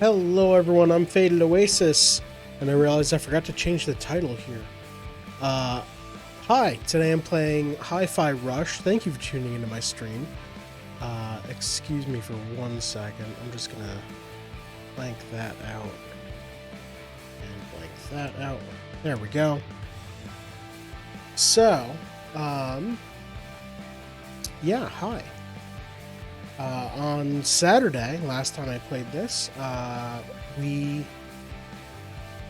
Hello everyone, I'm Faded Oasis, and I realized I forgot to change the title here. Uh, Hi, today I'm playing Hi-Fi Rush. Thank you for tuning into my stream. Excuse me for 1 second. I'm just gonna blank that out. And blank that out. There we go. So, yeah, hi. On Saturday, last time I played this, we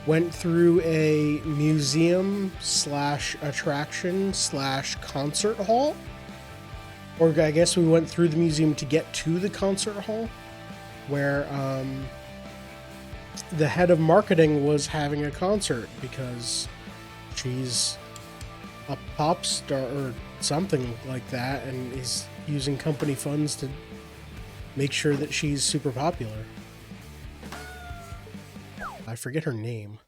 went through a museum slash attraction slash concert hall. Or I guess we went through the museum to get to the concert hall, where the head of marketing was having a concert because she's a pop star or something like that, and is using company funds to make sure that she's super popular. I forget her name.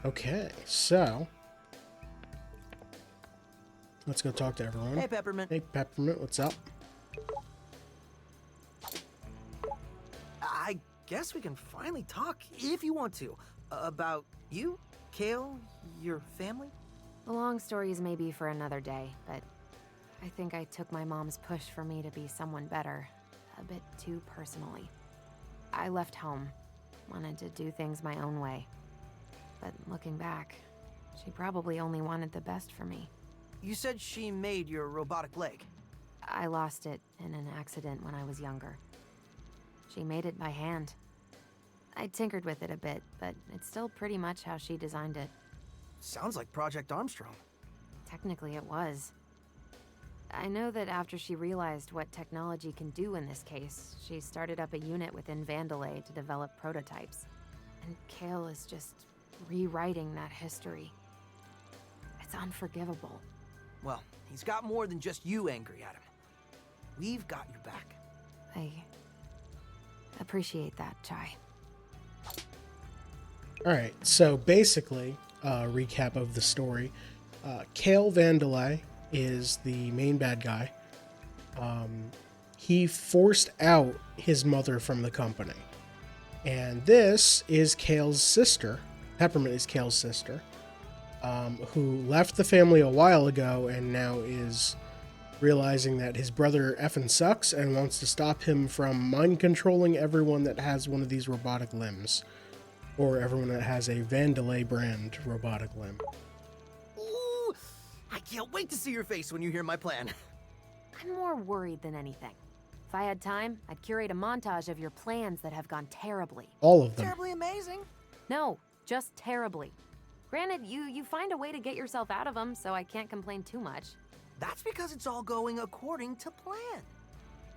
Okay, so let's go talk to everyone. Hey, Peppermint. Hey, Peppermint, what's up? I guess we can finally talk, if you want to, about you, Kale, your family. The long stories may be for another day, but I think I took my mom's push for me to be someone better a bit too personally. I left home, wanted to do things my own way. But looking back, she probably only wanted the best for me. You said she made your robotic leg. I lost it in an accident when I was younger. She made it by hand. I tinkered with it a bit, but it's still pretty much how she designed it. Sounds like Project Armstrong. Technically, it was. I know that after she realized what technology can do in this case, she started up a unit within Vandalay to develop prototypes. And Kale is just rewriting that history. It's unforgivable. Well, he's got more than just you angry at him. We've got your back. I appreciate that, Chai. Alright, so basically, recap of the story. Kale Vandalay is the main bad guy. He forced out his mother from the company. And this is Kale's sister. Peppermint is Kale's sister, who left the family a while ago and now is realizing that his brother effing sucks and wants to stop him from mind controlling everyone that has one of these robotic limbs. Or everyone that has a Vandalay brand robotic limb. Ooh, I can't wait to see your face when you hear my plan. I'm more worried than anything. If I had time, I'd curate a montage of your plans that have gone terribly. All of them. Terribly amazing. No, just terribly. Granted, you find a way to get yourself out of them, so I can't complain too much. That's because it's all going according to plan.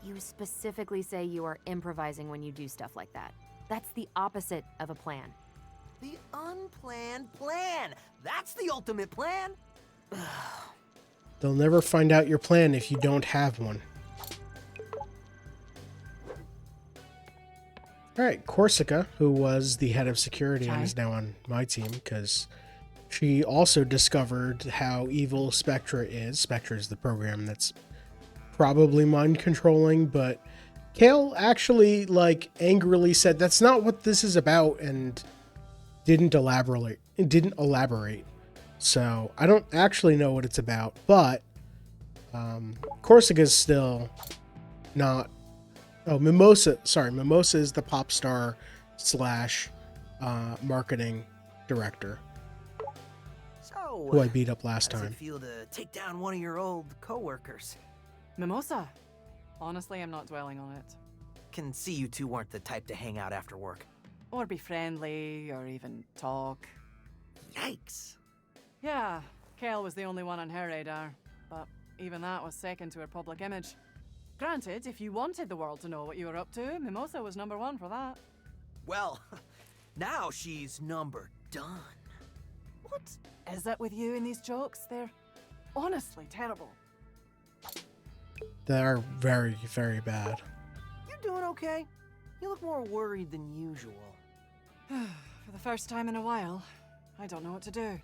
You specifically say you are improvising when you do stuff like that. That's the opposite of a plan. The unplanned plan. That's the ultimate plan. They'll never find out your plan if you don't have one. Alright, Corsica, who was the head of security and is now on my team, because she also discovered how evil Spectra is. Spectra is the program that's probably mind-controlling, but Kale actually, angrily said, that's not what this is about, and didn't elaborate. So, I don't actually know what it's about, but Corsica's still not... Oh, Mimosa is the pop star slash marketing director, So, who I beat up last how does time. it feel to take down one of your old coworkers? Mimosa. Honestly, I'm not dwelling on it. Can see you two weren't the type to hang out after work. Or be friendly, or even talk. Yikes. Yeah, Kale was the only one on her radar, but even that was second to her public image. Granted, if you wanted the world to know what you were up to, Mimosa was number one for that. Well, now she's number done. What is it with you and these jokes? They're honestly terrible. They are very, very bad. You doing okay? You look more worried than usual. For the first time in a while, I don't know what to do.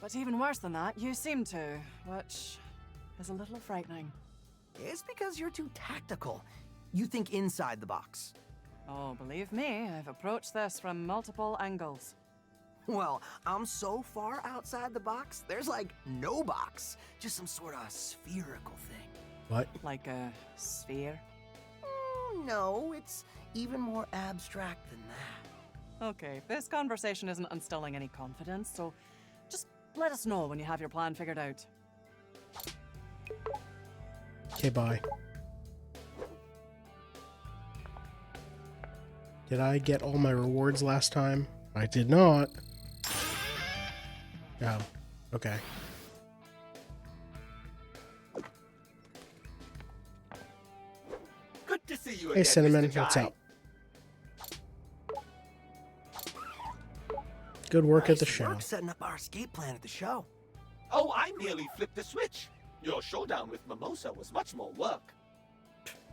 But even worse than that, you seem to, which is a little frightening. It's because you're too tactical. You think inside the box. Oh, believe me, I've approached this from multiple angles. Well, I'm so far outside the box, there's like no box. Just some sort of spherical thing. What? Like a sphere? No, it's even more abstract than that. Okay, this conversation isn't instilling any confidence, so just let us know when you have your plan figured out. Okay, bye. Did I get all my rewards last time? I did not. Oh, okay. Good to see you Hey, again, Cinnamon, Mr. what's Jai. up? Good work at Nice the show. work setting up our escape plan at the show. Oh, I merely flipped the switch. Your showdown with Mimosa was much more work.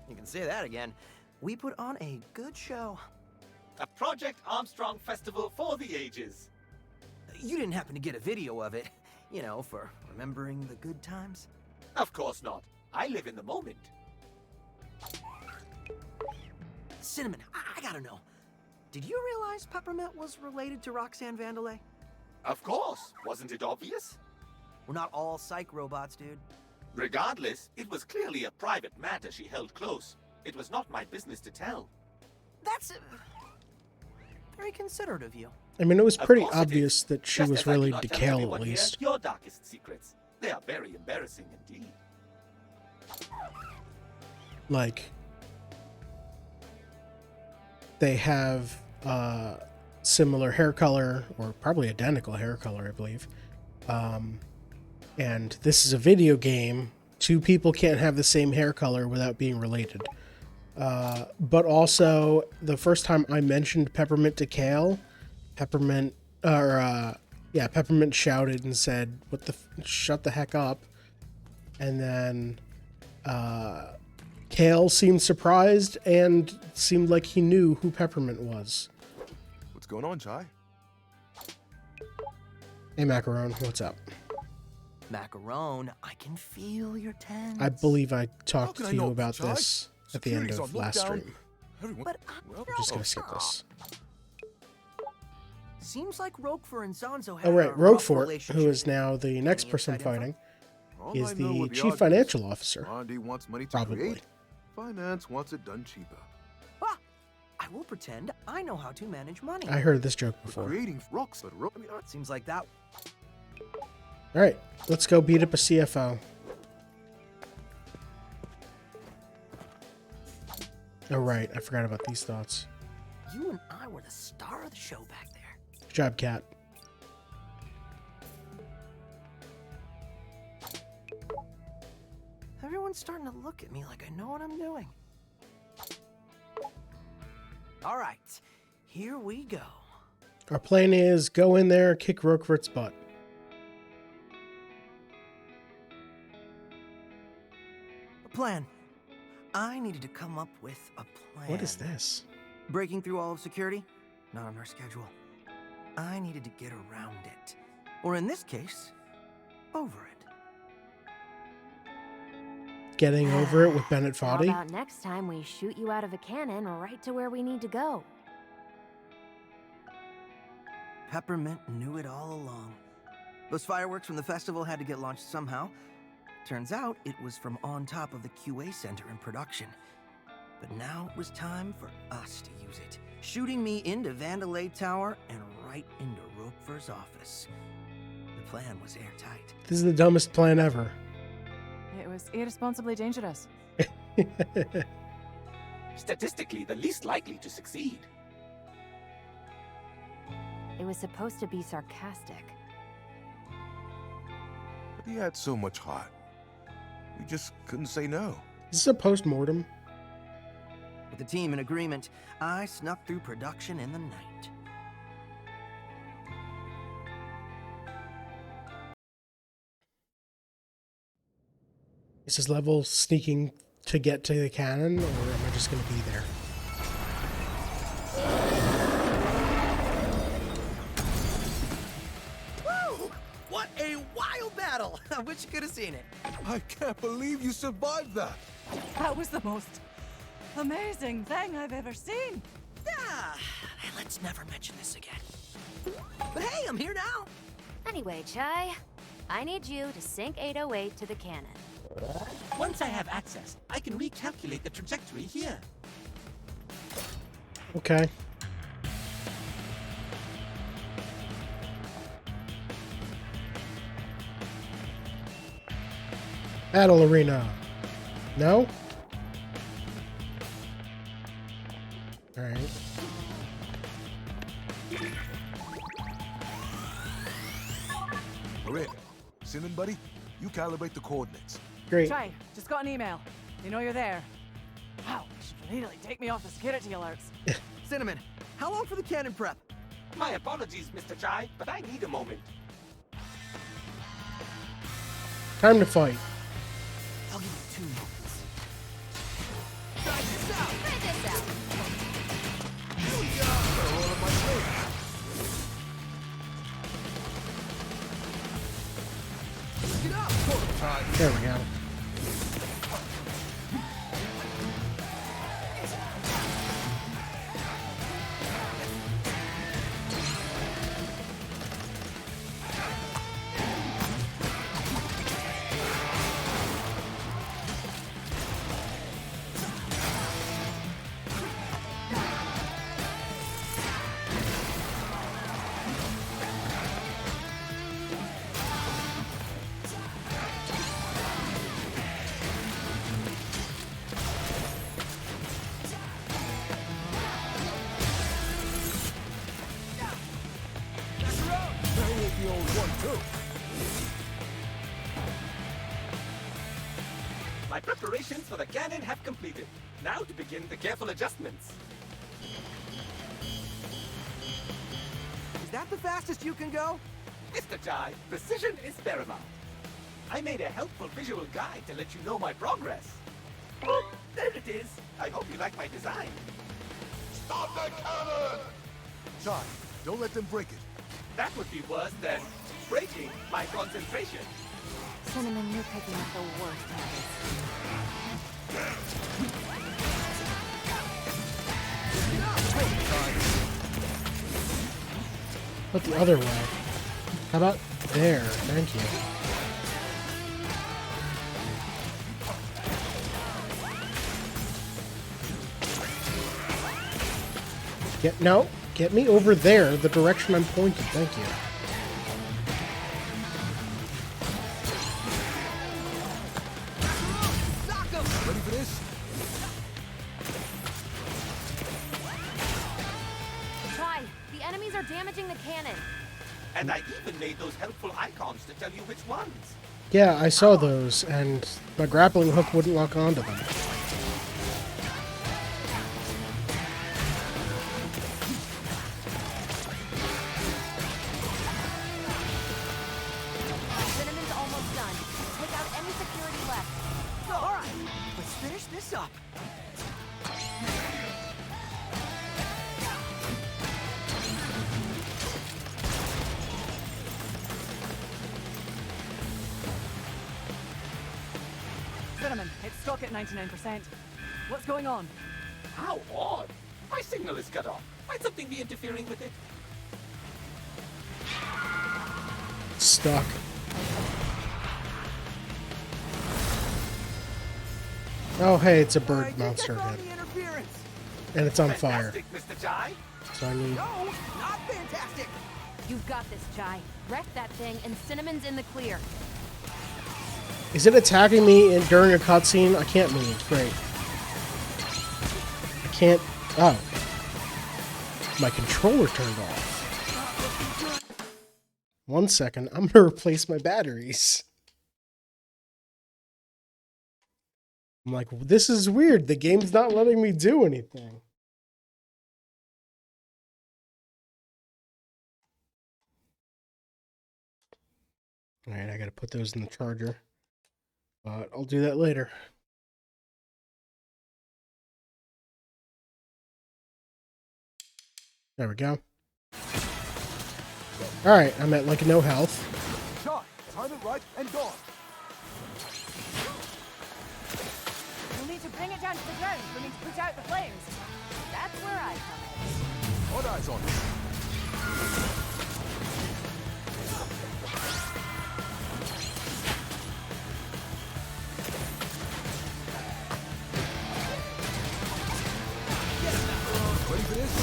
You can say that again. We put on a good show. A Project Armstrong festival for the ages. You didn't happen to get a video of it, you know, for remembering the good times? Of course not. I live in the moment. Cinnamon, I gotta know. Did you realize Peppermint was related to Roxanne Vandelay? Of course. Wasn't it obvious? We're not all psych robots, dude. Regardless, it was clearly a private matter she held close. It was not my business to tell. That's very considerate of you. I mean, it was Of pretty course it obvious is. that she Just was as I do related not to tell Kale, at everyone here least. your darkest secrets. They are very embarrassing indeed. Like, they have similar hair color, or probably identical hair color, I believe. And this is a video game. Two people can't have the same hair color without being related. But also, the first time I mentioned Peppermint to Kale, Peppermint shouted and said, shut the heck up. And then, Kale seemed surprised and seemed like he knew who Peppermint was. What's going on, Jai? Hey, Macaron, what's up? Macaron, I can feel your tense. I believe I How talked can I to you know, about Jai? this at the end Security's of on last lockdown. stream. Everyone, But well, I'm just gonna skip this. seems like Roquefort and Zonzo had Oh, right, a rough Roquefort, who relationship. is now the next Any person inside info? fighting, all is I know the what chief odds is. financial officer. R&D wants money to Probably. create. Finance wants it done cheaper. Ah, I will pretend I know how to manage money. I heard this joke before. Creating rocks, but I mean, Seems like that. All right, let's go beat up a CFO. Oh, right, I forgot about these thoughts. You and I were the star of the show back there. Good job, Cat. Everyone's starting to look at me like I know what I'm doing. All right, here we go. Our plan is go in there, kick Roquefort's butt. A plan. I needed to come up with a plan. What is this? Breaking through all of security? Not on our schedule. I needed to get around it. Or in this case, over it. Getting over it with Bennett How Foddy? about next time we shoot you out of a cannon right to where we need to go? Peppermint knew it all along. Those fireworks from the festival had to get launched somehow. Turns out it was from on top of the QA center in production. But now it was time for us to use it, shooting me into Vandelay Tower and right into Roquefort's office. The plan was airtight. This is the dumbest plan ever. It was irresponsibly dangerous. Statistically, the least likely to succeed. It was supposed to be sarcastic. but he had so much heart. We just couldn't say no. Is this a post-mortem? With the team in agreement, I snuck through production in the night. Is this level sneaking to get to the cannon, or am I just going to be there? Woo! What a wild battle! I wish you could have seen it. I can't believe you survived that. That was the most amazing thing I've ever seen. Ah, let's never mention this again. But hey, I'm here now. Anyway, Chai, I need you to sync 808 to the cannon. Once I have access, I can recalculate the trajectory here. Okay. Battle arena. No? Alright. We're in. Cinnamon, buddy, you calibrate the coordinates. Great. Try, just got an email. They know you're there. Wow, they should really take me off the security alerts. Cinnamon, how long for the cannon prep? My apologies, Mr. Chai, but I need a moment. Time to fight. I'll give you 2 moments. Try this out! Try this out. Here we go! Roll up my sleeve. Get up! There we go. That ain't the old one, too. My preparations for the cannon have completed. Now to begin the careful adjustments. Is that the fastest you can go? Mr. Chai, precision is paramount. I made a helpful visual guide to let you know my progress. Oh, there it is. I hope you like my design. Stop the cannon! Chai, don't let them break it. That would be worse than breaking my concentration. Cinnamon, you're picking up the worst habits. But the other way. How about there? Thank you. Get me over there, the direction I'm pointed. Thank you. Ready for this? Chai, the enemies are damaging the cannon. And I even made those helpful icons to tell you which ones. Yeah, I saw those, and my grappling hook wouldn't lock onto them. Cinnamon's almost done. Take out any security left. All right, let's finish this up. Cinnamon, it's stuck at 99%. What's going on? How odd. My signal is cut off. Might something be interfering with it? Stuck. Oh, hey, it's a bird I think monster I found head. the interference. And it's on fire. Fantastic, Mr. Chai. So I need... No, not fantastic. You've got this, Chai. Wreck that thing, and Cinnamon's in the clear. Is it attacking me during a cutscene? I can't move. Great. I can't... Oh. My controller turned off. 1 second. I'm gonna replace my batteries. I'm like, this is weird. The game's not letting me do anything. Alright, I gotta put those in the charger. But I'll do that later. There we go. Alright, I'm at like no health. time it right, and gone. You'll need to bring it down to the ground for me to put out the flames. That's where I come in. All eyes on it. Ready for this?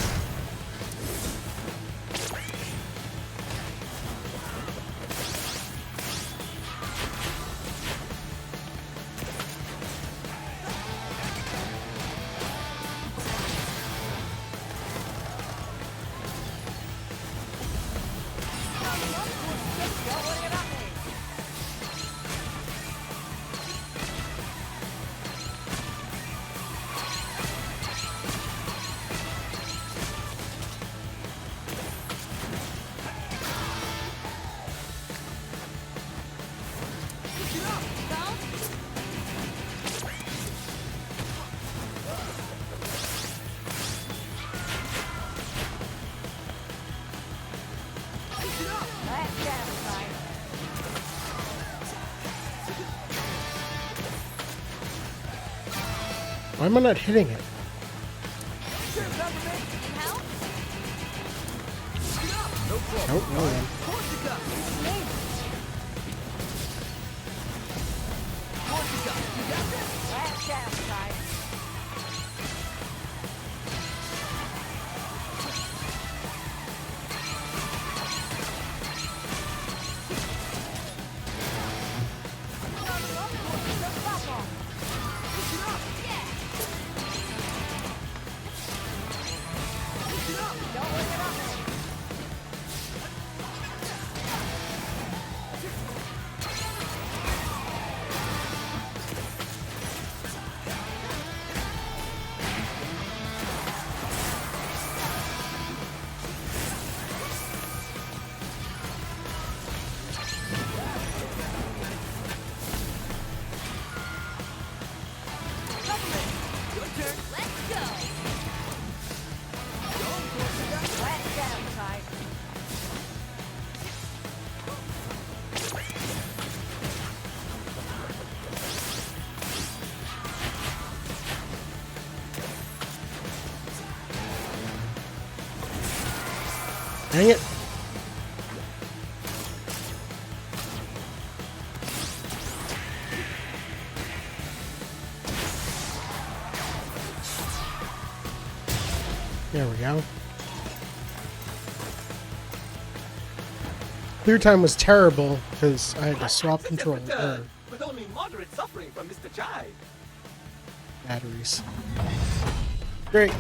Don't worry about me. Let's get it, right? Why am I not hitting it? Oh, no one. Let's get it, right? Don't worry about me. Let's get him, Ty. Dang it. There we go. Clear time was terrible because I had to swap control or With only moderate suffering from Mr. Chai. batteries. Great.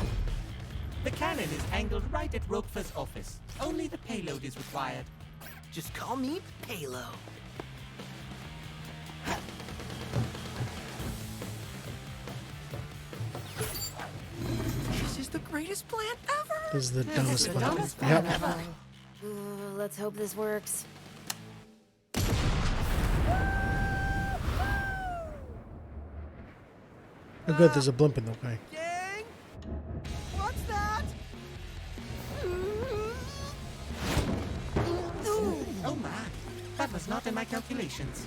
The cannon is angled right at Ropefer's office. Only the payload is required. Just call me Palo. This is the greatest plan ever. This is the dumbest one. Dumbest Yep. plan ever. Ooh, let's hope this works. Oh, good. There's a blimp in the way. Gang? What's that? Oh my, that was not in my calculations.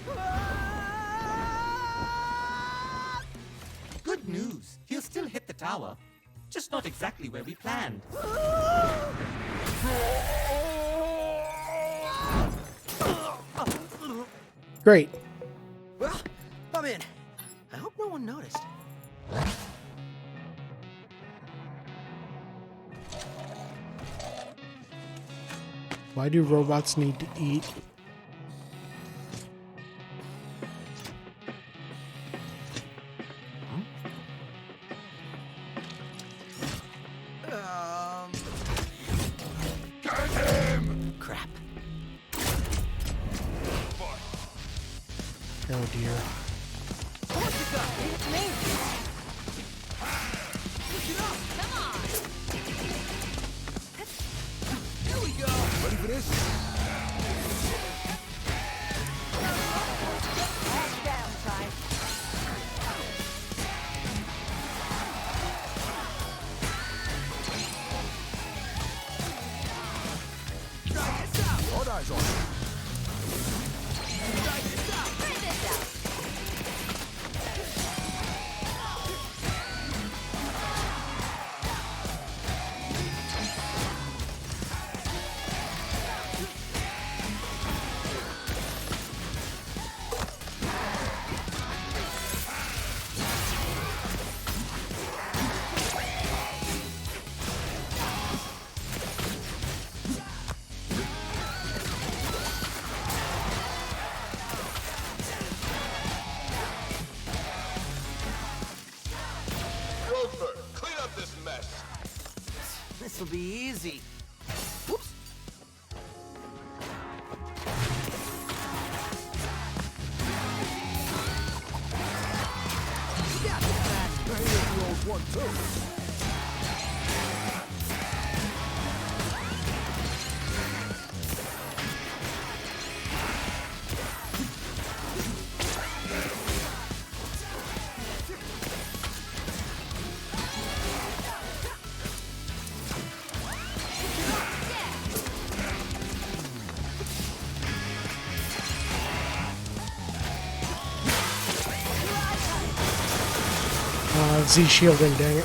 Good news, he'll still hit the tower. Just not exactly where we planned. Great. Well, I'm in. I hope no one noticed. Why do robots need to eat? Crap. Oh dear. Ready for this? Let's get him, Ty. All eyes on it. This'll be easy. Whoops. One, two. Z shielding, dang it.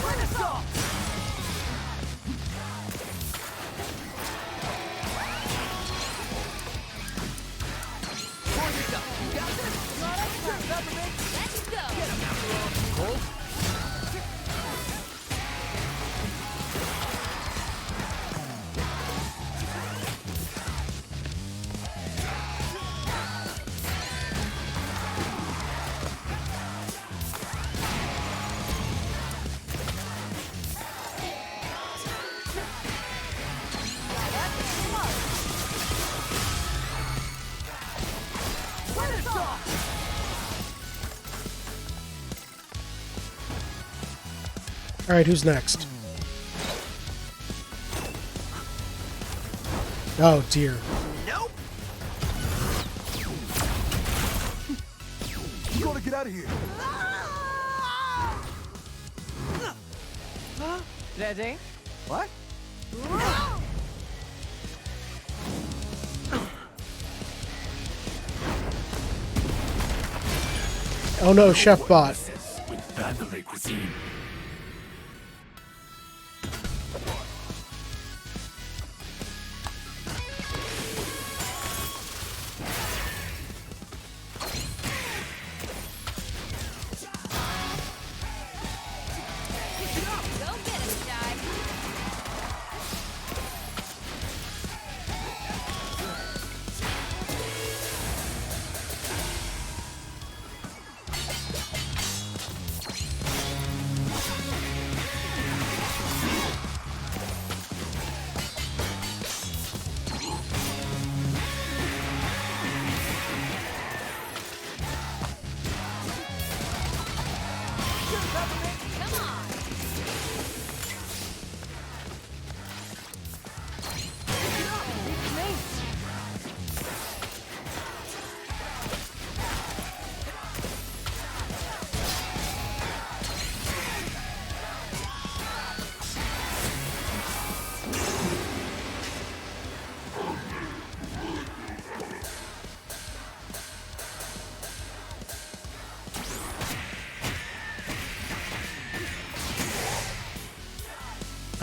Alright, who's next? Oh dear. Nope. You gotta get out of here. Ready? What? Oh no, Chef Bot. With Battery Cuisine.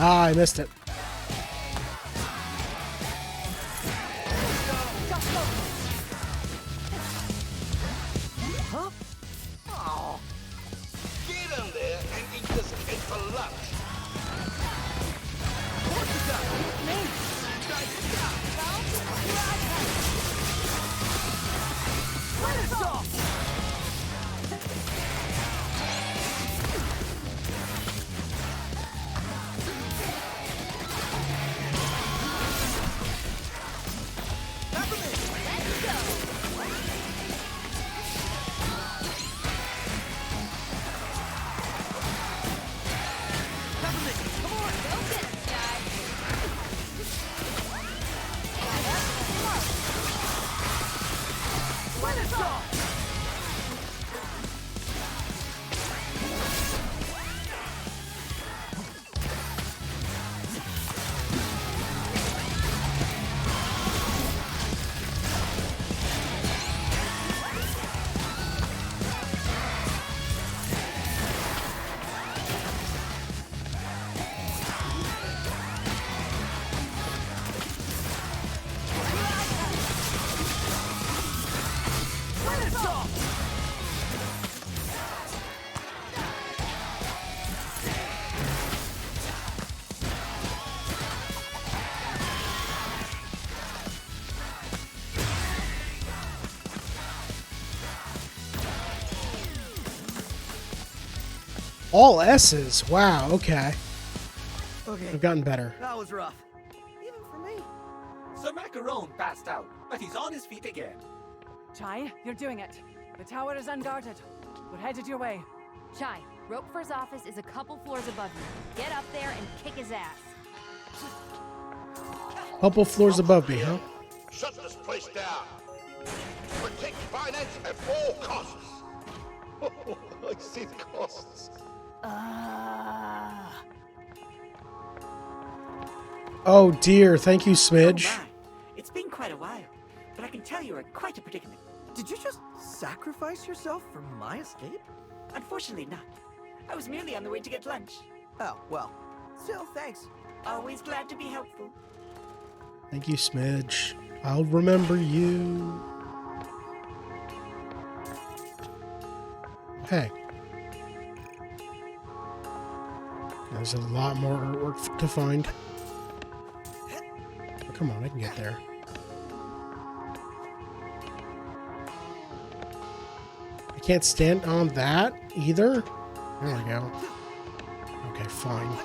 Ah, I missed it. Huh? Oh. Get him there and eat this cake for lunch. All S's. Wow, okay. Okay, I've gotten better. that was rough. Even for me. Sir Macaron passed out, but he's on his feet again. Chai, you're doing it. The tower is unguarded. We're headed your way. Chai, Roquefort's office is a couple floors above you. Get up there and kick his ass. Couple floors above me, huh? Shut this place down. Protect finance at all costs. I see the costs. Oh dear, thank you, Smidge. Oh my. It's been quite a while, but I can tell you're in quite a predicament. Did you just sacrifice yourself for my escape? Unfortunately not. I was merely on the way to get lunch. Oh, well. Still, thanks. Always glad to be helpful. Thank you, Smidge. I'll remember you. Hey. There's a lot more artwork to find. Oh, come on, I can get there. I can't stand on that either. There we go. Okay, fine.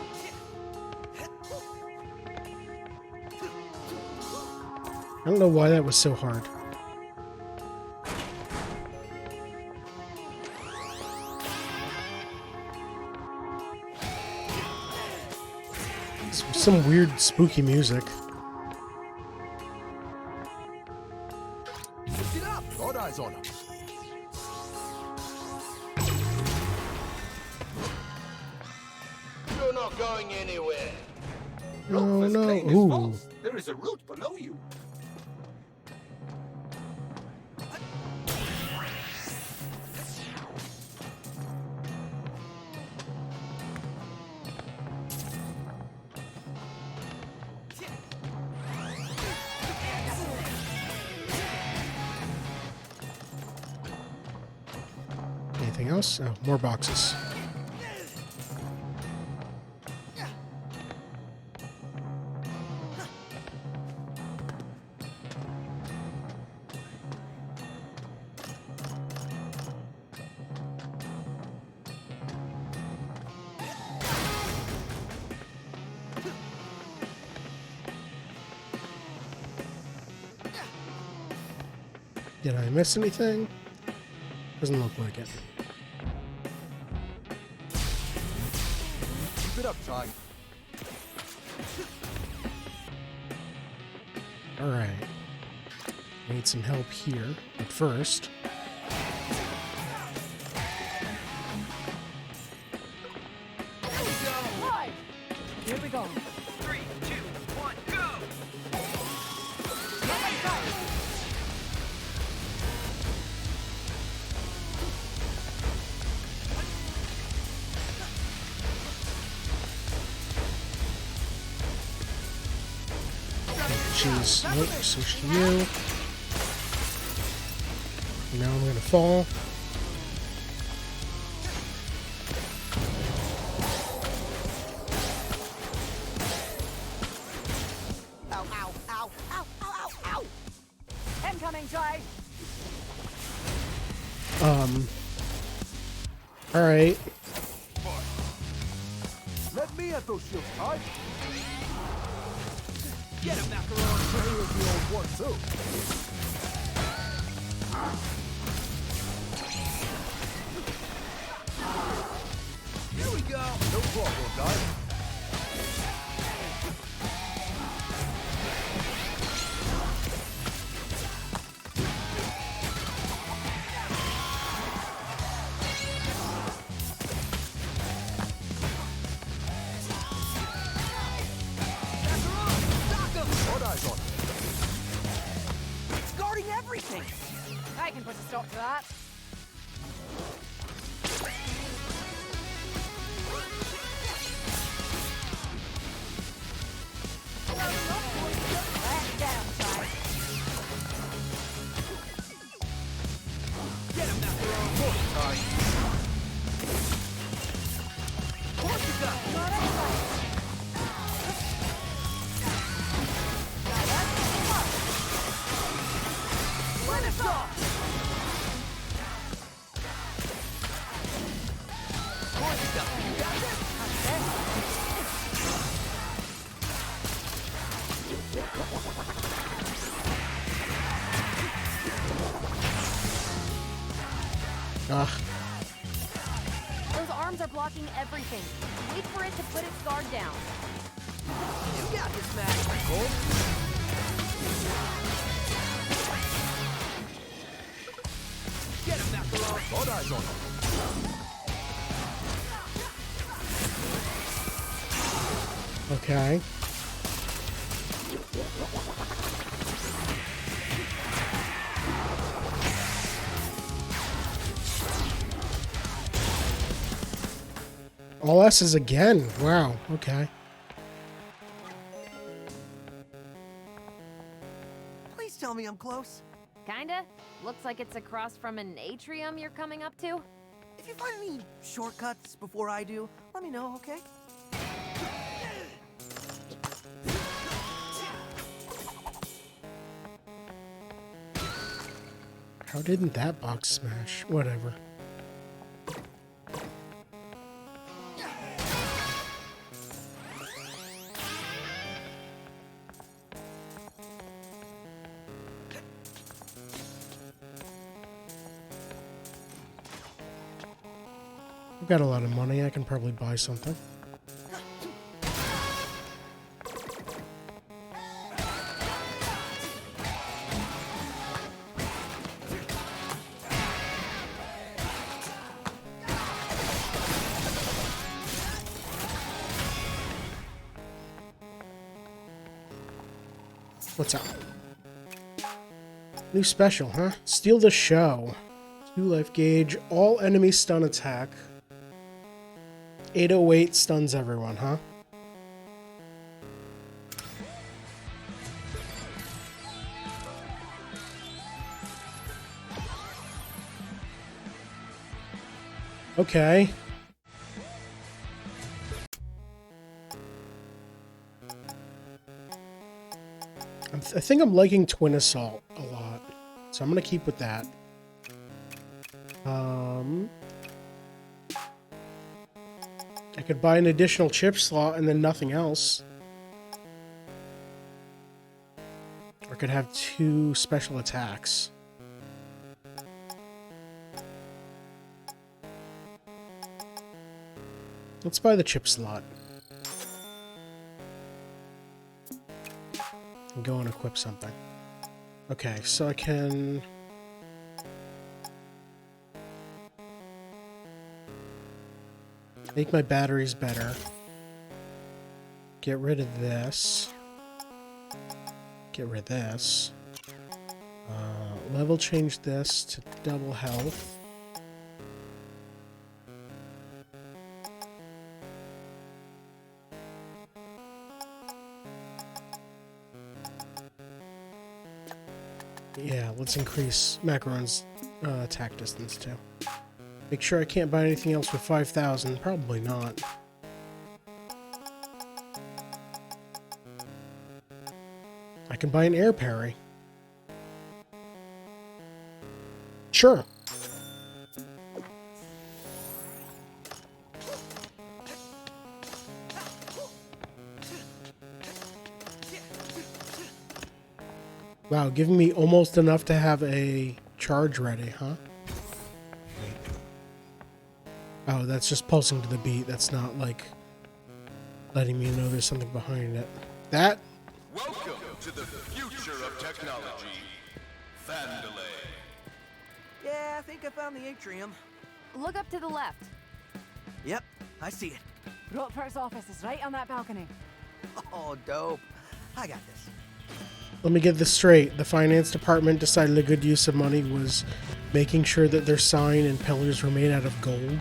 I don't know why that was so hard. Some weird spooky music. Get up! Got eyes on him. You're not going anywhere. Oh Roquefort's no. plane is Ooh. false. There is a route below you. Anything else? Oh, more boxes. Did I miss anything? Doesn't look like it. Keep it up, Chai. Alright. Need some help here, but first... Right. Here we go. 3, 2, 1, go! Jeez. Nope, switch to you. Now I'm gonna fall. Ow, ow, ow, ow, ow, ow, ow! Incoming, Chai. Alright. Let me at those shields, Chai. Get him, Macaron. Play with the old one, too. Here we go. No problem, guys. Got eyes on him. It's guarding everything! I can put a stop to that. Back down, Chai. Get him, Macaron. More, Chai. What you got? Finish off. What you got? You got this? Ugh. Those arms are blocking everything. Wait for it to put its guard down. You got this, Max. Cool. Get him, Macaron. All eyes on him. Okay. All S's again. Wow. Okay. Please tell me I'm close. Kinda. Looks like it's across from an atrium you're coming up to. If you find any shortcuts before I do, let me know, okay? How didn't that box smash? Whatever. I've got a lot of money. I can probably buy something. What's up? New special, huh? Steal the show. 2 life gauge. All enemy stun attack. 808 stuns everyone, huh? Okay. I think I'm liking Twin Assault a lot, so I'm gonna keep with that. I could buy an additional chip slot and then nothing else. Or I could have 2 special attacks. Let's buy the chip slot. And go and equip something. Okay, so I can... make my batteries better. Get rid of this. Get rid of this. Level change this to double health. Yeah, let's increase Macaron's attack distance too. Make sure I can't buy anything else for 5,000. Probably not. I can buy an air parry. Sure. Wow, giving me almost enough to have a charge ready, huh? Oh, that's just pulsing to the beat. That's not, like, letting me know there's something behind it. That? Welcome to the future of technology, Vandalay. Yeah, I think I found the atrium. Look up to the left. Yep, I see it. Rockford's office is right on that balcony. Oh, dope. I got this. Let me get this straight. The finance department decided a good use of money was making sure that their sign and pillars were made out of gold.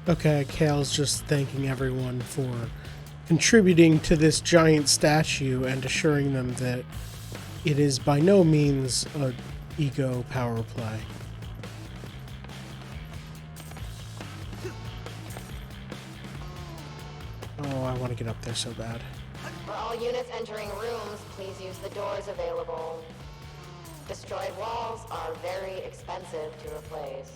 Okay, Kale's just thanking everyone for contributing to this giant statue and assuring them that it is by no means an ego power play. Oh, I want to get up there so bad. For all units entering rooms, please use the doors available. Destroyed walls are very expensive to replace.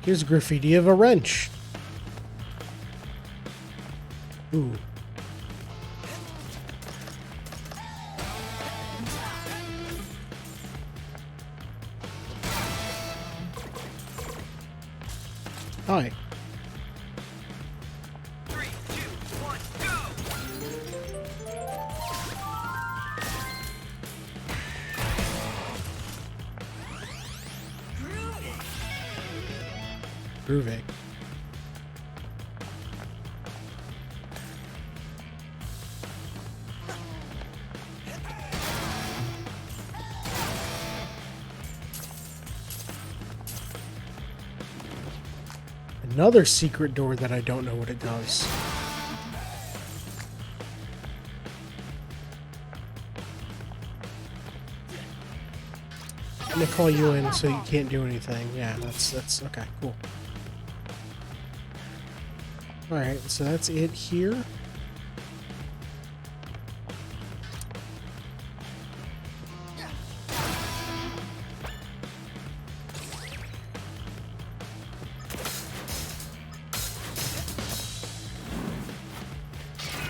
Here's graffiti of a wrench. Ooh. Hi. 3, 2, 1, Groovy. Another secret door that I don't know what it does. I'm gonna call you in so you can't do anything. Yeah, that's okay, cool. Alright, so that's it here.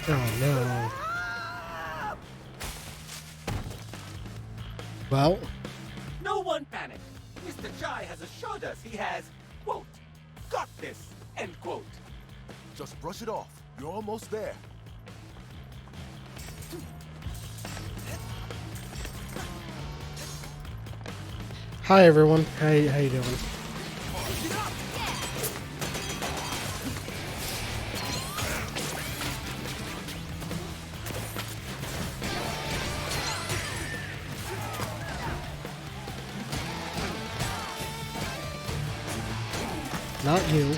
Oh no. Well, No one panic. Mr. Chai has assured us he has, quote, got this, end quote. Just brush it off. You're almost there. hi everyone. How you doing? Not you.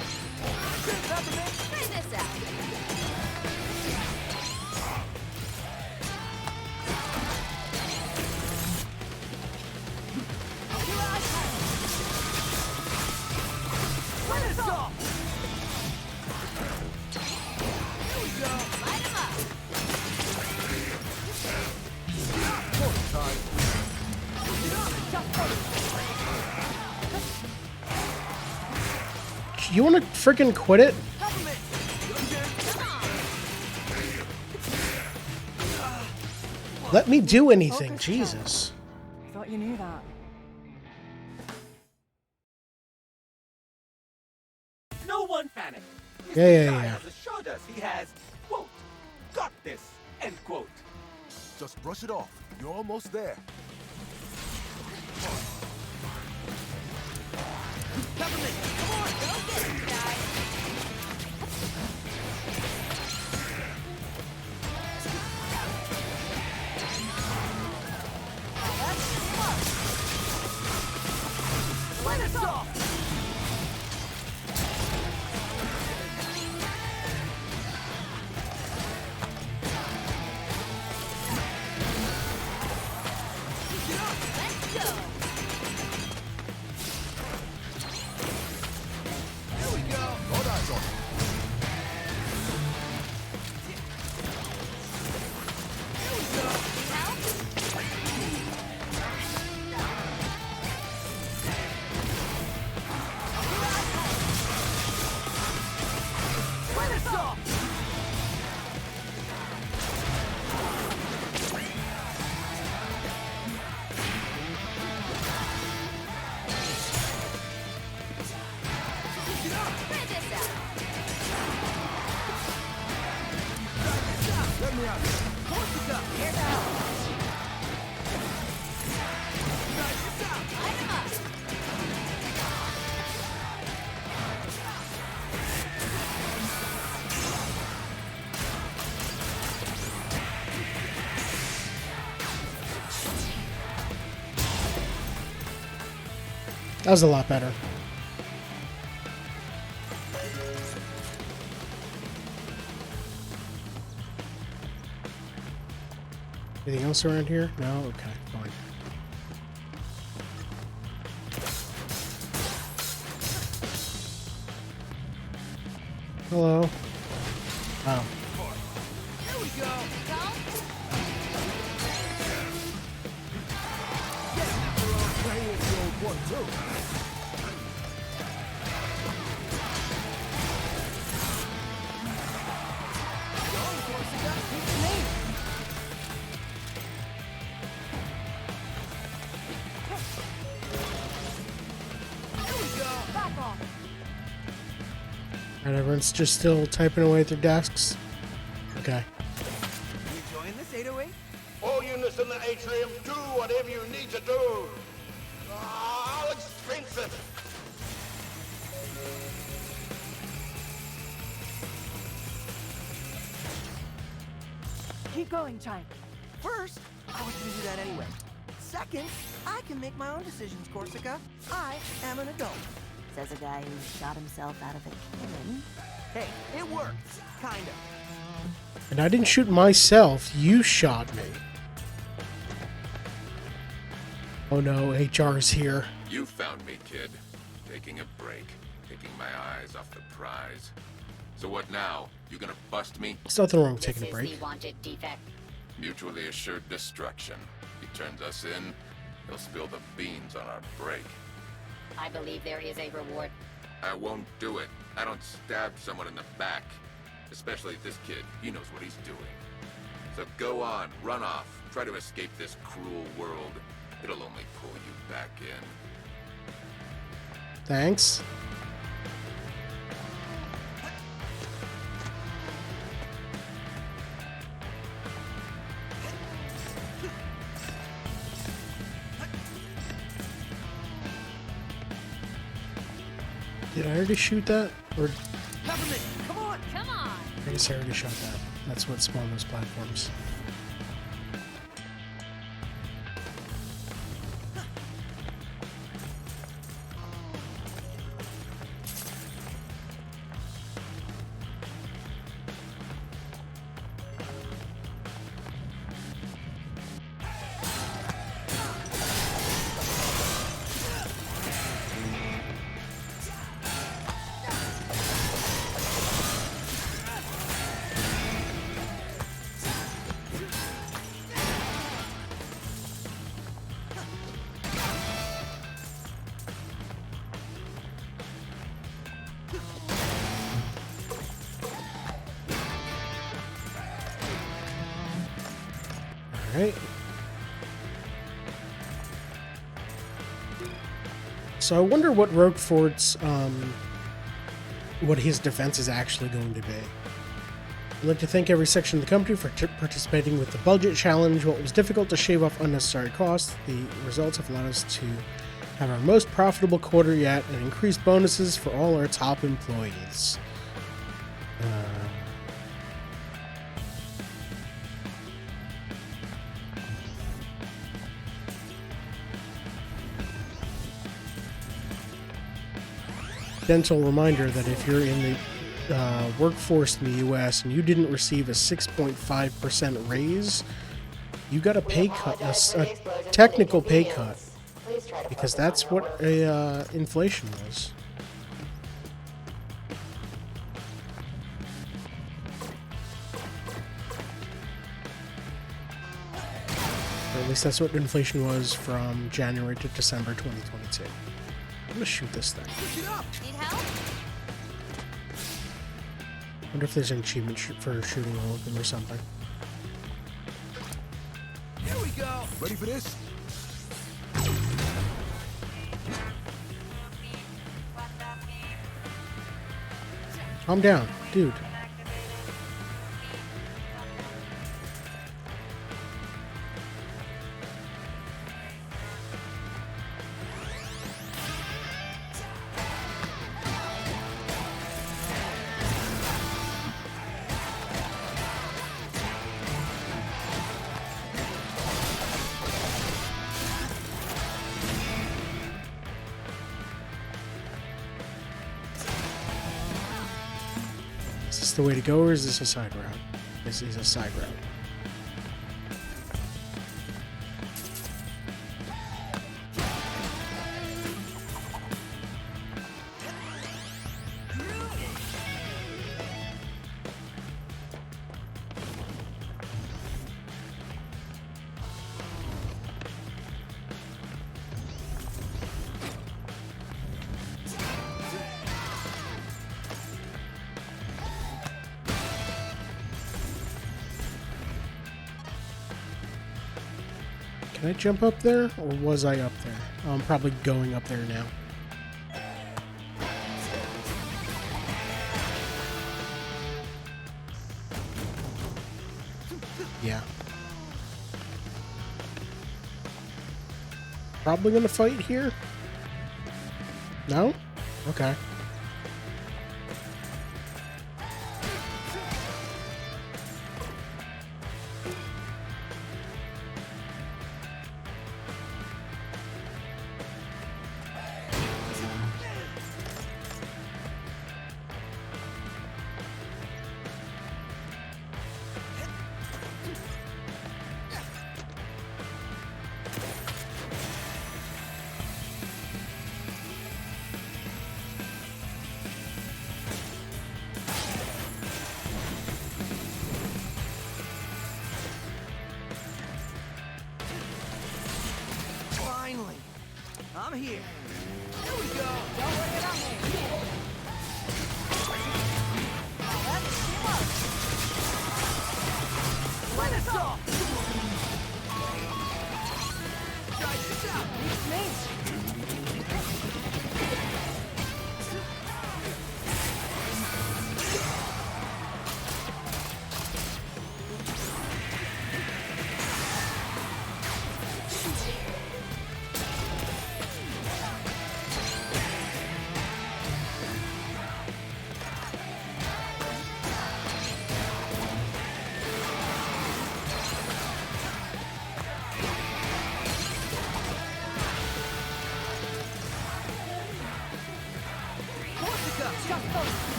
Try this out. Let us off! Light 'em up. You wanna freaking quit it? Let me do anything, Focus, Jesus. I thought you knew that. No one panic. Mr. Yeah. Chai has assured us he has, quote, got this, end quote. Just brush it off. You're almost there. Peppermint, come on, go get it, guys. Let us off! Let's go. Here we go. All eyes on it. Here we go. Help? Let us off! Try this out. Let me out here. Force it up. Here goes. Light 'em up. That was a lot better. Anything else around here? No? Okay, fine. Hello. Oh. Here we go. And everyone's just still typing away at their desks. Okay. You enjoying this 808? All units in the atrium, do whatever you need to do. I'll expense it. Keep going, Chai. First, I was gonna do that anyway. Second, I can make my own decisions, Corsica. I am an adult. Says a guy who shot himself out of a cannon. Hey, it worked. Kinda. And I didn't shoot myself. You shot me. Oh no, HR's here. You found me, kid. Taking a break. Taking my eyes off the prize. So what now? You gonna bust me? There's nothing wrong with taking a break. The wanted defect. Mutually assured destruction. He turns us in, he'll spill the beans on our break. I believe there is a reward. I won't do it. I don't stab someone in the back. Especially this kid. He knows what he's doing. So go on, run off. Try to escape this cruel world. It'll only pull you back in. Thanks. Did I already shoot that? Or Peppermint, come on! Come on! I guess I already shot that. That's what spawned those platforms. Alright. So I wonder what Roquefort's, what his defense is actually going to be. I'd like to thank every section of the company for participating with the budget challenge. While it was difficult to shave off unnecessary costs, the results have allowed us to have our most profitable quarter yet and increased bonuses for all our top employees. Gentle reminder that if you're in the workforce in the U.S. and you didn't receive a 6.5% raise, you got a pay cut, a technical pay cut, because that's what inflation was. Or at least that's what inflation was from January to December 2022. I'm gonna shoot this thing. Need help? Wonder if there's an achievement for shooting all of them or something. Here we go. Ready for this? Calm down, dude. Is this the way to go, or is this a side route? This is a side route. Can I jump up there, or was I up there? Oh, I'm probably going up there now. Yeah. Probably gonna fight here? No? Okay. Finally, I'm here. Here we go. Don't work it on me. Now let's team up. Let us off. Try this out. Beats me.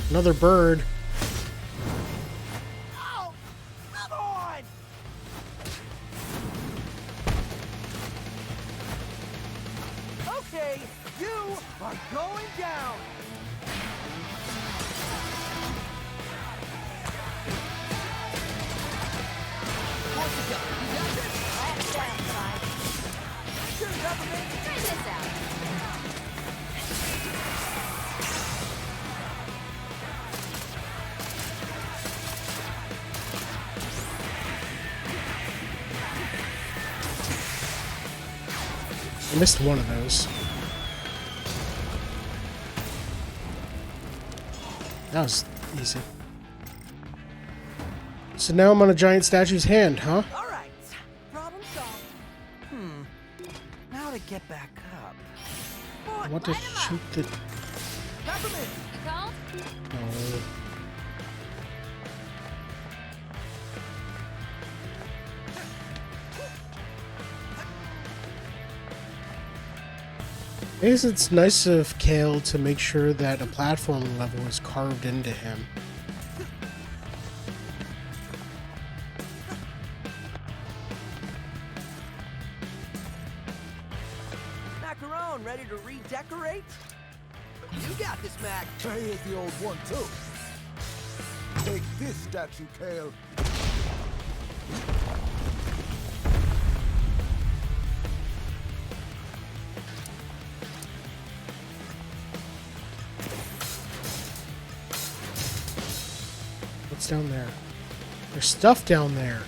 Another bird. Oh, come on! Okay, you are going down. What's it got? You got this? Last downside. Sure, government. Try this out. I missed one of those. That was easy. So now I'm on a giant statue's hand, huh? All right, problem solved. Now to get back up. I want to shoot the... Peppermint. You called? No. I guess it's nice of Kale to make sure that a platform level is carved into him. Macaron, ready to redecorate? You got this, Mac. Here's the old one, too. Take this statue, Kale. What's down there? There's stuff down there.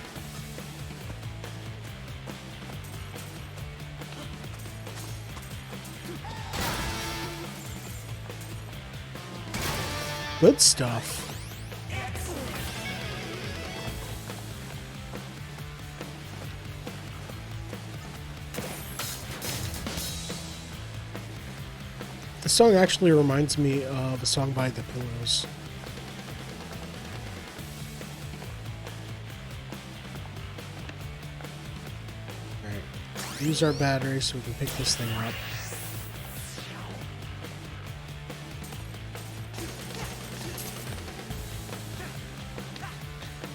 Good stuff. The song actually reminds me of a song by The Pillows. Alright, use our battery so we can pick this thing up.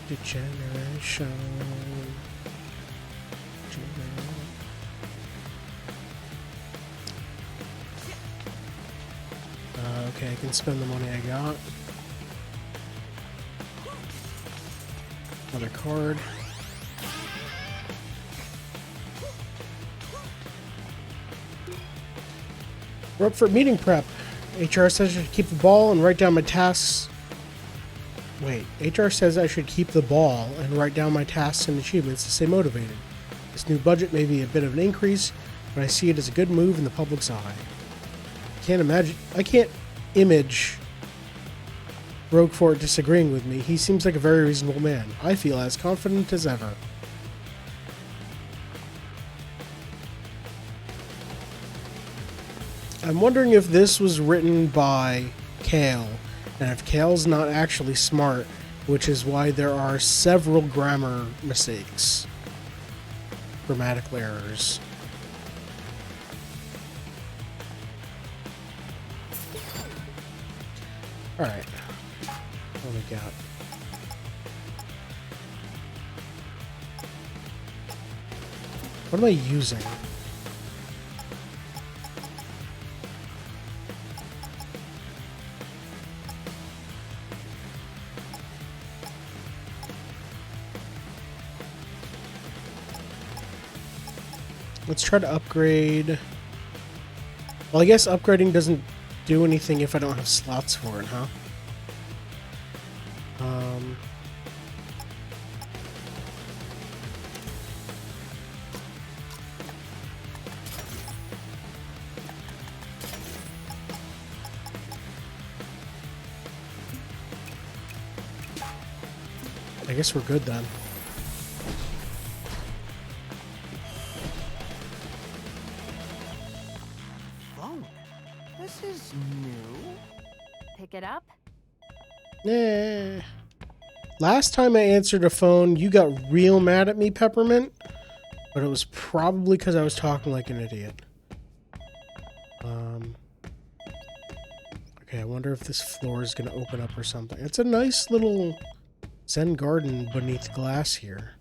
Degeneration. Okay, I can spend the money I got. Another card. We're up for meeting prep. HR says I should keep the ball and write down my tasks Wait, HR says I should keep the ball and write down my tasks and achievements to stay motivated. This new budget may be a bit of an increase, but I see it as a good move in the public's eye. I can't image Roquefort disagreeing with me. He seems like a very reasonable man. I feel as confident as ever. I'm wondering if this was written by Cale, and if Cale's not actually smart, which is why there are several grammar mistakes, grammatical errors. Alright, what do we got? What am I using? Let's try to upgrade. Well, I guess upgrading doesn't do anything if I don't have slots for it, huh? I guess we're good then. This is new. Pick it up? Eh. Last time I answered a phone, you got real mad at me, Peppermint. But it was probably because I was talking like an idiot. Okay, I wonder if this floor is going to open up or something. It's a nice little Zen garden beneath glass here.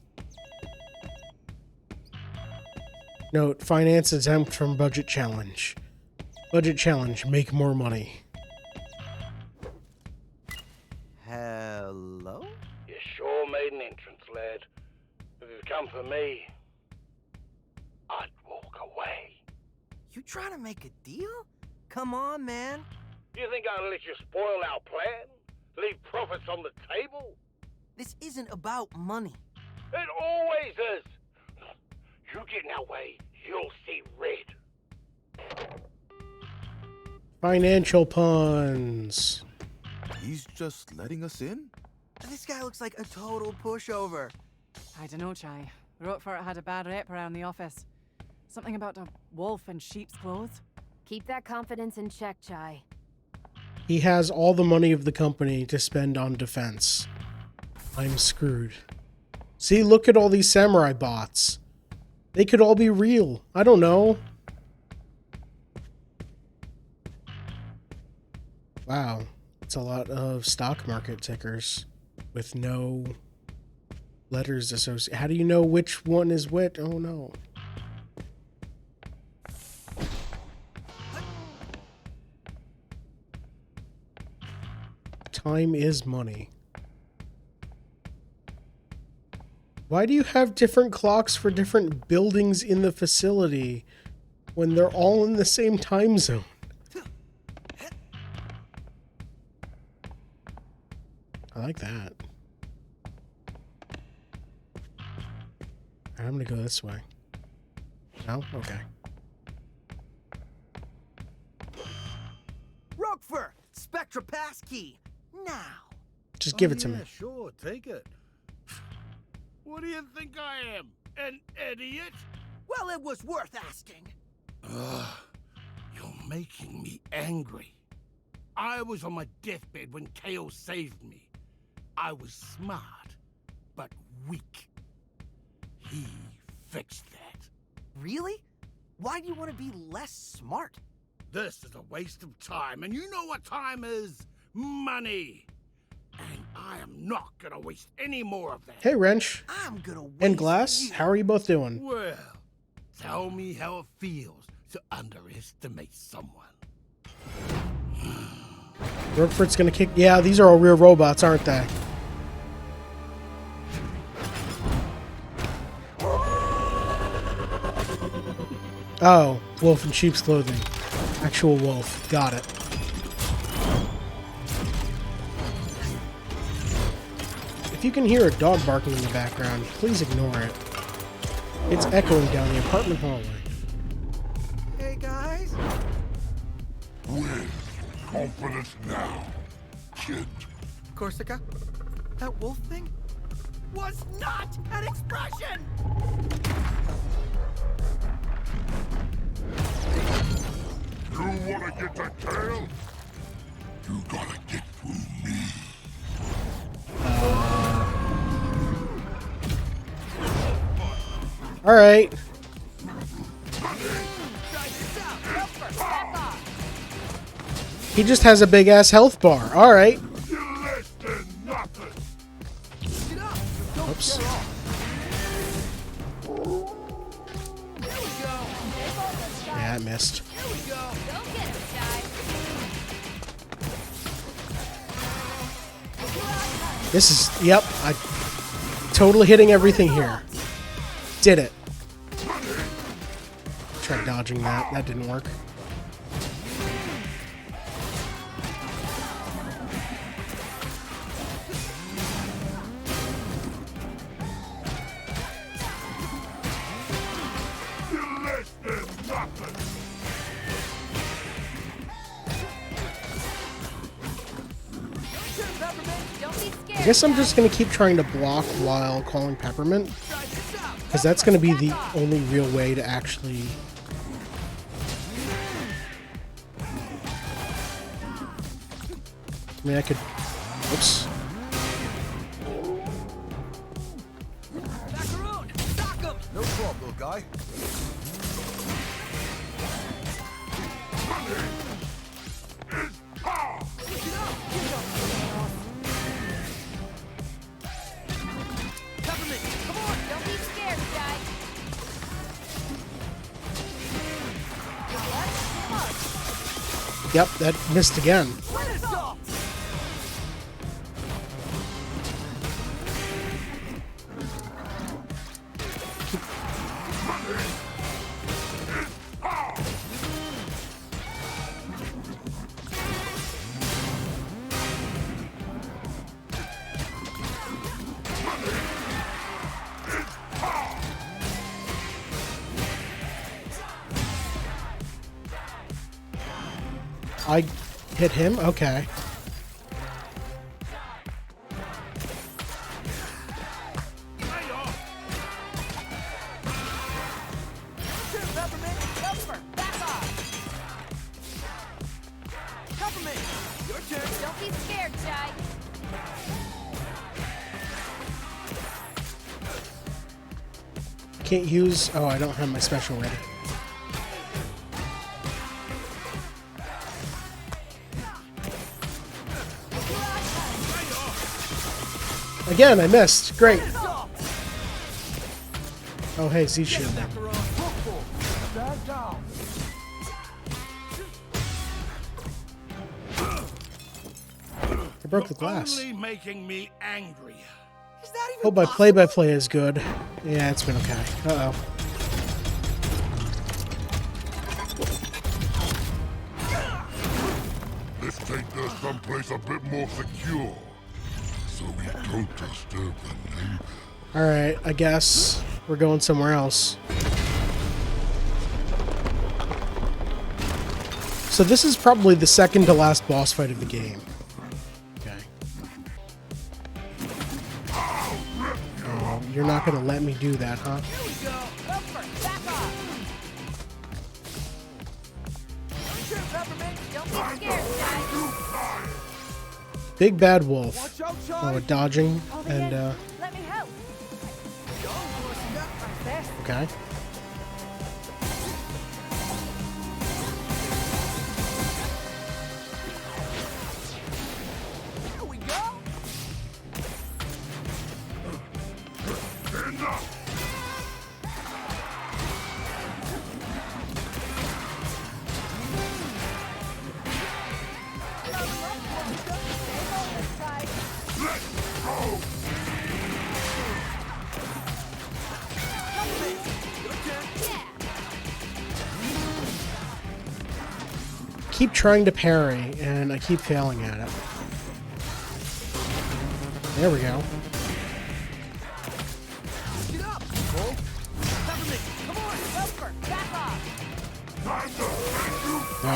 Note, finance exempt from budget challenge. Budget challenge, make more money. Hello? You sure made an entrance, lad. If it come for me, I'd walk away. You trying to make a deal? Come on, man. You think I'll let you spoil our plan? Leave profits on the table? This isn't about money. It always is. You get in our way, you'll see red. Financial puns. He's just letting us in? This guy looks like a total pushover. I dunno, Chai. Roquefort had a bad rep around the office. Something about a wolf in sheep's clothes. Keep that confidence in check, Chai. He has all the money of the company to spend on defense. I'm screwed. See, look at all these samurai bots. They could all be real. I don't know. Wow. It's a lot of stock market tickers with no letters associated. How do you know which one is which? Oh no. Time is money. Why do you have different clocks for different buildings in the facility when they're all in the same time zone? I like that. I'm gonna go this way. No? Okay. Roquefort! Spectra pass key! Now! Just give it to me. Sure, take it. What do you think I am? An idiot? Well, it was worth asking. You're making me angry. I was on my deathbed when Kale saved me. I was smart, but weak. He fixed that. Really? Why do you want to be less smart? This is a waste of time, and you know what time is? Money. And I am not gonna waste any more of that. Hey, Wrench. I'm gonna waste And Glass, you. how are you both doing? Well, tell me how it feels to underestimate someone. Roquefort's gonna kick. Yeah, these are all real robots, aren't they? Oh, wolf in sheep's clothing. Actual wolf. Got it. If you can hear a dog barking in the background, please ignore it. It's echoing down the apartment hallway. Hey, guys. With confidence now, kid. Corsica? That wolf thing? Was not an expression! You wanna get to Kale? You gotta get through me. All right. He just has a big ass health bar. All right. Oops. Yeah, I missed. This is, yep, I totally hitting everything here. Did it. Tried dodging that. That didn't work. I guess I'm just going to keep trying to block while calling Peppermint, because that's going to be the only real way to actually... I mean, I could... Oops. No problem, little guy. Yep, that missed again. I hit him? Okay. Don't be scared, Shy. Can't use... Oh, I don't have my special ready. Again, I missed. Great. Oh, hey, Z-Shield. I broke the glass. Only making me angry. Hope my play-by-play is good. Yeah, it's been okay. Uh-oh. Let's take this someplace a bit more secure, so we don't disturb the neighbors. Alright, I guess we're going somewhere else. So this is probably the second to last boss fight of the game. Okay. Oh, you're not gonna let me do that, huh? Big bad wolf. Oh, dodging and Let me help. okay. Here we go. Keep trying to parry, and I keep failing at it. There we go. Helper, back off! No.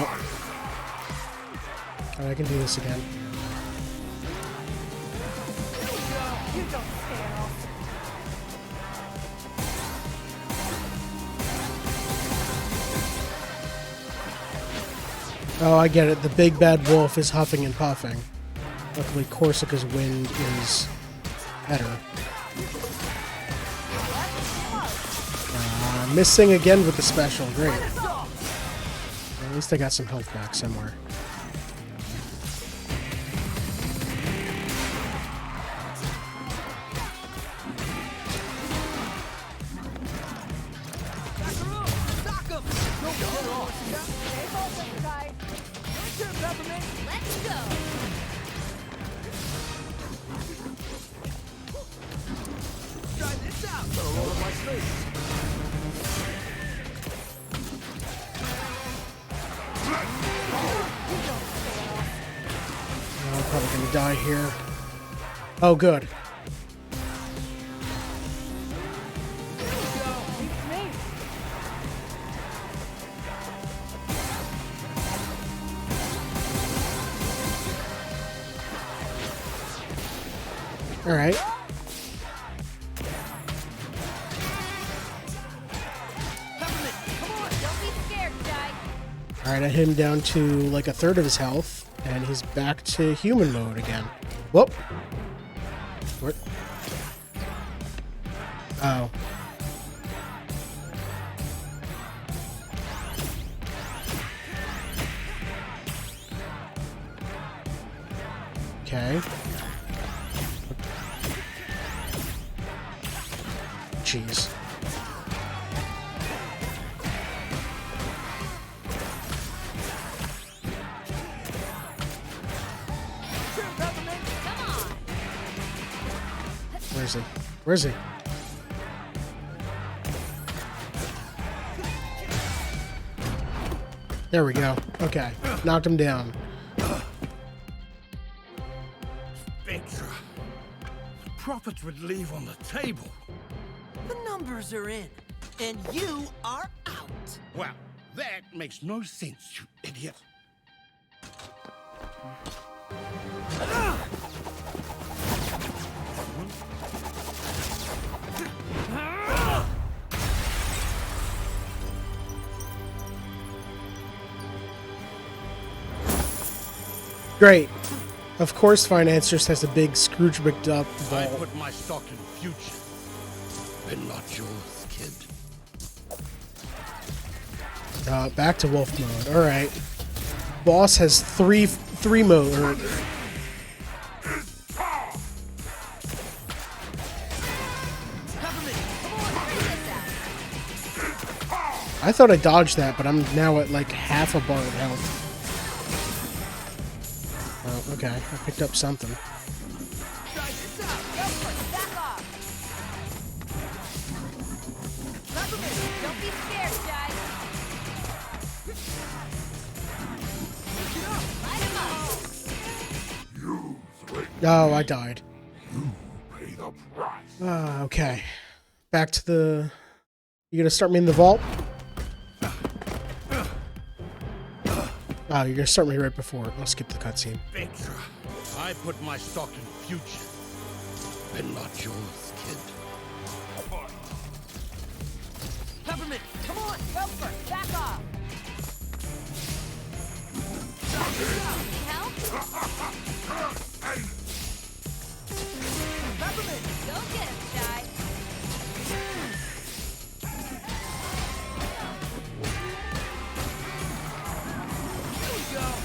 Alright, I can do this again. You don't scare off. Oh, I get it. The big bad wolf is huffing and puffing. Luckily, Corsica's wind is better. Missing again with the special. Great. At least I got some health back somewhere. Let's go! Try this out. Roll up my sleeve. I'm probably gonna die here. Oh, good. All right. All right, I hit him down to like a third of his health, and he's back to human mode again. Whoop. What? Oh. Okay. Jeez. Where is he? Where is he? There we go. Okay. Knocked him down. Spectra. The profits would leave on the table. The numbers are in, and you are out. Well, that makes no sense, you idiot. Great. Of course, Financiers has a big Scrooge McDuck I vault. put my stock in future, but not yours, kid. Back to wolf mode. All right. Boss has three mode. Or, I thought I dodged that, but I'm now at like half a bar of health. Oh, okay. I picked up something. Don't be scared, Jai. Light him up. Oh, I died. Pay the price. Okay. Back to the... You gonna start me in the vault? Oh, you're gonna start me right before. I'll skip the cutscene. Spectra. I put my stock in future, but not yours, kid. Peppermint, Come on, Helper, back off. Need help? Peppermint. Go get him, Jai.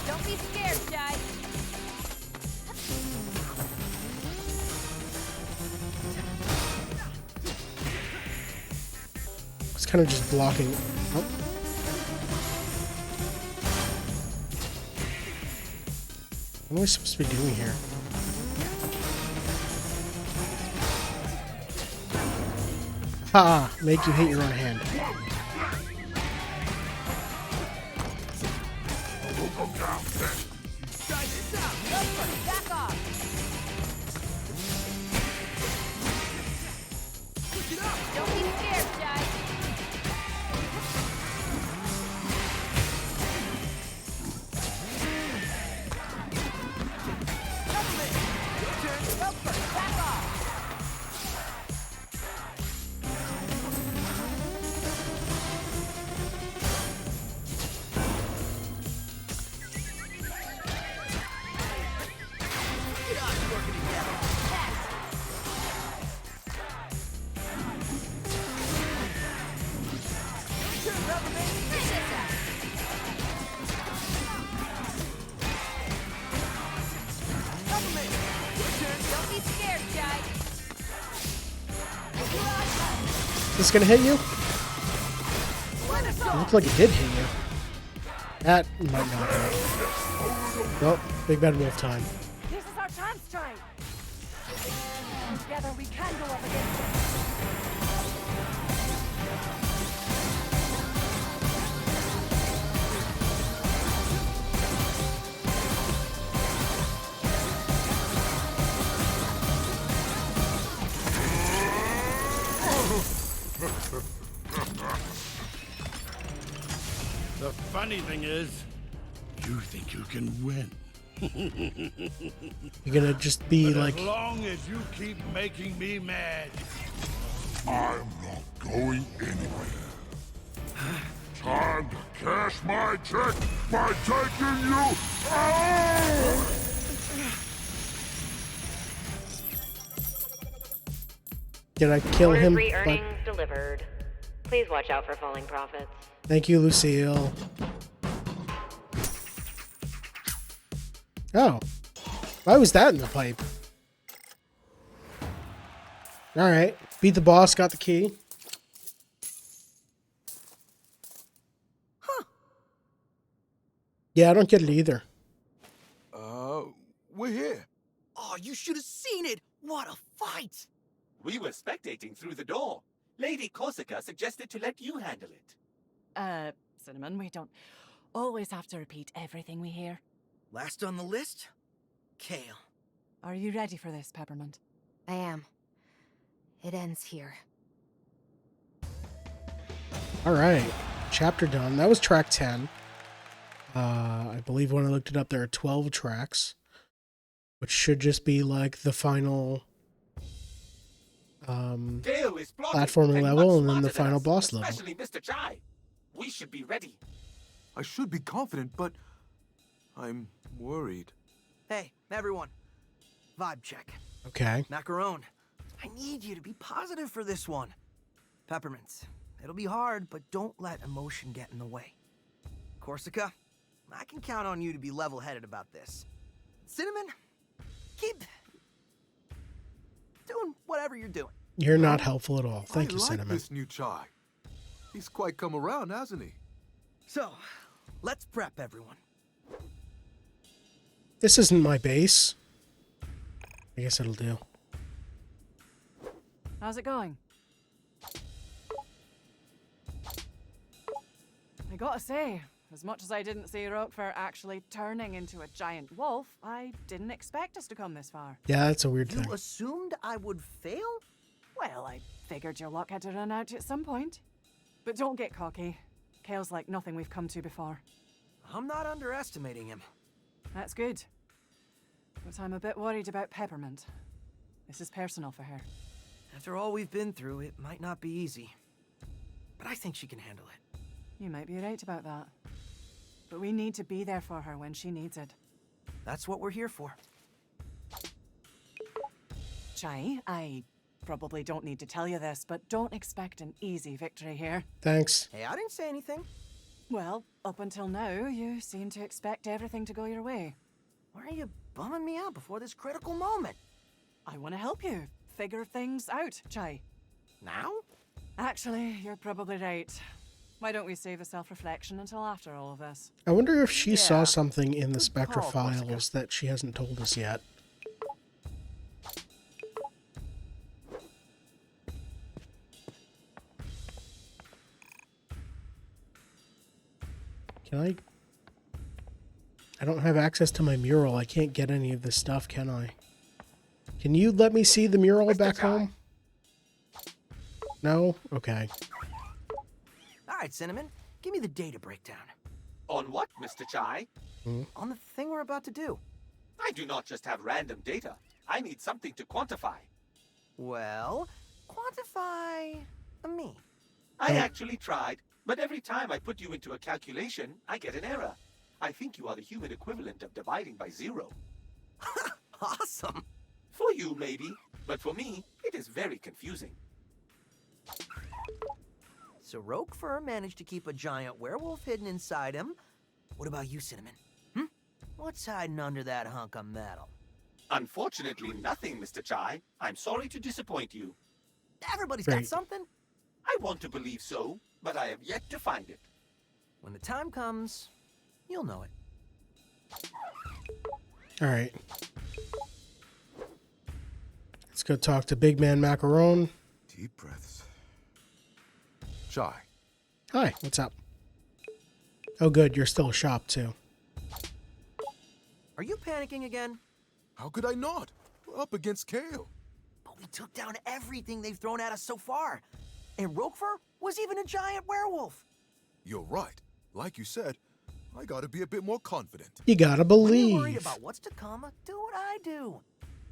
Don't be scared, Jai. It's kind of just blocking. Oh. What am I supposed to be doing here? Ha! Make you hate your own hand. Try this out. Helper, back off. Push it up. Don't be scared, Jai. this gonna hit you? It looked like it did hit you. That might not hit. Nope, Big Bad Wolf time. This is our chance, Chai. Together we can go up against it. The funny thing is, you think you can win. You're gonna just be But like, as long as you keep making me mad, I'm not going anywhere. Time to cash my check by taking you out! did I kill Order him? 3 Like, earnings delivered. Please watch out for falling profits. thank you, Lucille. Oh. Why was that in the pipe? Alright. Beat the boss, got the key. Huh. Yeah, I don't get it either. We're here. Oh, you should have seen it. What a fight. We were spectating through the door. Lady Corsica suggested to let you handle it. Cinnamon, we don't always have to repeat everything we hear. Last on the list, Kale. Are you ready for this, Peppermint? I am. It ends here. Alright. Chapter done. That was track 10. I believe when I looked it up, there are 12 tracks. Which should just be like the final Kale is plotting platforming and level much and then the smarter than final us, boss level. Especially Mr. Chai. We should be ready. I should be confident, but I'm worried. Hey, everyone. Vibe check. Okay. Macaron, I need you to be positive for this one. Peppermint, it'll be hard, but don't let emotion get in the way. Corsica, I can count on you to be level-headed about this. Cinnamon, keep doing whatever you're doing. You're not helpful at all. Thank you, I like Cinnamon. this new Chai. He's quite come around, hasn't he? So, let's prep everyone. This isn't my base. I guess it'll do. How's it going? I gotta say, as much as I didn't see Roquefort actually turning into a giant wolf, I didn't expect us to come this far. Yeah, that's a weird You thing. assumed I would fail? Well, I figured your luck had to run out at some point. But don't get cocky. Kale's like nothing we've come to before. I'm not underestimating him. That's good. But I'm a bit worried about Peppermint. This is personal for her. After all we've been through, it might not be easy. But I think she can handle it. You might be right about that. But we need to be there for her when she needs it. That's what we're here for. Chai, I probably don't need to tell you this, but don't expect an easy victory here. Thanks. Hey, I didn't say anything. Well, up until now, you seem to expect everything to go your way. Why are you bumming me out before this critical moment? I want to help you figure things out, Chai. Now? Actually, you're probably right. Why don't we save the self-reflection until after all of this? I wonder if she saw Yeah. something in the Good Spectra call, files Corsica. that she hasn't told us yet. Can I don't have access to my mural. I can't get any of this stuff, can I? Can you let me see the mural Mr. back Chai. home? No? Okay. All right, Cinnamon, give me the data breakdown. On what, Mr. Chai? On the thing we're about to do. I do not just have random data. I need something to quantify. Well, quantify me. I actually tried, but every time I put you into a calculation, I get an error. I think you are the human equivalent of dividing by 0. Awesome. For you, maybe, but for me, it is very confusing. So Roquefort managed to keep a giant werewolf hidden inside him. What about you, Cinnamon? What's hiding under that hunk of metal? Unfortunately, nothing, Mr. Chai. I'm sorry to disappoint you. Everybody's Great. got something. I want to believe so, but I have yet to find it. When the time comes, you'll know it. All right. Let's go talk to Big Man Macaron. Deep breaths. Chai. Hi, what's up? Oh, good. You're still a shop, too. Are you panicking again? How could I not? We're up against Kale. But we took down everything they've thrown at us so far. And Roquefort was even a giant werewolf. You're right. Like you said, I gotta be a bit more confident. You gotta When you're worried believe. about what's to come, do what I do.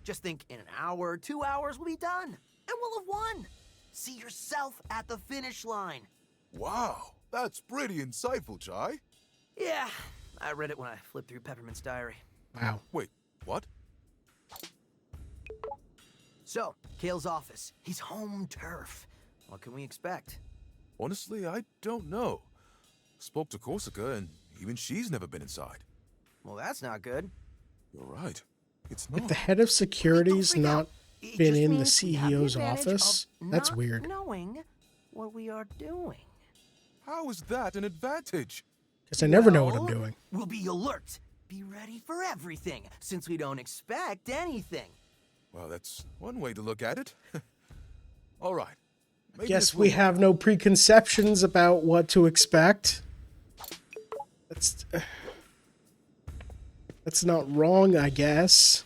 Just think in an hour, 2 hours, we'll be done. And we'll have won. See yourself at the finish line. Wow, that's pretty insightful, Chai. Yeah, I read it when I flipped through Peppermint's diary. Wow. Wait, what? So, Kale's office. He's home turf. What can we expect? Honestly, I don't know. Spoke to Corsica, and even she's never been inside. Well, that's not good. You're right. It's If not. the head of security's Don't freak out. not It been just in the means we have the CEO's advantage office, of that's not weird. Knowing what we are doing. How is that an advantage? Because I never know what I'm Well, doing. We'll be alert. Be ready for everything, since we don't expect anything. Well, that's one way to look at it. All right. Maybe Guess this we will- have no preconceptions about what to expect. That's not wrong, I guess.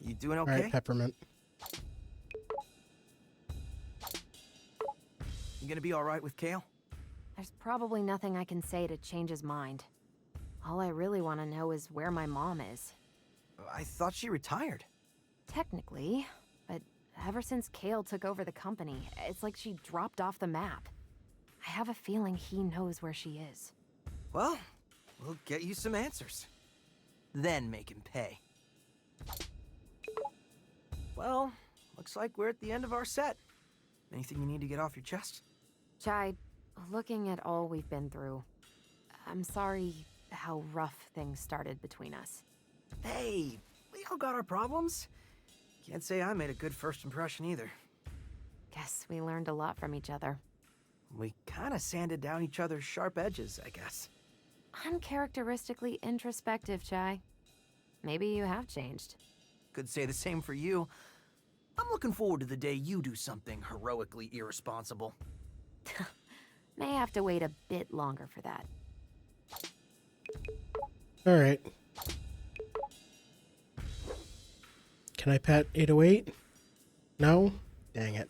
You doing All okay? right, Peppermint. You gonna be all right with Kale? There's probably nothing I can say to change his mind. All I really want to know is where my mom is. I thought she retired. Technically, but ever since Kale took over the company, it's like she dropped off the map. I have a feeling he knows where she is. Well, we'll get you some answers. Then make him pay. Well, looks like we're at the end of our set. Anything you need to get off your chest? Chai, looking at all we've been through, I'm sorry how rough things started between us. Hey, we all got our problems. Can't say I made a good first impression either. Guess we learned a lot from each other. We kind of sanded down each other's sharp edges, I guess. Uncharacteristically introspective, Chai. Maybe you have changed. Could say the same for you. I'm looking forward to the day you do something heroically irresponsible. May have to wait a bit longer for that. All right. Can I pet 808? No? Dang it.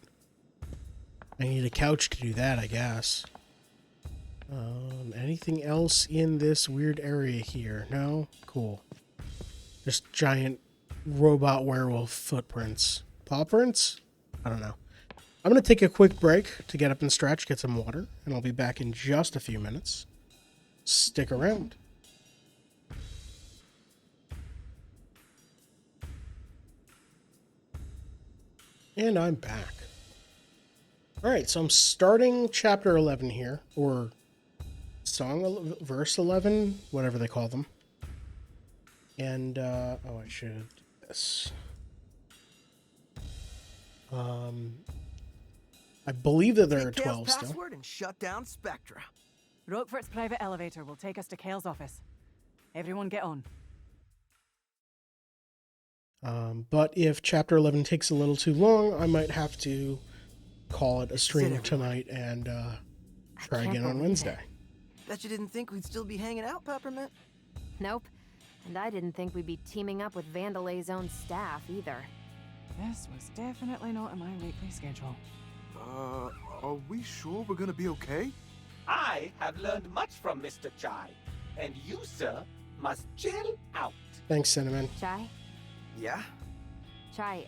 I need a couch to do that, I guess. Anything else in this weird area here? No? Cool. Just giant robot werewolf footprints. Paw prints? I don't know. I'm going to take a quick break to get up and stretch, get some water, and I'll be back in just a few minutes. Stick around. And I'm back. Alright, so I'm starting chapter 11 here, or verse 11, whatever they call them. And, oh, I should have this. I believe that there are Take Kale's 12 still. password and shut down Spectra. Roquefort's private elevator will take us to Kale's office. Everyone get on. But if chapter 11 takes a little too long, I might have to call it a stream tonight and try again on Wednesday. Bet you didn't think we'd still be hanging out, Peppermint? Nope. And I didn't think we'd be teaming up with Vandelay's own staff either. This was definitely not in my weekly schedule. Are we sure we're gonna be okay? I have learned much from Mr. Chai, and you, sir, must chill out. Thanks, Cinnamon. Chai? Yeah? Chai,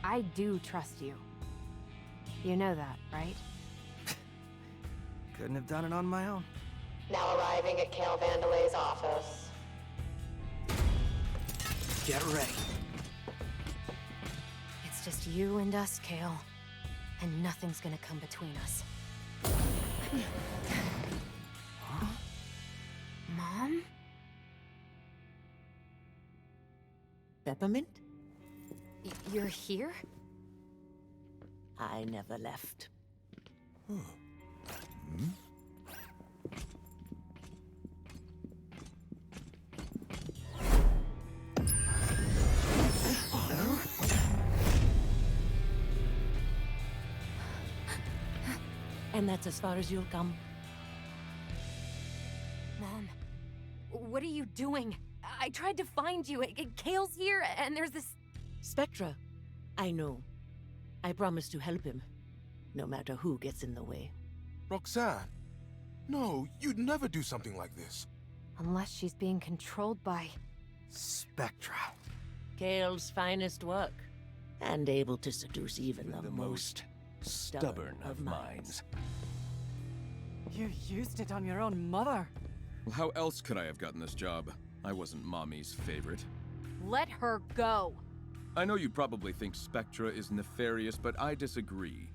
I do trust you. You know that, right? Couldn't have done it on my own. Now arriving at Kale Vandelay's office. Get ready. It's just you and us, Kale. And nothing's gonna come between us. Huh? Mom? Peppermint? You're here? I never left. And that's as far as you'll come? Mom, what are you doing? I tried to find you. Kale's here, and there's this... Spectra. I know. I promise to help him, no matter who gets in the way. Roxanne, no, you'd never do something like this. Unless she's being controlled by... Spectra. Kale's finest work, and able to seduce even the most stubborn of minds. You used it on your own mother. Well, how else could I have gotten this job? I wasn't Mommy's favorite. Let her go. I know you probably think Spectra is nefarious, but I disagree.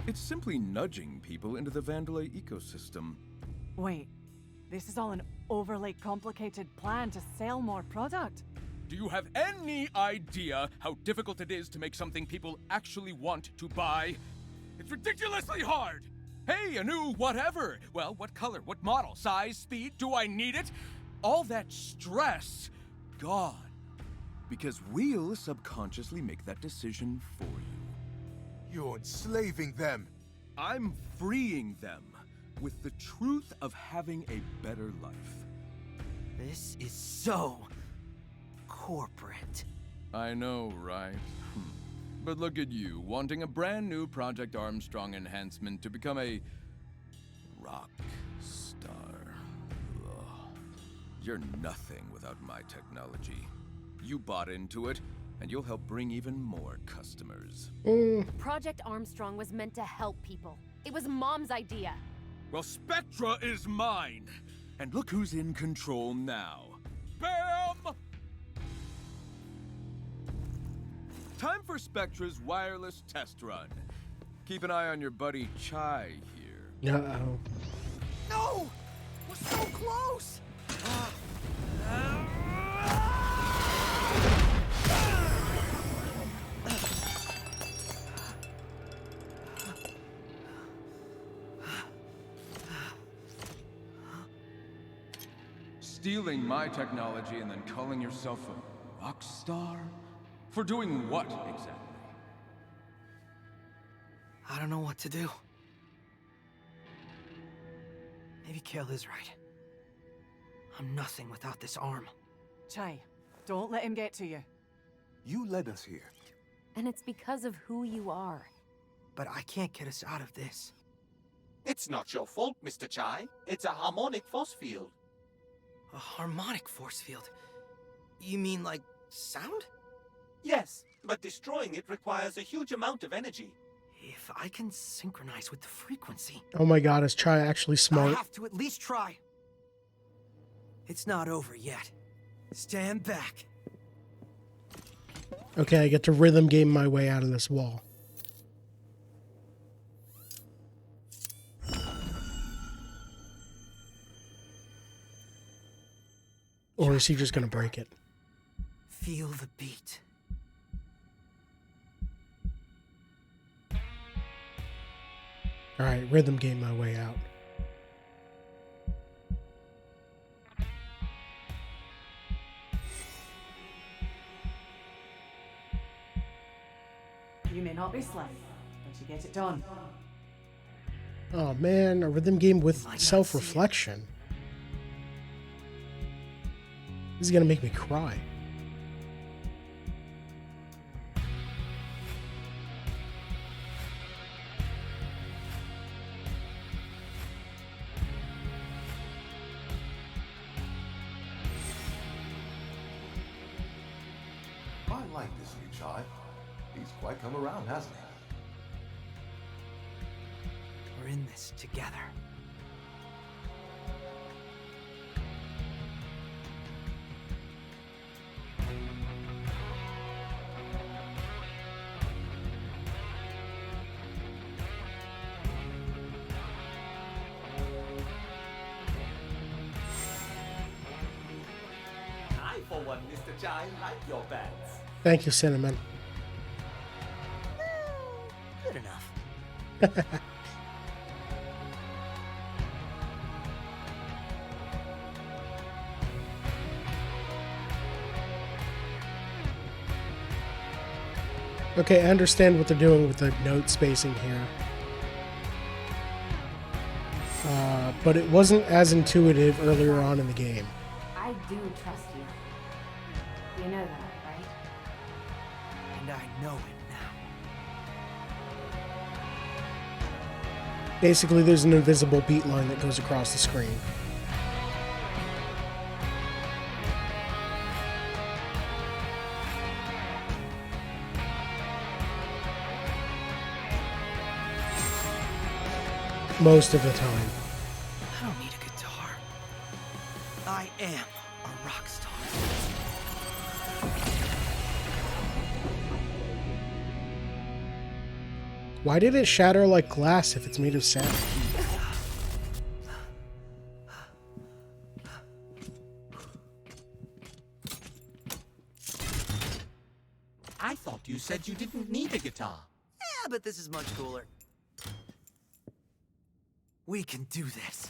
It's simply nudging people into the Vandalay ecosystem. Wait, this is all an overly complicated plan to sell more product? Do you have any idea how difficult it is to make something people actually want to buy? It's ridiculously hard! Hey, a new whatever! Well, what color, what model, size, speed, do I need it? All that stress, gone. Because we'll subconsciously make that decision for you. You're enslaving them. I'm freeing them with the truth of having a better life. This is so... corporate. I know, right? But look at you, wanting a brand new Project Armstrong enhancement to become a... rock star. Ugh. You're nothing without my technology. You bought into it, and you'll help bring even more customers. Project Armstrong was meant to help people. It was Mom's idea. Well, Spectra is mine! And look who's in control now. Bam! Time for Spectra's wireless test run. Keep an eye on your buddy Chai here. Uh-oh. No! We're so close! Stealing my technology and then calling yourself a rock star? For doing what, exactly? I don't know what to do. Maybe Kale is right. I'm nothing without this arm. Chai, don't let him get to you. You led us here. And it's because of who you are. But I can't get us out of this. It's not your fault, Mr. Chai. It's a harmonic force field. A harmonic force field? You mean like sound? Yes, but destroying it requires a huge amount of energy. If I can synchronize with the frequency... Oh my god, is Chai actually smart? I have to at least try. It's not over yet. Stand back. Okay, I get to rhythm game my way out of this wall. Or is he just gonna break it? Feel the beat. Alright, rhythm game my way out. You may not be slick, but you get it done. Oh man, a rhythm game with self-reflection. This is gonna make me cry. I like this new Chai. He's quite come around, hasn't he? We're in this together. I, for one, Mr. Chai, like your pants. Thank you, Cinnamon. Good enough. Okay, I understand what they're doing with the note spacing here. But it wasn't as intuitive earlier on in the game. I do trust you. You know that, right? And I know it now. Basically, there's an invisible beat line that goes across the screen. Most of the time. I don't need a guitar. I am a rock star. Why did it shatter like glass if it's made of sand? I thought you said you didn't need a guitar. Yeah, but this is much cooler. We can do this.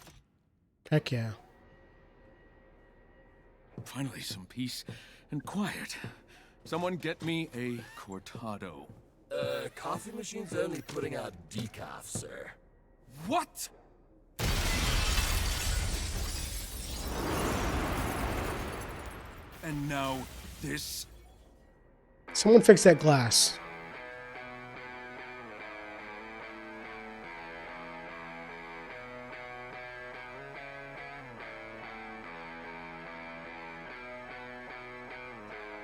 Heck yeah. Finally, some peace and quiet. Someone get me a cortado. Coffee machine's only putting out decaf, sir. What? And now this. Someone fix that glass.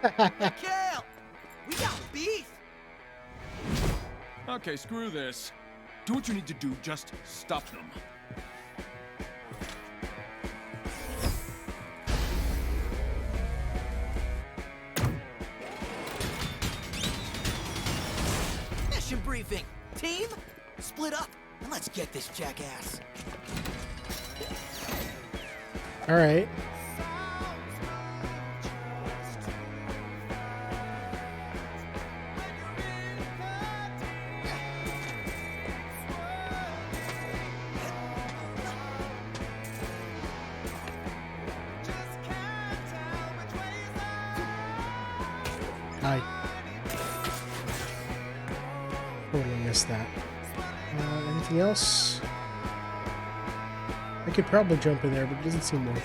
Kale! We got beef! Okay, screw this. Do what you need to do, just stop them. Mission briefing. Team, split up and let's get this jackass. All right. I totally missed that. Anything else? I could probably jump in there, but it doesn't seem worth it.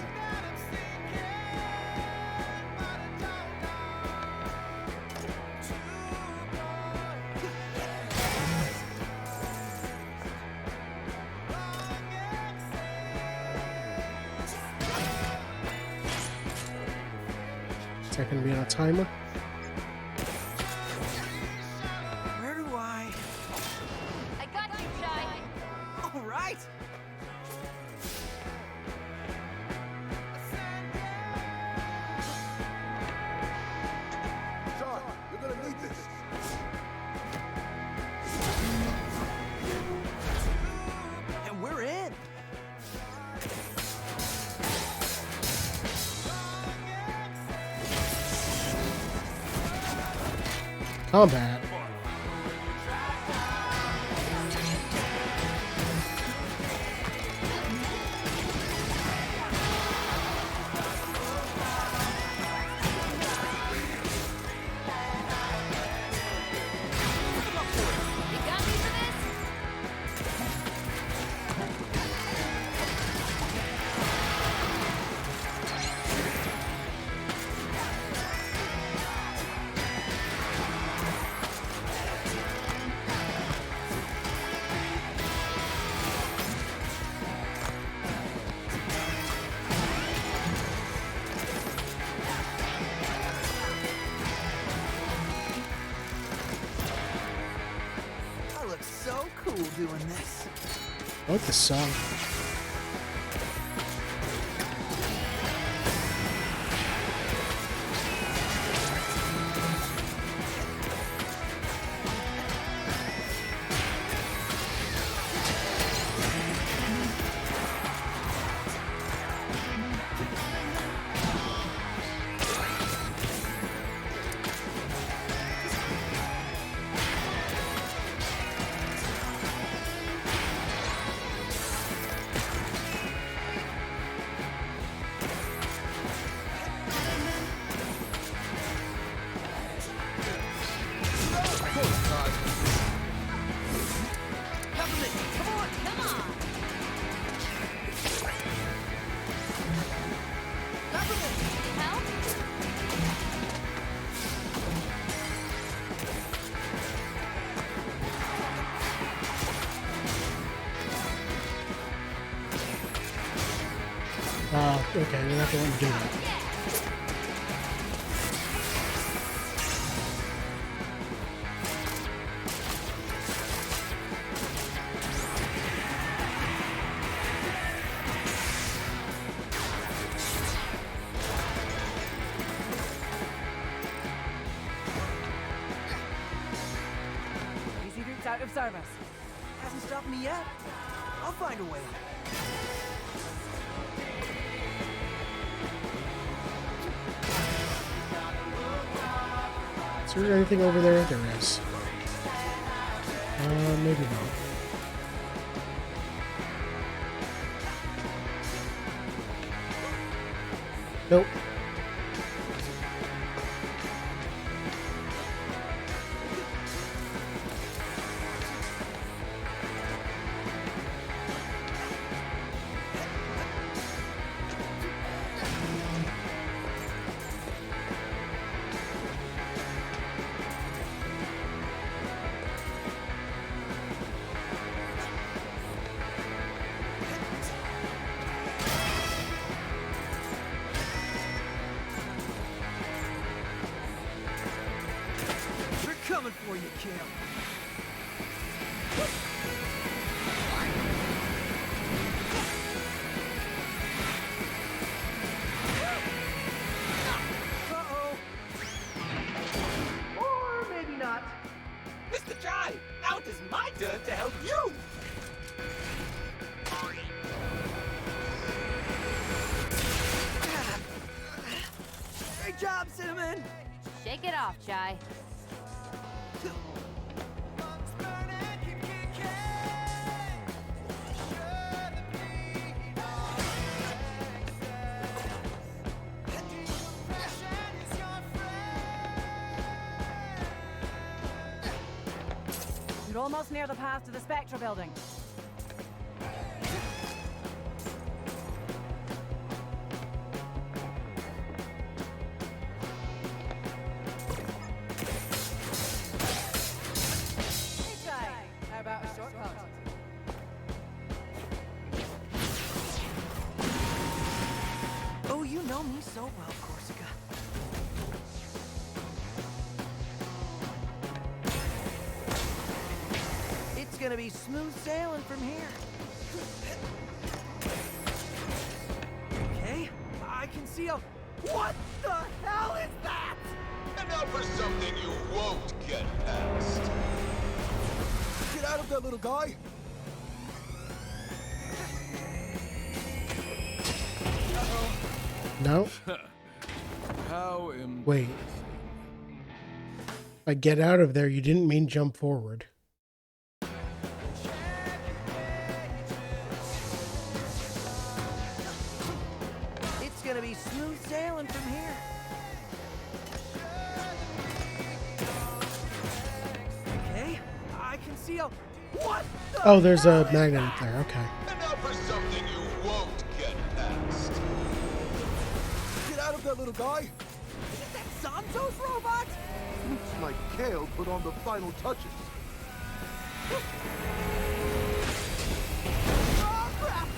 Is that going to be on a timer? Where do I got you, Shy. All right. Sean, you're gonna need this. And we're in. Combat. You got me for this? I look so cool doing this. I like the song. Okay, we're not going to do that. Easy routes out of service. Hasn't stopped me yet. I'll find a way. Is there anything over there? There is. Maybe not. Nope. We're coming for you, Kale. Uh-oh. Or maybe not. Mr. Jai, now it is my turn to help you! Great job, Cinnamon! Shake it off, Chai. You're almost near the path to the Spectra building. Hey, Chai. How about a shortcut? Oh, you know me so well, Corsica. It's gonna be smooth sailing from here. Okay, I can see a... What the hell is that? And now for something you won't get past. Get out of there, little guy! No? How am... Wait. By get out of there, you didn't mean jump forward. It's gonna be smooth sailing from here. Okay, I can see a... What the Oh, there's hell a is magnet that? up there. Okay. And now for something you won't get past. Get out of there, little guy! Is it that Santos robot? Looks like Kale put on the final touches. Oh, crap!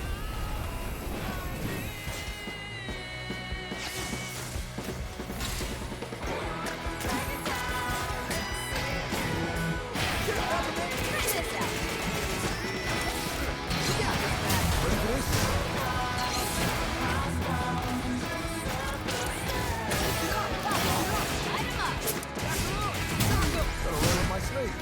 Gotta roll on my slaves.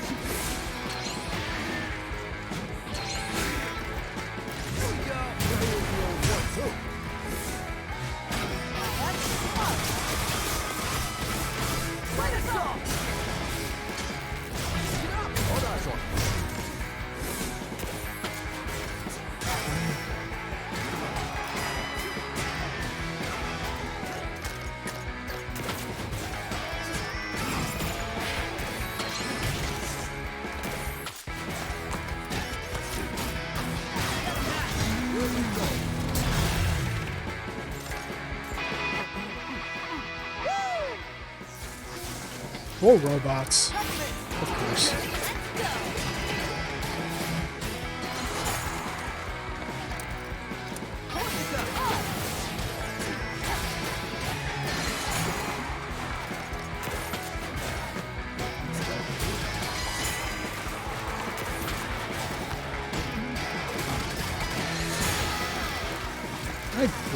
More robots. Of course.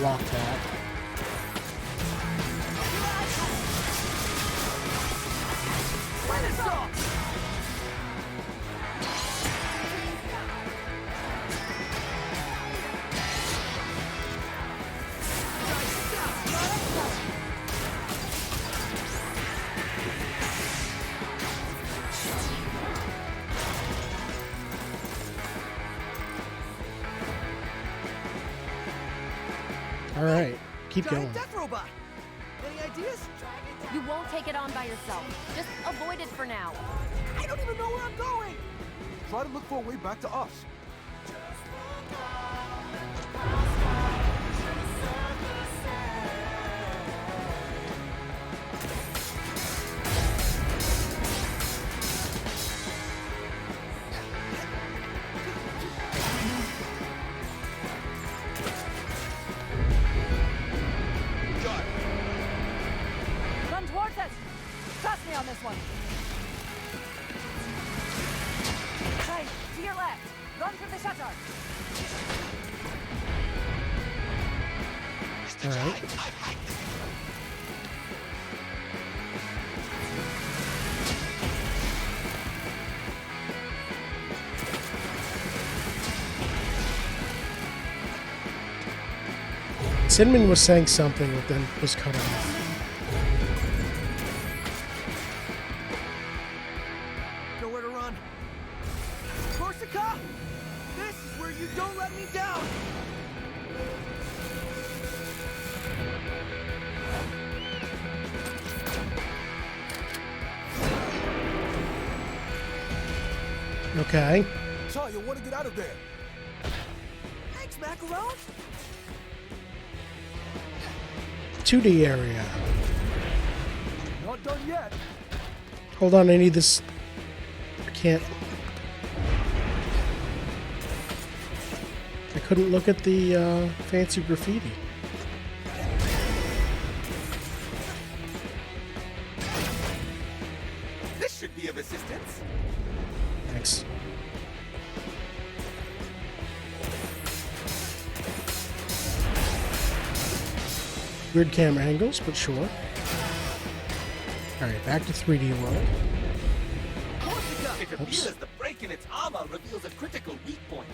block that. All right, keep going. Death robot. Any ideas? You won't take it on by yourself. Just avoid it for now. I don't even know where I'm going. Try to look for a way back to us. Run towards us! Trust me on this one. Hey, to your left. Run through the shutter. All right. Cinnamon was saying something, but then was cut off. Nowhere to run. Corsica! This is where you don't let me down! Okay. Shaw, you want to get out of there? Thanks, Macaron! 2D area. Not done yet. Hold on, I need this. I can't. I couldn't look at the fancy graffiti. This should be of assistance. Thanks. Weird camera angles, but sure. Alright, back to 3D world. It appears the break in its armor reveals a critical weak point.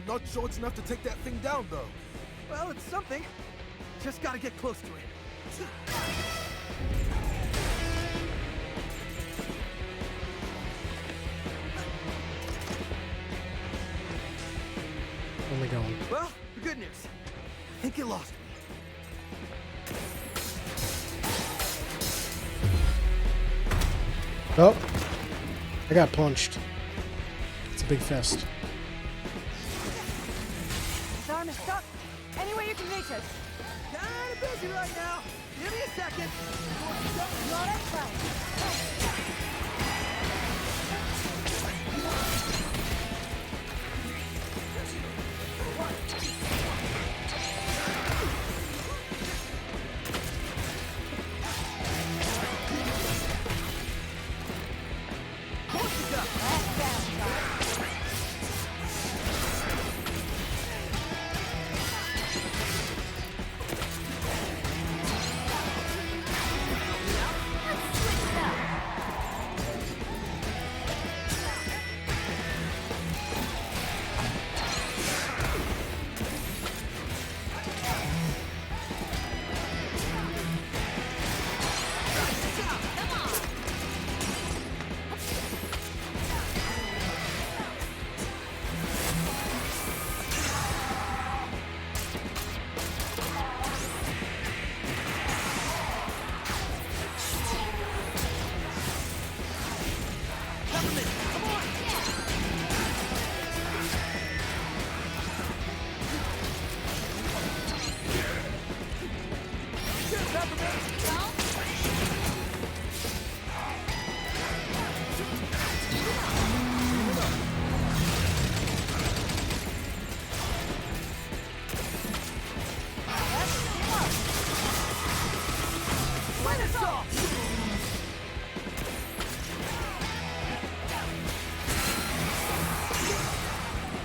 Not sure it's enough to take that thing down, though. Well, it's something. Just gotta get close to it. Only going. Well, the good news. I think you lost me. Oh, I got punched. It's a big fist. His arm is stuck. Any way you can reach it. Kinda busy right now. Give me a second. Not outside.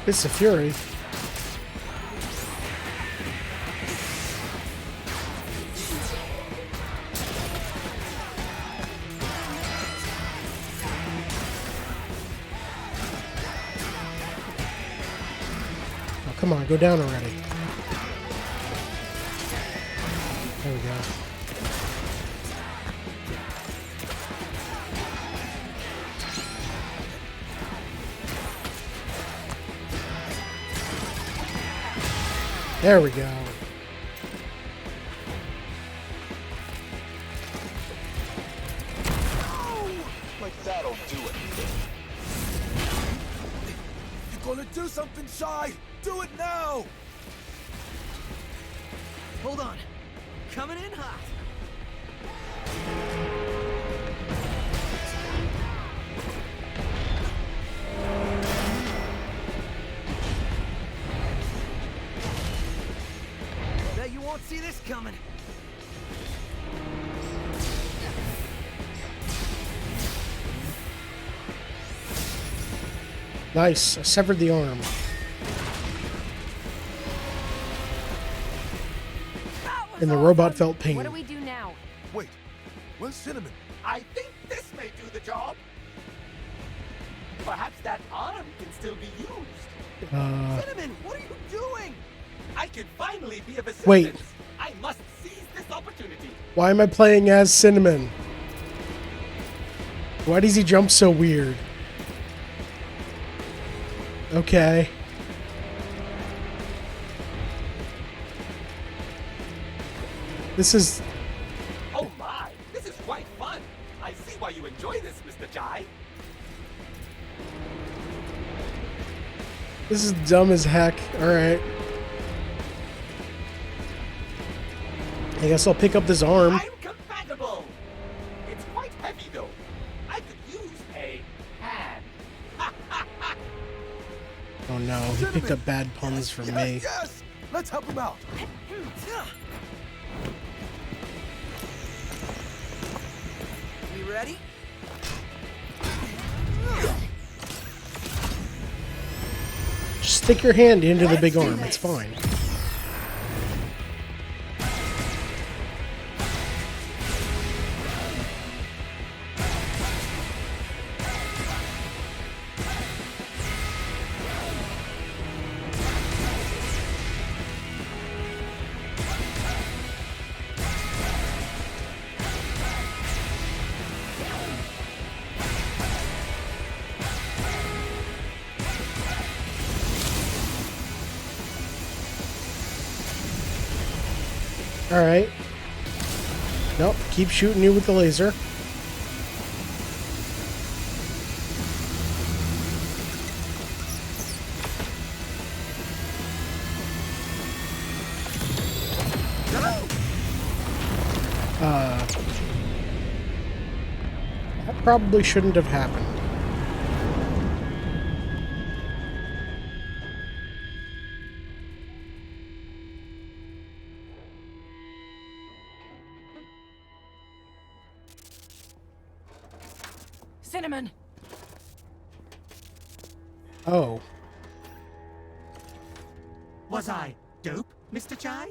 It's a fury. Come on, go down already. There we go. There we go. Like that'll do it. You're gonna do something, Shy! Do it now! Hold on. Coming in hot. Bet you won't see this coming. Nice. I severed the arm. And the robot felt pain. What do we do now? Wait, where's Cinnamon? I think this may do the job. Perhaps that arm can still be used. Cinnamon, what are you doing? I can finally be of assistance. Wait. I must seize this opportunity. Why am I playing as Cinnamon? Why does he jump so weird? Okay. This is... Oh my, this is quite fun. I see why you enjoy this, Mr. Jai. This is dumb as heck. Alright. I guess I'll pick up this arm. I'm compatible. It's quite heavy though. I could use a hand. Oh no, he picked up bad puns from me. Yes! Let's help him out! You ready? Just stick your hand into the big arm, it's fine. Alright. Nope, keep shooting you with the laser. That probably shouldn't have happened. Cinnamon! Oh. Was I dope, Mr. Chai?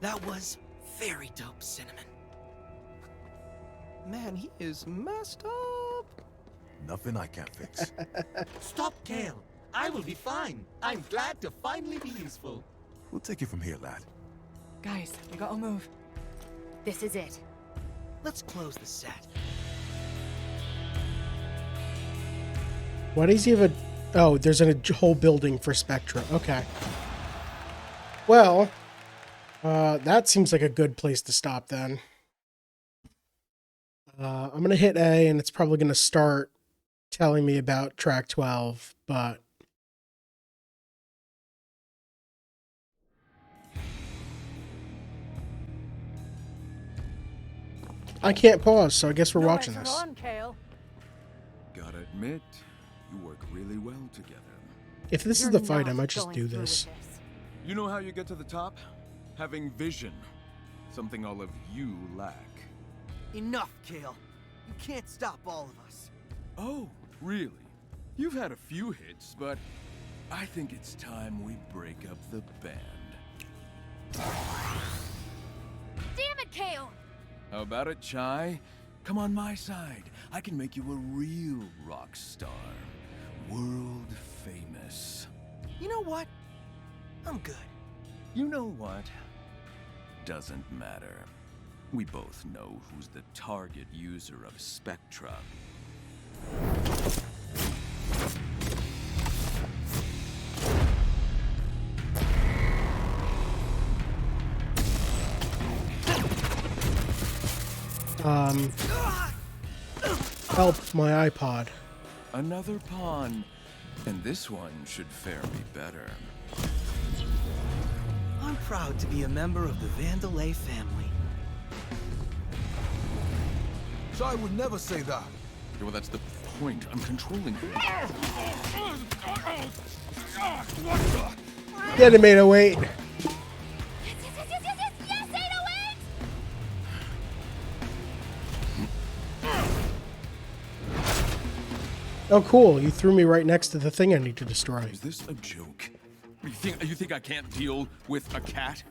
That was very dope, Cinnamon. Man, he is messed up. Nothing I can't fix. Stop, Kale. I will be fine. I'm glad to finally be useful. We'll take it from here, lad. Guys, we gotta move. This is it. Let's close the set. Why does he have a... Oh, there's a whole building for Spectra. Okay. Well, that seems like a good place to stop then. I'm going to hit A, and it's probably going to start telling me about track 12, but... I can't pause, so I guess we're watching this. On, Kale. Gotta admit, you work really well together. If this is the fight, I might just do this. You know how you get to the top? Having vision. Something all of you lack. Enough, Kale. You can't stop all of us. Oh, really? You've had a few hits, but I think it's time we break up the band. Damn it, Kale! How about it, Chai? Come on my side. I can make you a real rock star. World famous. You know what? I'm good. You know what? Doesn't matter. We both know who's the target user of Spectra. Help my iPod. Another pawn. And this one should fare me better. I'm proud to be a member of the Vandelay family. So I would never say that. Yeah, well, that's the point. I'm controlling you. Get him, 808. Oh, cool. You threw me right next to the thing I need to destroy. Is this a joke? You think I can't deal with a cat?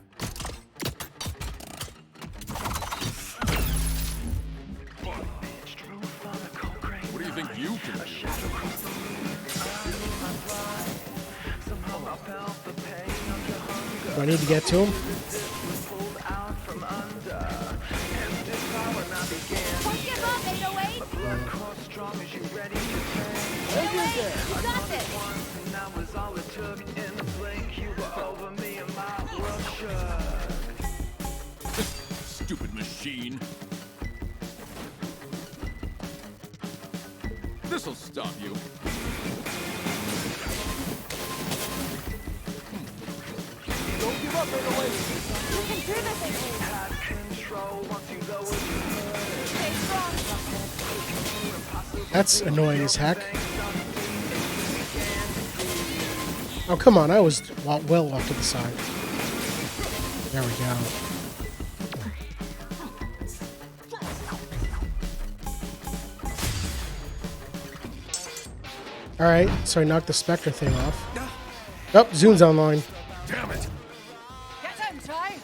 What do you think you can do? Do I need to get to him? Don't give up, 808! You got this! Stupid machine. This'll stop you. Don't give up, 808. You can do this, 808! Stay strong! That's annoying as heck. Oh, come on. I was well off to the side. There we go. Alright, so I knocked the Spectre thing off. Oh, Zune's online. Damn it! Get him, Ty!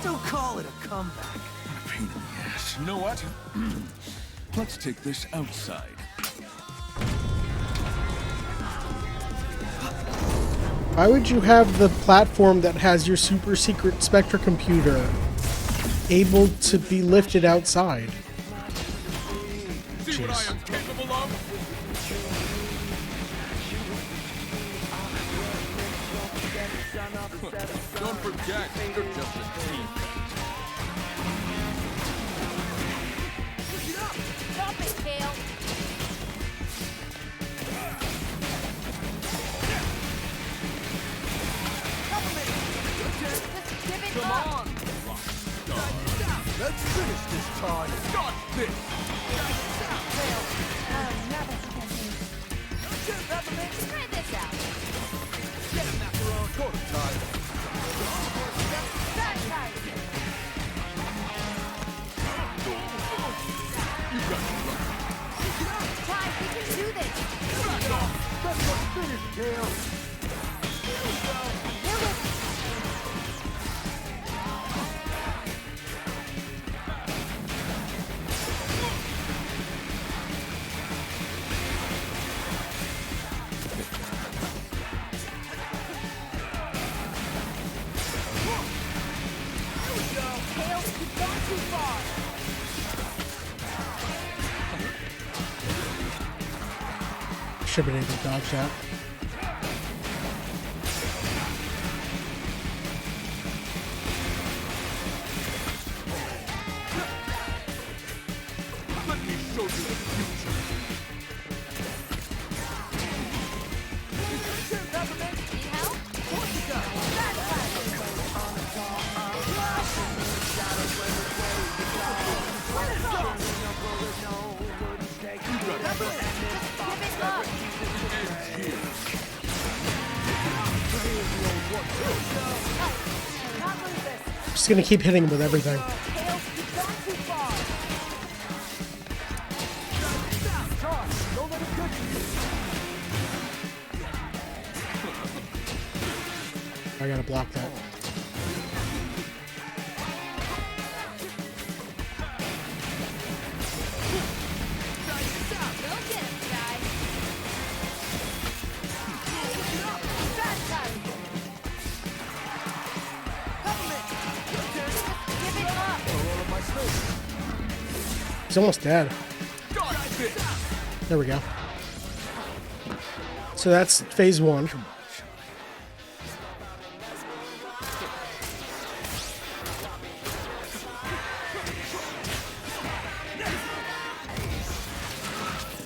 Don't call it a comeback. What a pain in the ass. You know what? Let's take this outside. Why would you have the platform that has your super secret Spectre computer able to be lifted outside? See what I am capable of? Don't forget, you're just a team. Stop it, Kale! Just give it Come up! on, rockstar. Let's finish this time. Got this! Try this out! Prototype. That tight! You got it. Ty, we can do this! That's what's finished, Kale. Here we Kale, you've gone too far! Should have been able to dodge that. Let me show you the future. Need help? That's Just gonna keep hitting him with everything. I gotta block that. He's almost dead. There we go. So that's phase 1.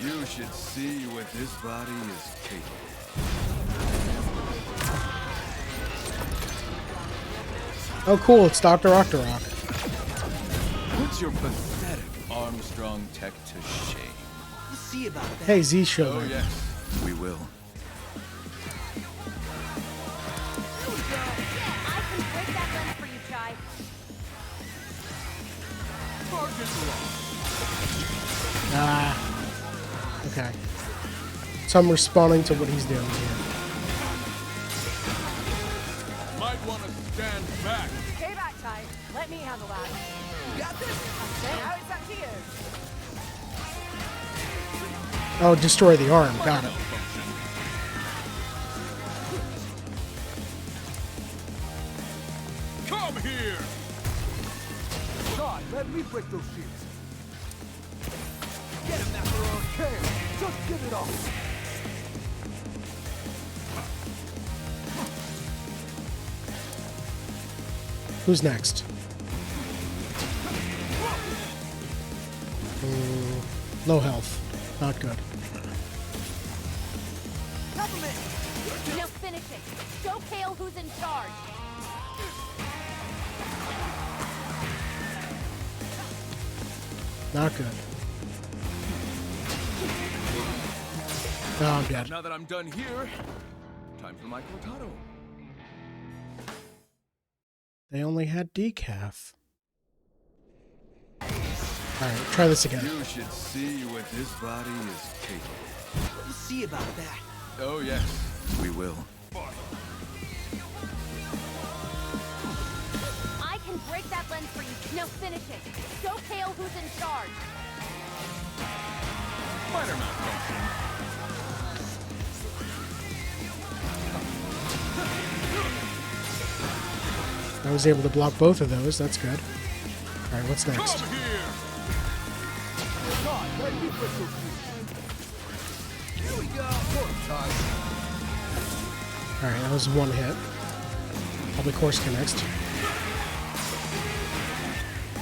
You should see what this body is capable of. Oh, cool. It's Dr. Octorok. Put your pathetic Armstrong tech to shame. We'll see about that. Hey, Z showed Oh, me. yes, we will. I can break that lens for you, Chai. Ah. Okay. So I'm responding to what he's doing here. Might want to stand back. Stay back, Ty. Let me handle that. You got this? Now it's up to you. Oh, destroy the arm. Got it. Come here. God, let me break those shields. Get him, Macaron. Okay, just get it off. Who's next? Low health. Not good. Now finish it. Show Kale who's in charge. Not good. Oh, I'm dead. Now that I'm done here, time for my cortado. They only had decaf. Alright, try this again. You should see what this body is capable of. We'll see about that. Oh, yes, we will. I can break that lens for you. Now finish it. Show Kale who's in charge. Minor malfunction. I was able to block both of those. That's good. Alright, what's next? Come here. God, let me break those shields. Here we go. Alright, that was one hit. Probably course next.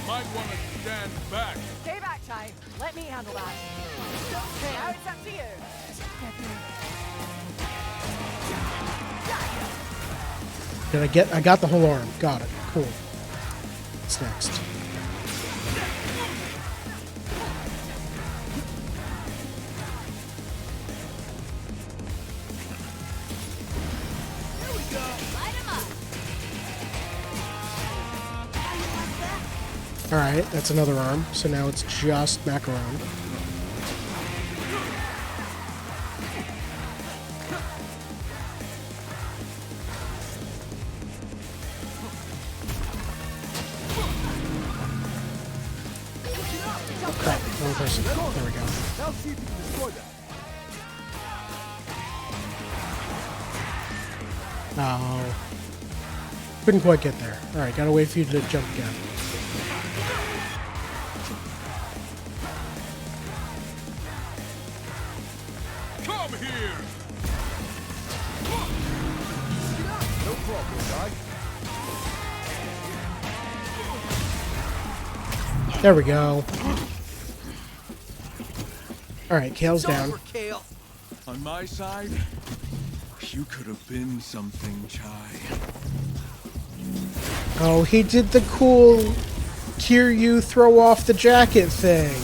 Might want to stand back. Stay back, Chai. Let me handle that. Okay, now it's up to you. I got the whole arm. Got it. Cool. What's next? Alright, that's another arm. So now it's just Macaron. Oh crap, wrong person. There we go. Now see if you can destroy that. Oh. Couldn't quite get there. Alright, gotta wait for you to jump again. Come here. No problem, guy. There we go. Alright, Kale's It's down. over, Kale. On my side, you could have been something, Chai. Oh, he did the cool Kiryu throw off the jacket thing.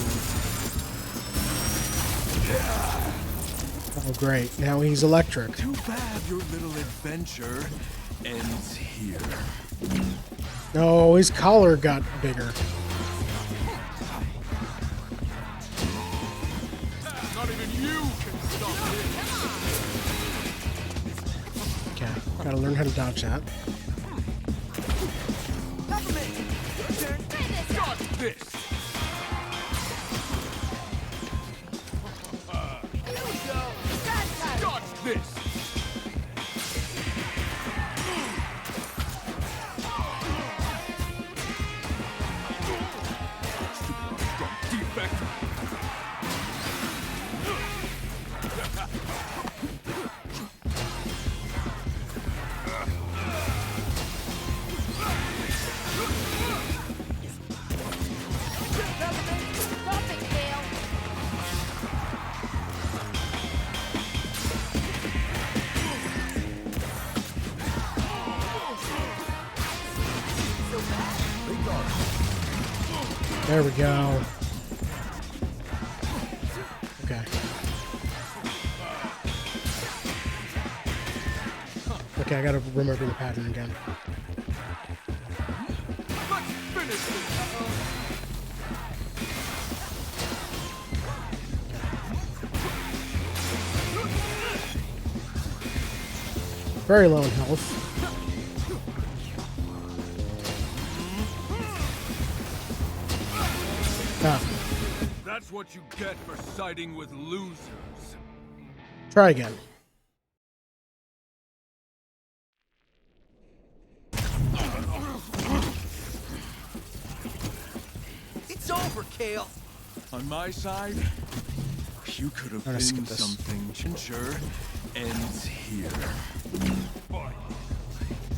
Oh, great. Now he's electric. Too bad your little adventure ends here. No, his collar got bigger. Not even you can stop this. Okay, gotta learn how to dodge that. Got this. Got this. Defect There we go. Okay. Okay, I gotta remember the pattern again. Very low in health. Ah. That's what you get for siding with losers. Try again. It's over, Kale. On my side, you could have I'm gonna been skip this. something. Ginger ends here.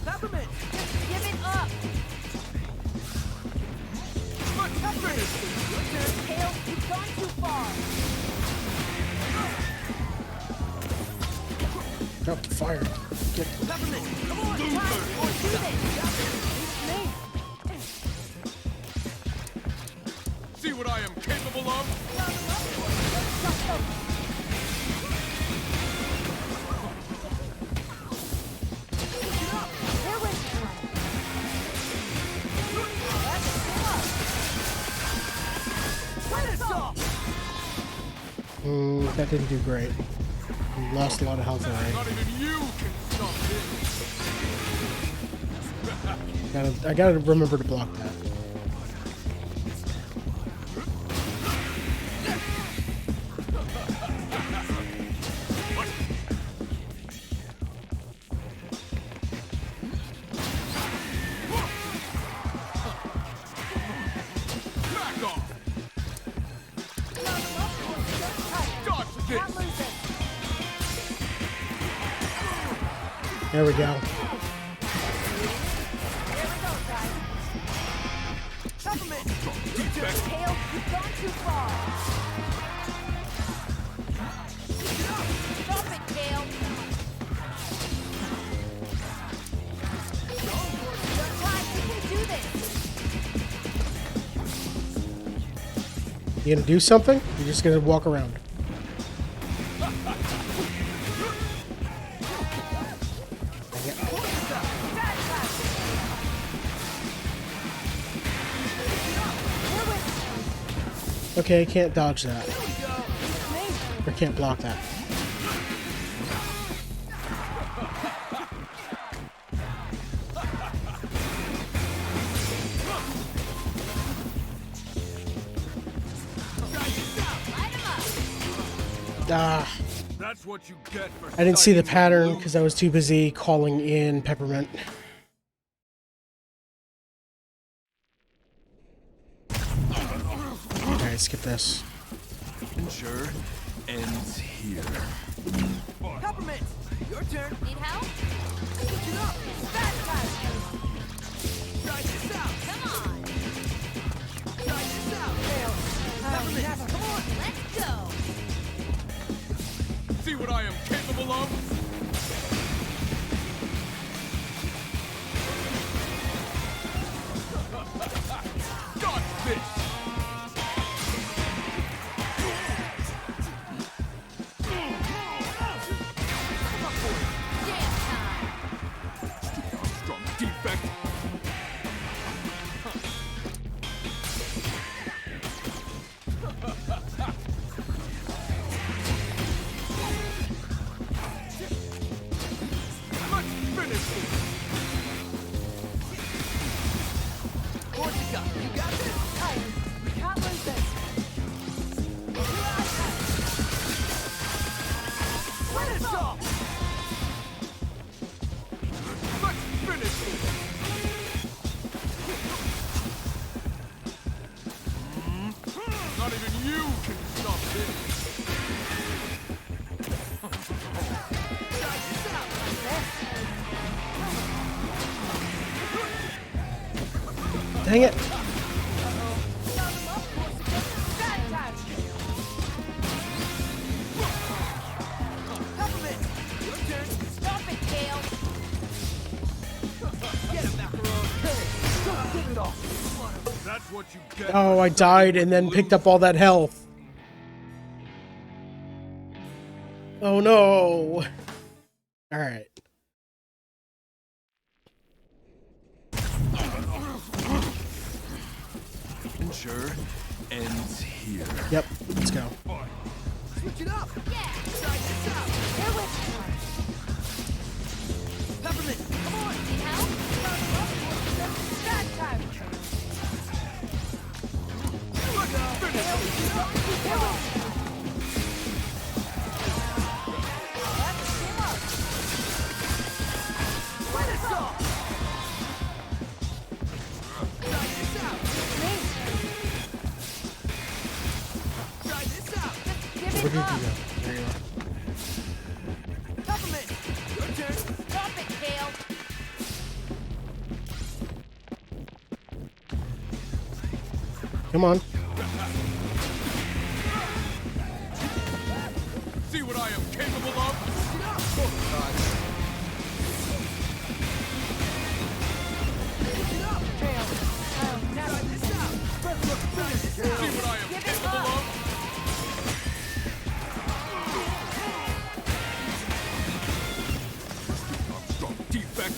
Peppermint, give it up. Kale, you've gone too far. Oh, fire. Get. Peppermint, come on, time. Do this. See what I am capable of? That didn't do great. We lost a lot of health already. Not even you can stop this. I gotta remember to block that. There we go. Kale, you've gone too far. Stop it, Kale. Guys, we can do this. You gonna do something? You're just gonna walk around. Okay, I can't dodge that. Or can't block that. Ah. That's what you get for I didn't see the siding with pattern losers. because I was too busy calling in Peppermint. Alright, skip this. Ginger ends here. Peppermint, your turn. Need help? Switch it up. Fast time. Try this out. Come on. Try this out. Kale, Peppermint, come on. Let's go. See what I am capable of? Got this! Strong defect. Let's finish this! Corsica, you got this. Tight. We can't lose this. Finish off. Let's finish this! Not even you can stop this! Try this out. Dang it! Peppermint, your turn. Stop it, Kale. Get him, Macaron. Hey, don't give it all. That's That's what you get. Oh, I died and then picked up all that health. Oh no. Alright. Adventure ends here. Yep, let's go. Switch it up! Yeah! Try this out! Here with Peppermint, come on! Need help? Bad time! Where did you go? There you are. Peppermint, your turn. Stop it, Kale! Come on. See what I am capable of? See what I am capable of? Strong defect.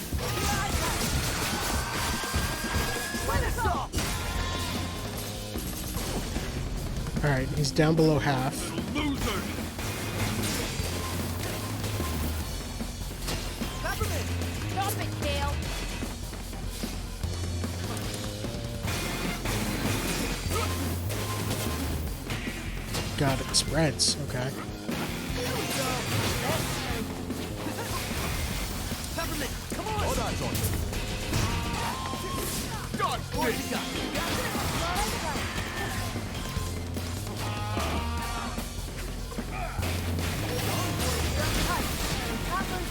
Alright, he's down below half. Loser. Stop it, Kale! God, it spreads. Okay. Peppermint, come on! Hold on, John. Dodge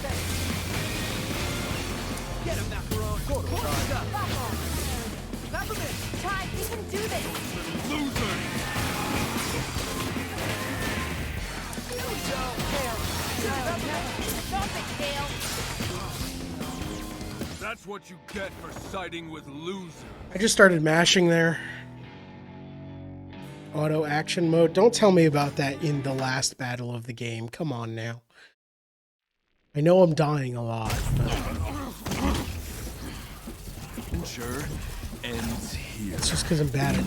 this. Get him, Macaron. Go to Peppermint! Ty, we can do this! Loser. Stop it, Kale! That's what you get for siding with loser. I just started mashing there. Auto action mode. Don't tell me about that in the last battle of the game. Come on now. I know I'm dying a lot, but Adventure ends here. it's just because I'm bad at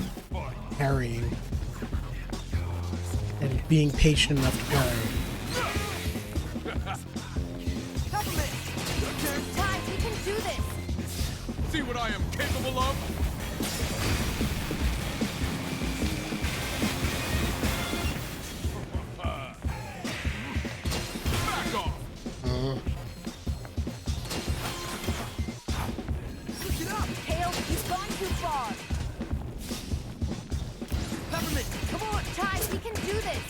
parrying and being patient enough to parry. Peppermint, your turn. Ty, we can do this! See what I am capable of? Back off. Switch it up! Kale, you've gone too far! Peppermint, come on! Ty, we can do this!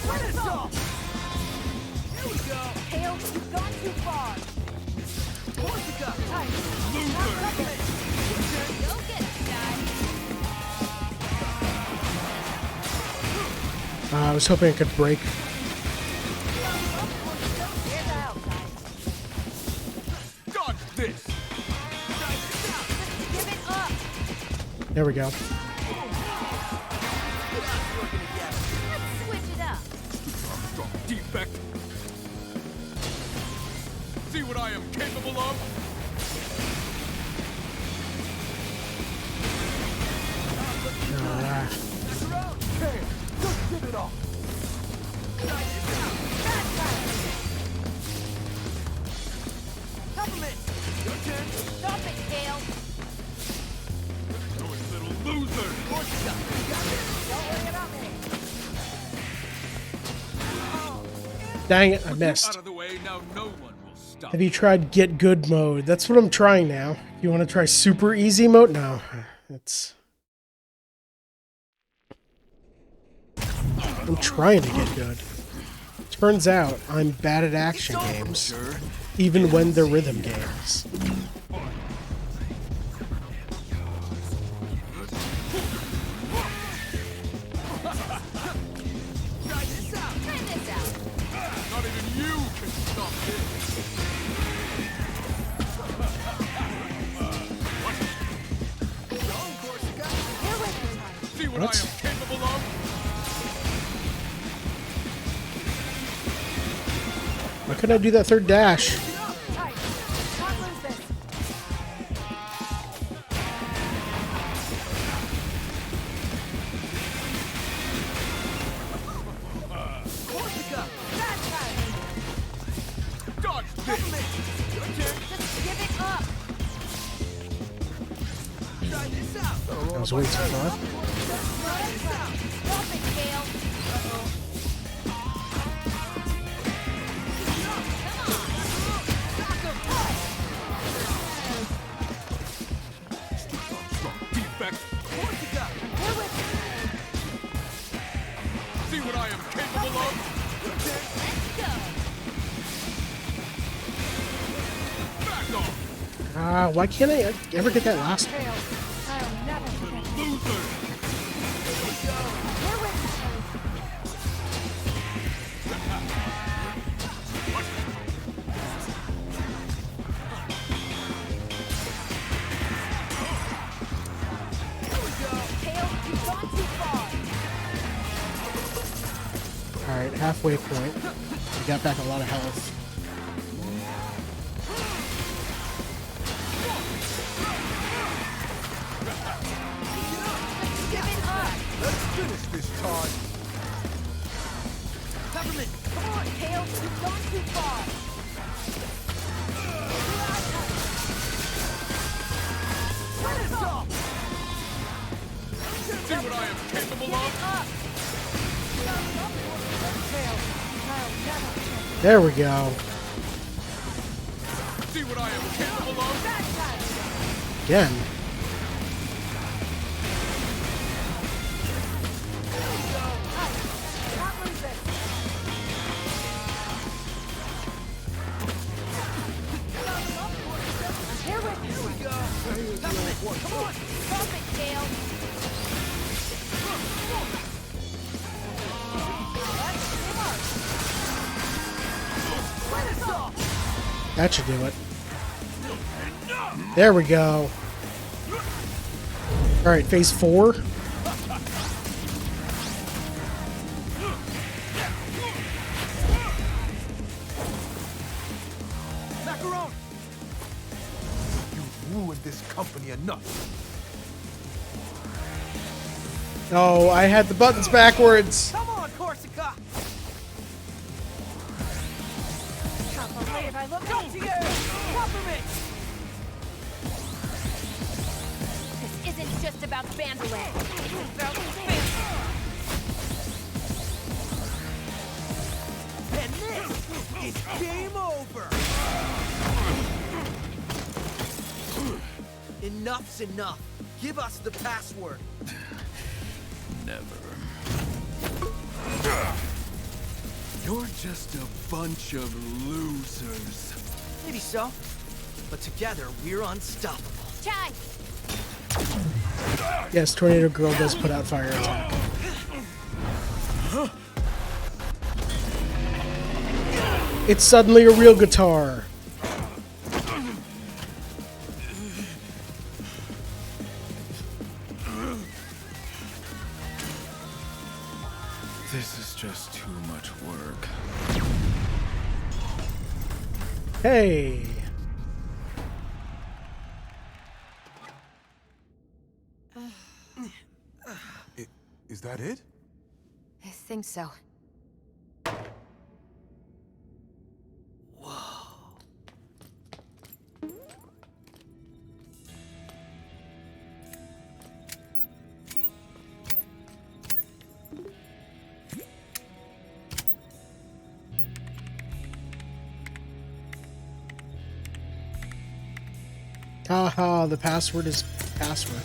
Let us off! Here we go! Kale, you've gone too far! Corsica! Ty, Loser. Peppermint, your turn. go get it, guy! I was hoping I could break. Here's the help, Ty. Dodge this. Give it up! There we go. Let's switch it up! Strong defect. See what I am capable of? Just give it off! Peppermint, your turn. Stop it, Kale! You little loser. Corsica, you got this. Don't worry about me! Dang it, I Out missed. of the way, now no one will stop. Have you tried get good mode? That's what I'm trying now. You want to try super easy mode? No. It's... I'm trying to get good. Turns out I'm bad at action games, even when they're rhythm games. I What? am capable of? Why couldn't I do that third dash? Tight. Can't lose this. Corsica! That's right. Dodge this! Your turn. Just give it up. Try this out. That was way too far. Try this out. Stop it, Gale. Defect! Corsica! Here with See what I am capable of? Your turn. Let's go. Back off! Why can't I ever get that last one? Tails. I'll never forget. Loser! Here with Tails, you've gone too far. Alright, halfway point. We got back a lot of health. Give it up. Let's finish this, Todd. Peppermint, come on, Tails, you've gone too far. Finish off. See what I am capable Give of? it up. Tails, I'll never forget. There we go. See what I am capable of? That's right. Again. Can't lose this. Here we go. Peppermint, come on. Stop it, Tails. Finish off. That should do it. There we go. Alright, phase 4. Macaron. You ruined this company enough. Oh, I had the buttons backwards. Come on, Corsica. Can't believe I look Come to you. Peppermint. This isn't just about Bandolin. It's about family. And this is game over. Enough's enough. Give us the password. Never. You're just a bunch of losers. Maybe so. But together, we're unstoppable. Chai! Yes, Tornado Girl does put out fire attack. It's suddenly a real guitar. This is just too much work. Hey. Is that it? I think so. Haha, the password is password.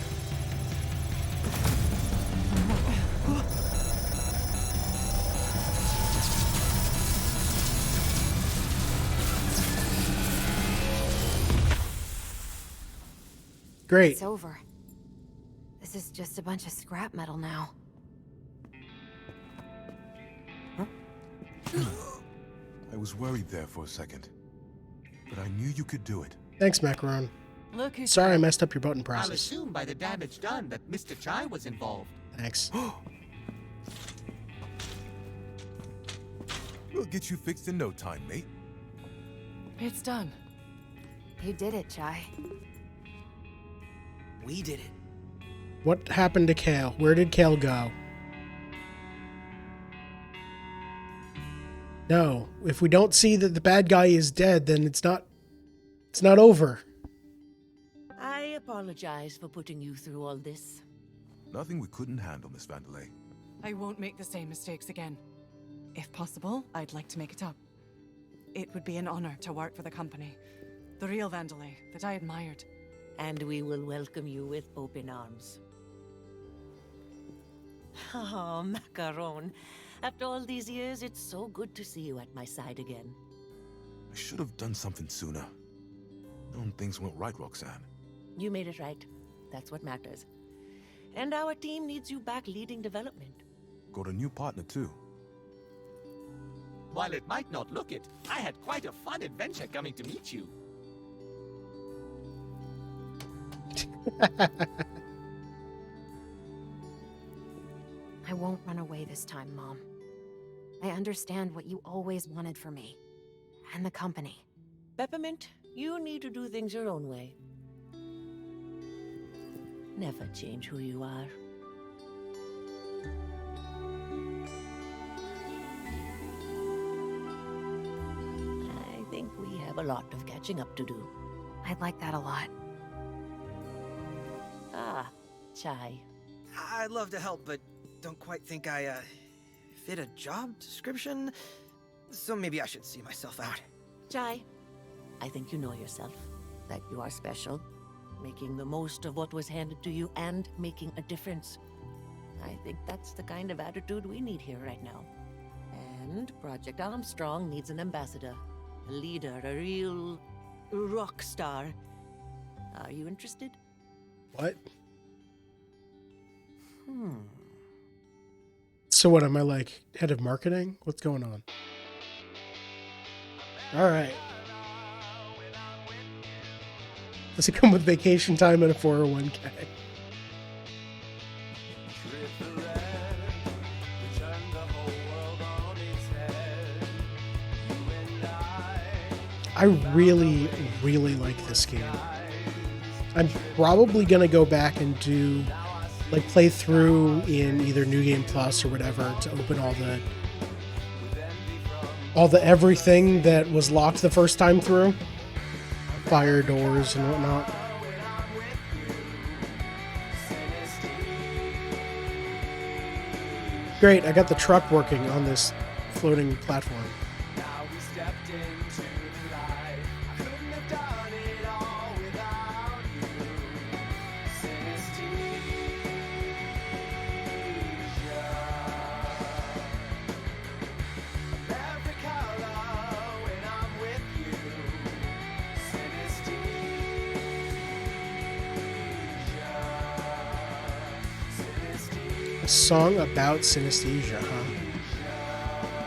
Great. It's over. This is just a bunch of scrap metal now. I was worried there for a second. But I knew you could do it. Thanks, Macaron. Look who's Sorry I back. messed up your button I'll process. assume by the damage done that Mr. Chai was involved. Thanks. We'll get you fixed in no time, mate. It's done. You did it, Chai. We did it. What happened to Kale? Where did Kale go? No, if we don't see that the bad guy is dead, then it's not over. I apologize for putting you through all this. Nothing we couldn't handle, Miss Vandelay. I won't make the same mistakes again. If possible, I'd like to make it up. It would be an honor to work for the company. The real Vandelay that I admired. And we will welcome you with open arms. Oh, Macaron. After all these years, it's so good to see you at my side again. I should have done something sooner. Known things went right, Roxanne. You made it right. That's what matters. And our team needs you back leading development. Got a new partner, too. While it might not look it, I had quite a fun adventure coming to meet you. I won't run away this time, Mom. I understand what you always wanted for me. And the company. Peppermint, you need to do things your own way. Never change who you are. I think we have a lot of catching up to do. I'd like that a lot. Ah, Chai. I'd love to help, but don't quite think I, fit a job description. So maybe I should see myself out. Chai, I think you know yourself, that you are special, making the most of what was handed to you and making a difference. I think that's the kind of attitude we need here right now. And Project Armstrong needs an ambassador, a leader, a real rock star. Are you interested? What? So what, am I like head of marketing? What's going on? All right. Does it come with vacation time and a 401k? I really, really like this game. I'm probably going to go back and do, like, play through in either New Game Plus or whatever to open all the everything that was locked the first time through. Fire doors and whatnot. Great, I got the truck working on this floating platform. A song about synesthesia, huh?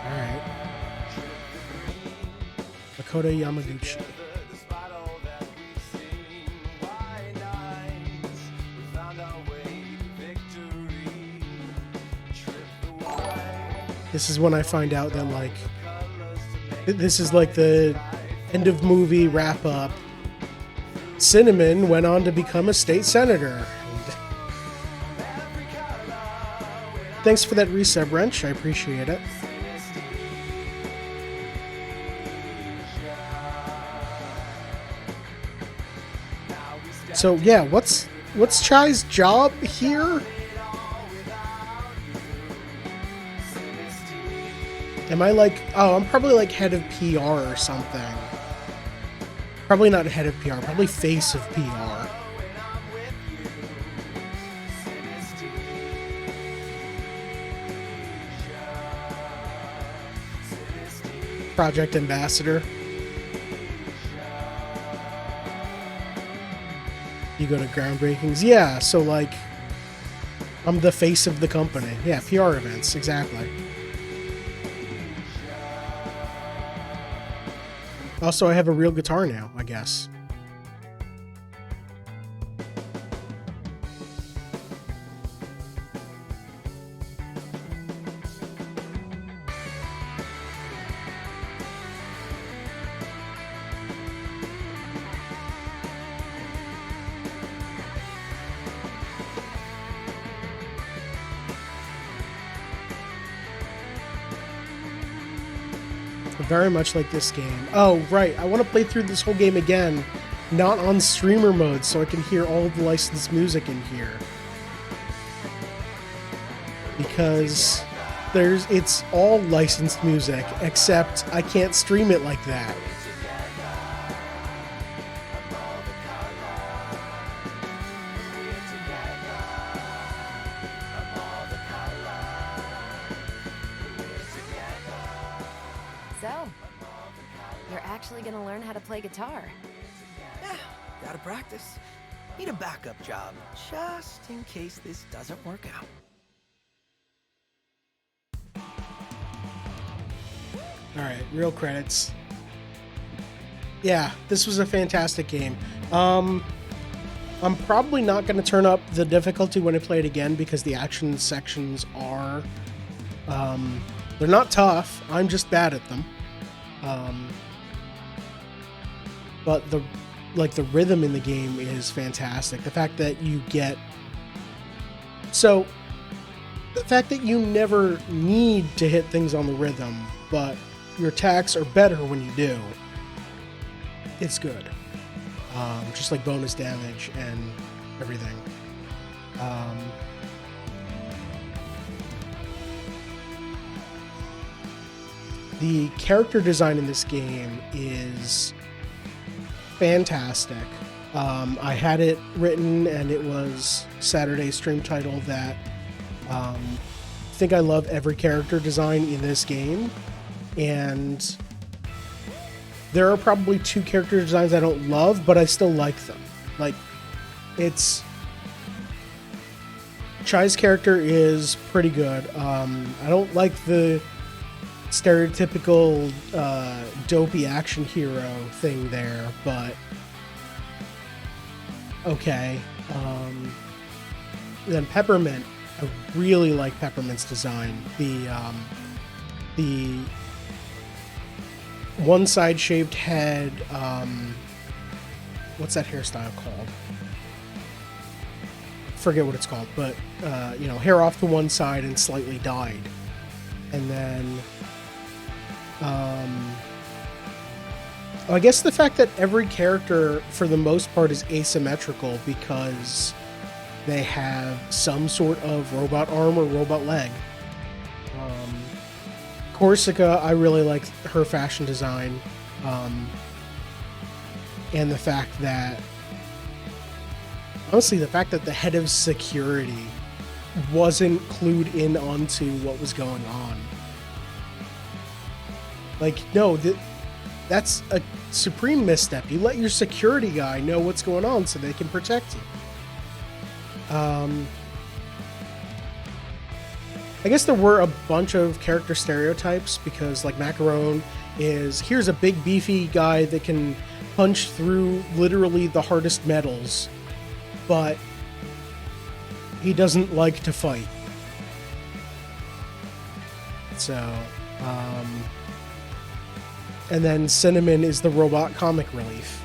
Alright. Makoto Yamaguchi. This is when I find out that, like, this is like the end of movie wrap up. Cinnamon went on to become a state senator. Thanks for that resub, Wrench. I appreciate it. So yeah, what's Chai's job here? Am I like, oh, I'm probably like head of PR or something. Probably not head of PR, probably face of PR. Project ambassador. You go to groundbreakings. Yeah, so like, I'm the face of the company. Yeah, PR events, exactly. Also, I have a real guitar now, I guess. very much like this game. Oh, right. I want to play through this whole game again, not on streamer mode, so I can hear all of the licensed music in here. Because it's all licensed music, except I can't stream it like that. So, you're actually gonna learn how to play guitar. Yeah, gotta practice. Need a backup job, just in case this doesn't work out. Alright, real credits. Yeah, this was a fantastic game. I'm probably not going to turn up the difficulty when I play it again because the action sections are... they're not tough, I'm just bad at them. But the rhythm in the game is fantastic. The fact that you get... So, the fact that you never need to hit things on the rhythm, but your attacks are better when you do, it's good. Just like bonus damage and everything. The character design in this game is fantastic. I had it written, and it was Saturday's stream title that I think I love every character design in this game, and there are probably 2 character designs I don't love, but I still like them. Like, Chai's character is pretty good. I don't like the stereotypical dopey action hero thing there, but okay. Then Peppermint, I really like Peppermint's design. The one side shaved head, what's that hairstyle called? Forget what it's called, but hair off to one side and slightly dyed. And then I guess the fact that every character for the most part is asymmetrical because they have some sort of robot arm or robot leg. Corsica, I really like her fashion design, and the fact that, honestly, the fact that the head of security wasn't clued in onto what was going on. Like, no, that's a supreme misstep. You let your security guy know what's going on so they can protect you. I guess there were a bunch of character stereotypes because, like, Macaron is, here's a big beefy guy that can punch through literally the hardest metals, but he doesn't like to fight. So, and then Cinnamon is the robot comic relief,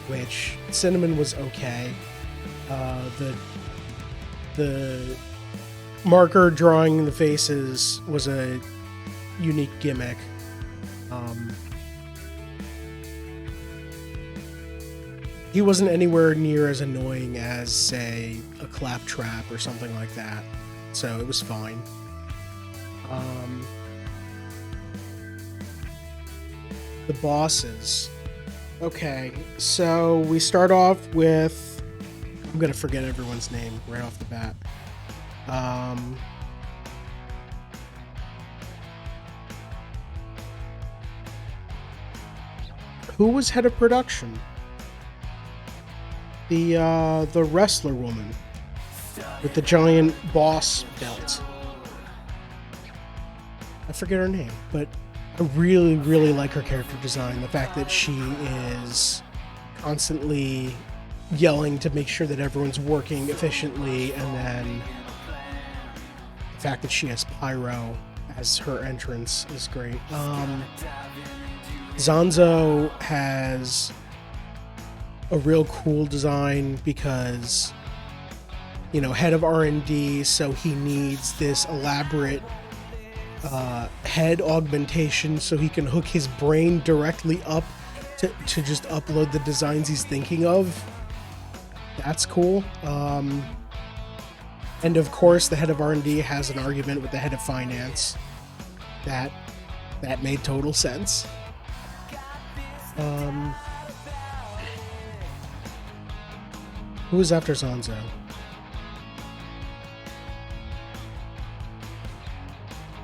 which Cinnamon was okay. The marker drawing the faces was a unique gimmick. He wasn't anywhere near as annoying as, say, a Claptrap or something like that, so it was fine. The bosses. Okay, so we start off with... I'm gonna forget everyone's name right off the bat. Who was head of production? The wrestler woman with the giant boss belt. I forget her name, but I really, really like her character design. The fact that she is constantly yelling to make sure that everyone's working efficiently, and then the fact that she has pyro as her entrance is great. Zanzo has a real cool design because, head of R&D, so he needs this elaborate head augmentation so he can hook his brain directly up to just upload the designs he's thinking of. That's cool. And of course, the head of R&D has an argument with the head of finance. That made total sense. Who was after Zanzo?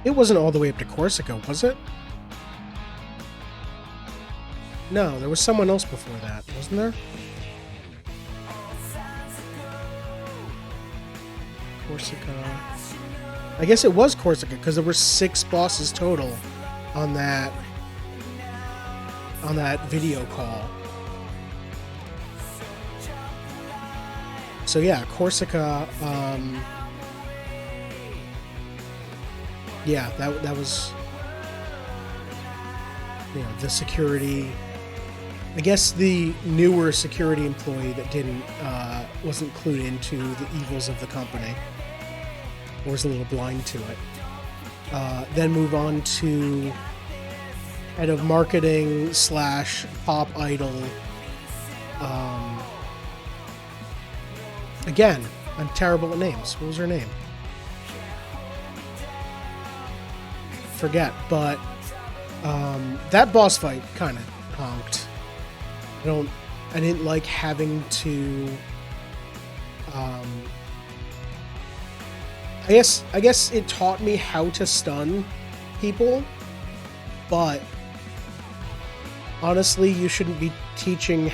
It wasn't all the way up to Corsica, was it? No, there was someone else before that, wasn't there? Corsica. I guess it was Corsica because there were 6 bosses total on that video call. So yeah, Corsica. Yeah, that was, you know, the security. I guess the newer security employee that wasn't clued into the evils of the company, or was a little blind to it. Then move on to head of marketing / pop idol. Again, I'm terrible at names. What was her name? Forget, but that boss fight kind of honked. I didn't like having to. I guess it taught me how to stun people, but honestly, you shouldn't be teaching a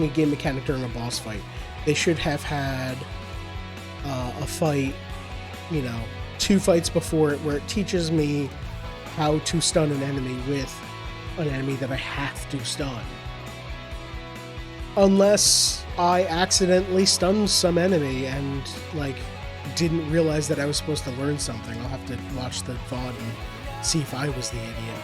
game mechanic during a boss fight. They should have had a fight, 2 fights before it, where it teaches me how to stun an enemy with an enemy that I have to stun. Unless I accidentally stunned some enemy and, didn't realize that I was supposed to learn something. I'll have to watch the VOD and see if I was the idiot.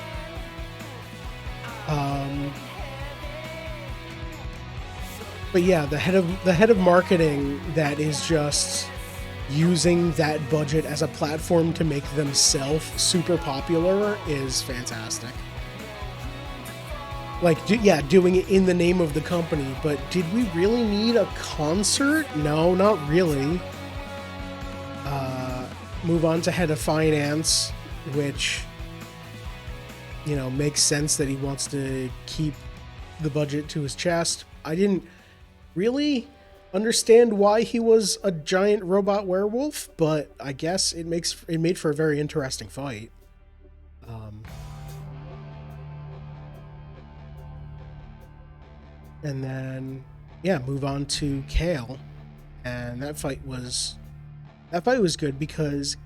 But yeah, the head of marketing that is just using that budget as a platform to make themselves super popular is fantastic. Doing it in the name of the company, but did we really need a concert? No, not really. Move on to head of finance, which, makes sense that he wants to keep the budget to his chest. I didn't really understand why he was a giant robot werewolf, but I guess it made for a very interesting fight. And then, move on to Kale, and that fight was good because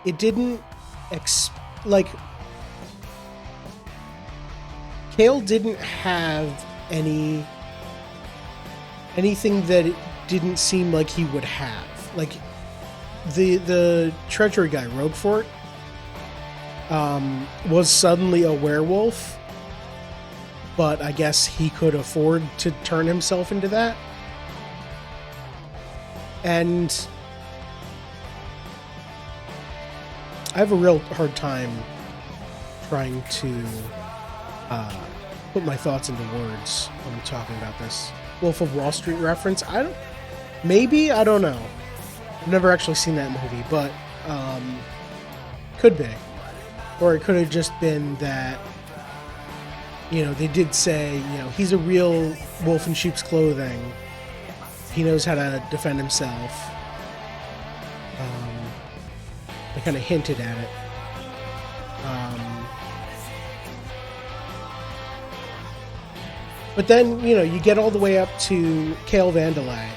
it didn't Kale didn't have anything that it didn't seem like he would have. The treasury guy, Roguefort, was suddenly a werewolf, but I guess he could afford to turn himself into that. And I have a real hard time trying to put my thoughts into words when I'm talking about this Wolf of Wall Street reference. I don't know. I've never actually seen that movie, but could be. Or it could have just been that, they did say, he's a real wolf in sheep's clothing. He knows how to defend himself. They kind of hinted at it. But then, you get all the way up to Kale Vandelay,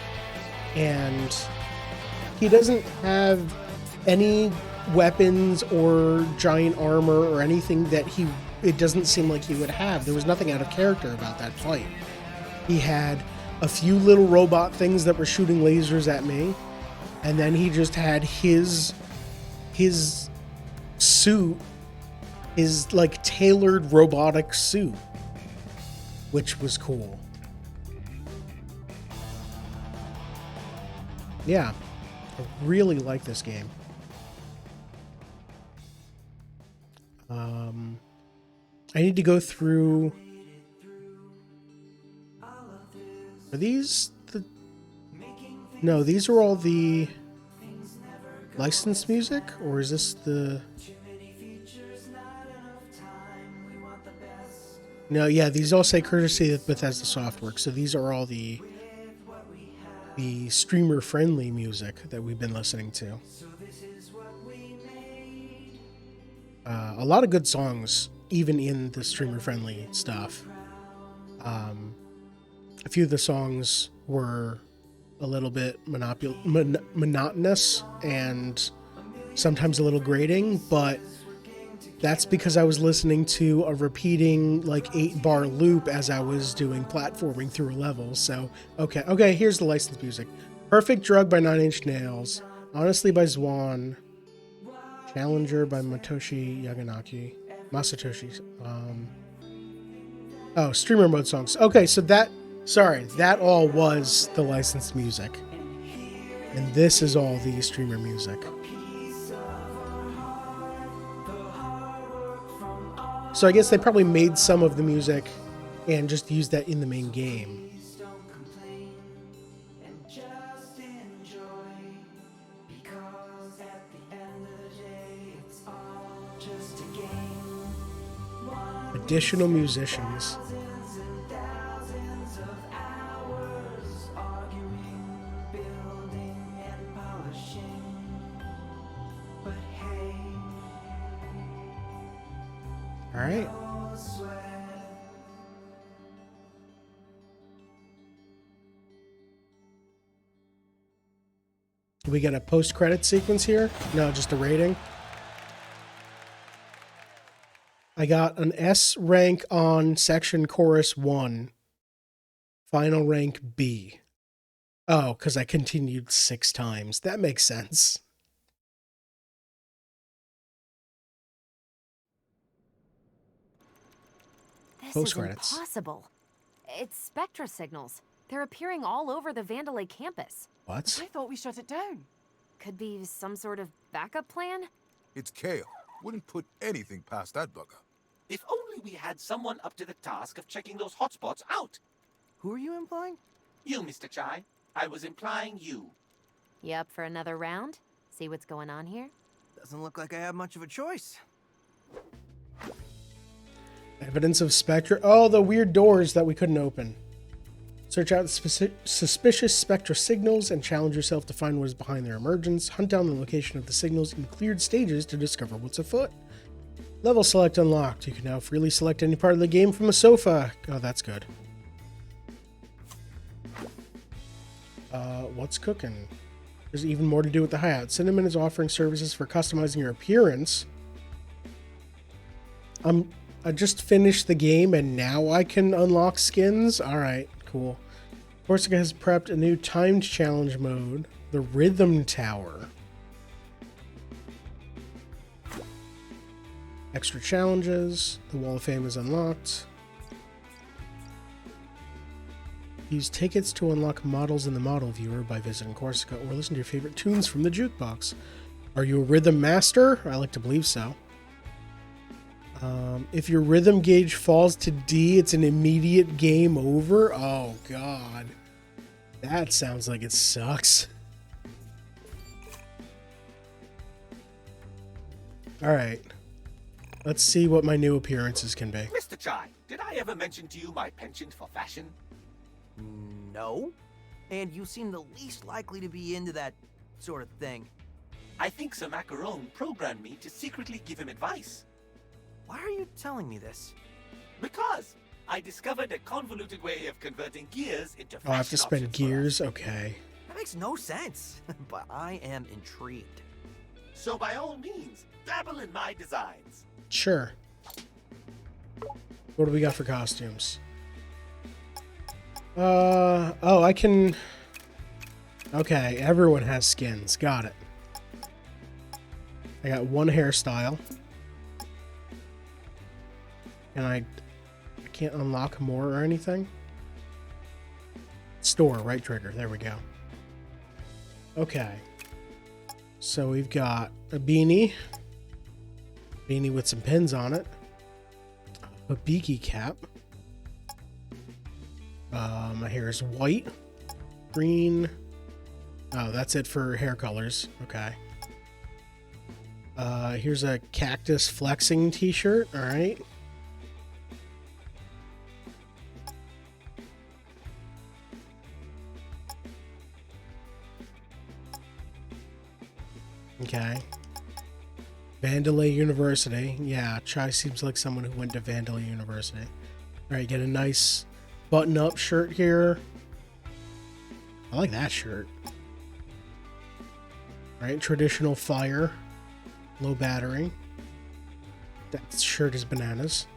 and he doesn't have any weapons or giant armor or anything that it doesn't seem like he would have. There was nothing out of character about that fight. He had a few little robot things that were shooting lasers at me, and then he just had his suit, his tailored robotic suit, which was cool. Yeah. I really like this game. I need to go through... Are these the... No, these are all the licensed music? Or is this the... No, yeah, these all say courtesy of Bethesda Softworks. So these are all the streamer-friendly music that we've been listening to. A lot of good songs, even in the streamer-friendly stuff. A few of the songs were a little bit monotonous and sometimes a little grating, but that's because I was listening to a repeating like 8-bar loop as I was doing platforming through a level. So, okay, here's the licensed music. Perfect Drug by Nine Inch Nails, Honestly by Zwan, Challenger by Masatoshi Yaganaki. Streamer mode songs. Okay, so that all was the licensed music. And this is all the streamer music. So I guess they probably made some of the music and just used that in the main game. Additional musicians. All right. Do we get a post-credit sequence here? No, just a rating. I got an S rank on section chorus 1. Final rank B. Oh, because I continued 6 times. That makes sense. This is impossible. It's Spectra signals. They're appearing all over the Vandalay campus. What? I thought we shut it down. Could be some sort of backup plan? It's Kale. Wouldn't put anything past that bugger. If only we had someone up to the task of checking those hotspots out. Who are you implying? You, Mr. Chai. I was implying you. You up for another round? See what's going on here? Doesn't look like I have much of a choice. Evidence of Spectra. Oh, the weird doors that we couldn't open. Search out suspicious Spectra signals and challenge yourself to find what is behind their emergence. Hunt down the location of the signals in cleared stages to discover what's afoot. Level select unlocked. You can now freely select any part of the game from a sofa. Oh, that's good. What's cooking? There's even more to do with the hideout. Cinnamon is offering services for customizing your appearance. I just finished the game and now I can unlock skins? Alright, cool. Corsica has prepped a new timed challenge mode, the Rhythm Tower. Extra challenges. The Wall of Fame is unlocked. Use tickets to unlock models in the model viewer by visiting Corsica or listen to your favorite tunes from the jukebox. Are you a rhythm master? I like to believe so. If your rhythm gauge falls to D, it's an immediate game over. Oh, God. That sounds like it sucks. Alright. Let's see what my new appearances can be. Mr. Chai, did I ever mention to you my penchant for fashion? No. And you seem the least likely to be into that sort of thing. I think Sir Macaron programmed me to secretly give him advice. Why are you telling me this? Because I discovered a convoluted way of converting gears into fashion Oh, I have to spend options gears? Okay. That makes no sense, but I am intrigued. So by all means, dabble in my designs. Sure. What do we got for costumes? Oh, I can... Okay, everyone has skins. Got it. I got one hairstyle. And I can't unlock more or anything? Store, right trigger. There we go. Okay. So we've got a beanie with some pins on it, a beaky cap. My hair is white, green. Oh, that's it for hair colors. Okay. Here's a cactus flexing t-shirt. All right. Okay. Vandalay University. Yeah, Chai seems like someone who went to Vandalay University. All right, get a nice button-up shirt here. I like that shirt. All right, traditional fire. Low battery. That shirt is bananas.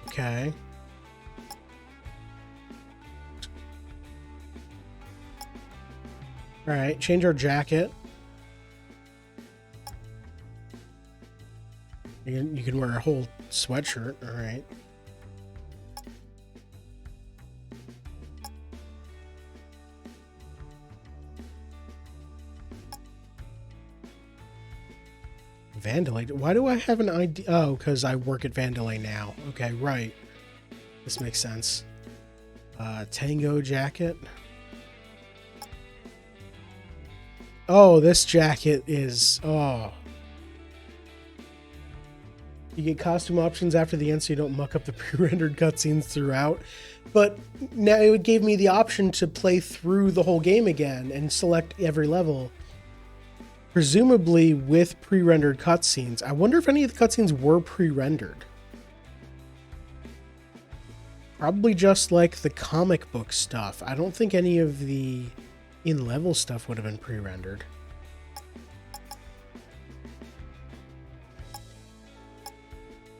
Okay. All right, change our jacket. You can wear a whole sweatshirt. All right. Vandalay. Why do I have an ID? Oh, because I work at Vandalay now. Okay, right. This makes sense. Tango jacket. Oh, this jacket is... Oh. You get costume options after the end so you don't muck up the pre-rendered cutscenes throughout. But now it gave me the option to play through the whole game again and select every level. Presumably with pre-rendered cutscenes. I wonder if any of the cutscenes were pre-rendered. Probably just like the comic book stuff. I don't think any of the in-level stuff would have been pre-rendered.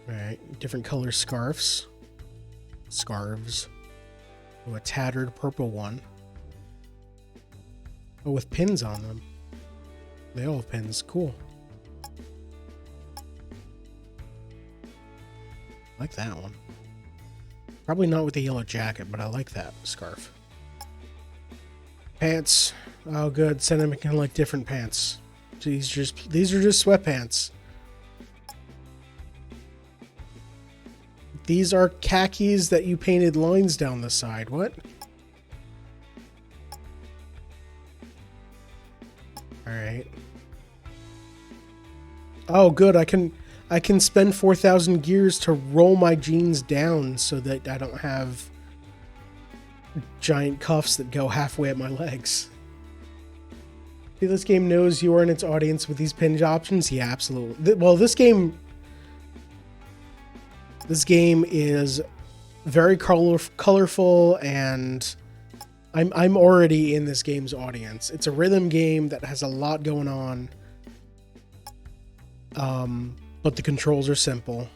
Alright, different color scarves. Scarves. Oh, a tattered purple one. Oh, with pins on them. They all have pins. Cool. I like that one. Probably not with the yellow jacket, but I like that scarf. Pants. Oh, good. Sentiment can like different pants. These are just sweatpants. These are khakis that you painted lines down the side. What? All right. Oh, good. I can spend 4,000 gears to roll my jeans down so that I don't have giant cuffs that go halfway up my legs. See, this game knows you are in its audience with these pin options. Yeah, absolutely. Well, this game is very colorful, and I'm already in this game's audience. It's a rhythm game that has a lot going on. But the controls are simple.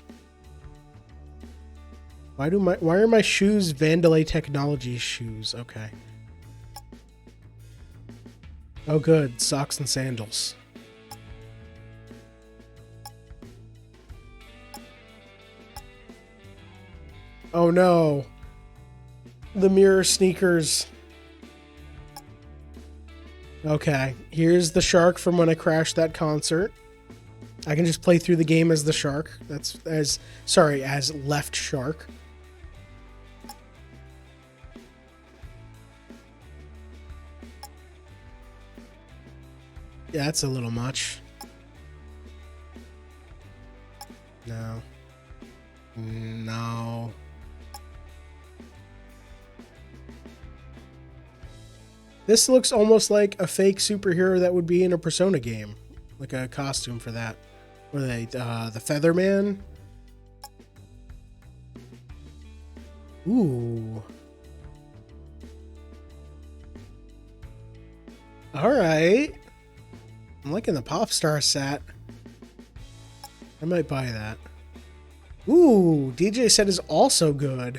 Why are my shoes Vandalay Technology shoes? Okay. Oh good, socks and sandals. Oh no. The mirror sneakers. Okay, here's the shark from when I crashed that concert. I can just play through the game as the shark. As left shark. Yeah, that's a little much. No. No. This looks almost like a fake superhero that would be in a Persona game. Like a costume for that. What are they? The Featherman? Ooh. Alright. I'm liking the Popstar set. I might buy that. Ooh, DJ set is also good.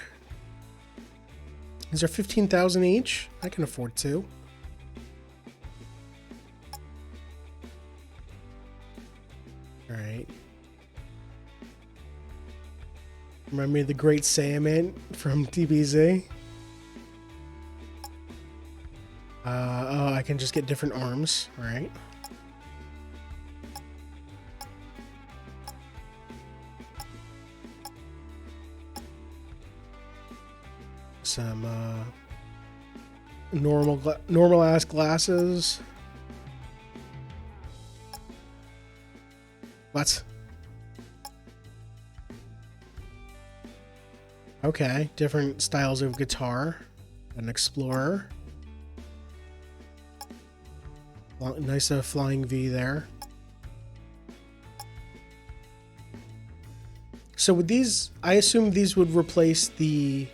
These are 15,000 each. I can afford two. All right. Remind me of the Great Saiyaman from DBZ. Oh, I can just get different arms, right? Some normal ass glasses. What? Okay, different styles of guitar. An explorer. Nice flying V there. So with these, I assume these would replace the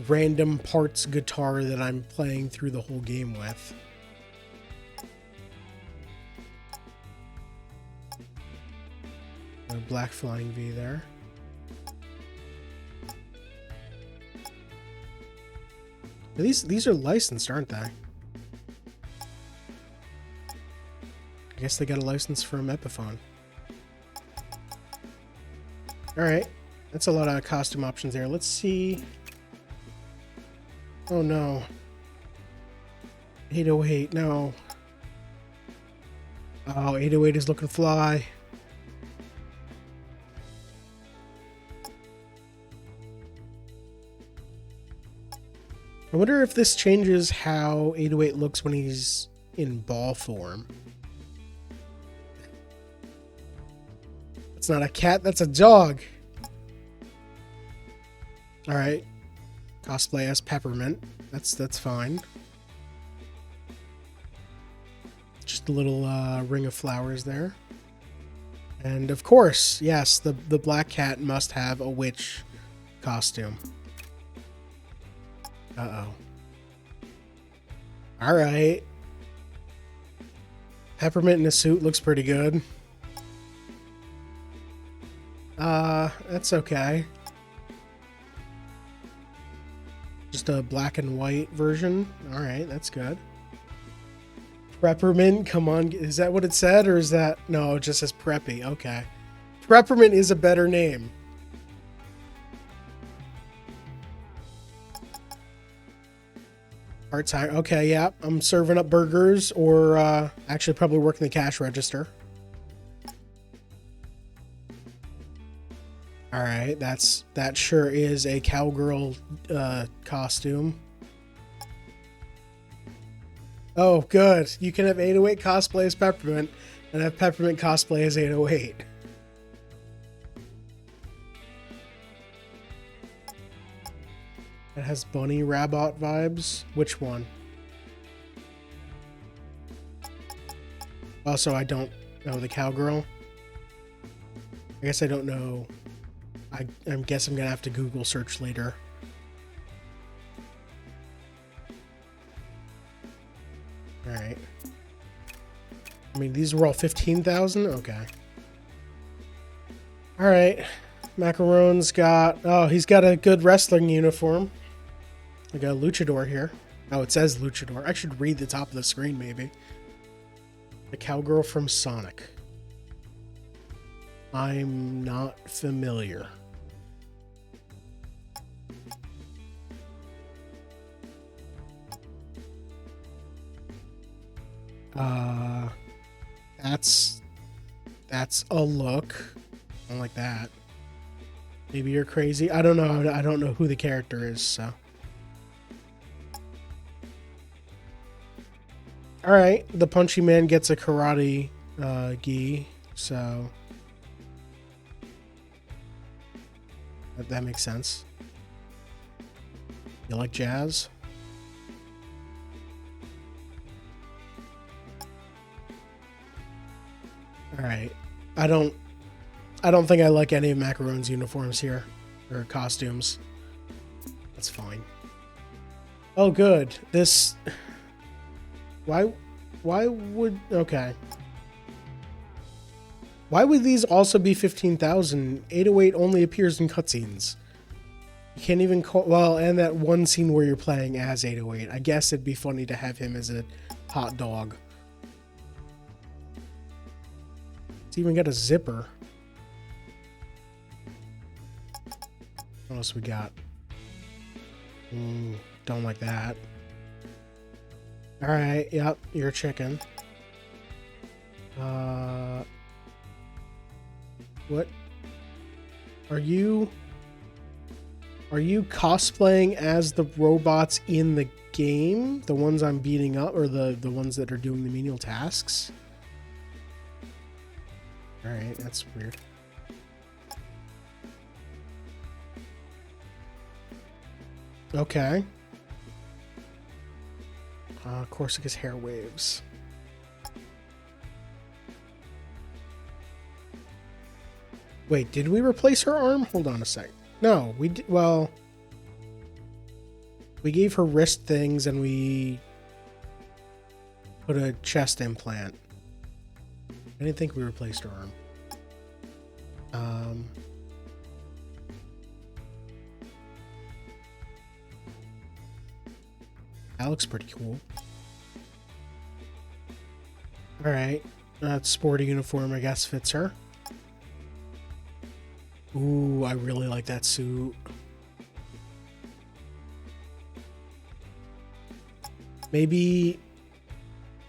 random parts guitar that I'm playing through the whole game with. A black flying V there. These are licensed, aren't they? I guess they got a license from Epiphone. Alright. That's a lot of costume options there. Let's see. Oh no. 808, no. Oh, 808 is looking fly. I wonder if this changes how 808 looks when he's in ball form. That's not a cat, that's a dog. Alright. Cosplay as Peppermint. That's fine. Just a little ring of flowers there. And of course, yes, the black cat must have a witch costume. Uh-oh. Alright. Peppermint in a suit looks pretty good. That's okay. Just a black and white version. Alright, that's good. Peppermint, come on. Is that what it said, or is that... No, it just says Preppy. Okay. Peppermint is a better name. Part-time. Okay, yeah. I'm serving up burgers or actually probably working the cash register. Alright, that sure is a cowgirl costume. Oh, good. You can have 808 cosplay as Peppermint and have Peppermint cosplay as 808. It has Bunny Rabbit vibes. Which one? Also, I don't know the cowgirl. I guess I don't know. I guess I'm gonna have to Google search later. Alright. I mean, these were all 15,000? Okay. Alright. Macaron's got... Oh, he's got a good wrestling uniform. I got a luchador here. Oh, it says luchador. I should read the top of the screen, maybe. The cowgirl from Sonic. I'm not familiar. That's a look. I don't like that. Maybe you're crazy. I don't know. I don't know who the character is, so. Alright, the Punchy Man gets a karate gi, so that makes sense. You like jazz? Alright. I don't think I like any of Macaron's uniforms here. Or costumes. That's fine. Oh good. This... Why would... Okay. Why would these also be 15,000? 808 only appears in cutscenes. You can't even call... Well, and that one scene where you're playing as 808. I guess it'd be funny to have him as a hot dog. It's even got a zipper. What else we got? Don't like that. Alright, yep, you're a chicken. What? Are you cosplaying as the robots in the game? The ones I'm beating up, or the ones that are doing the menial tasks? Alright, that's weird. Okay. Corsica's hair waves. Wait, did we replace her arm? Hold on a sec. No, we did. Well, we gave her wrist things and we put a chest implant. I didn't think we replaced her arm. That looks pretty cool. Alright. That sporty uniform, I guess, fits her. Ooh, I really like that suit. Maybe...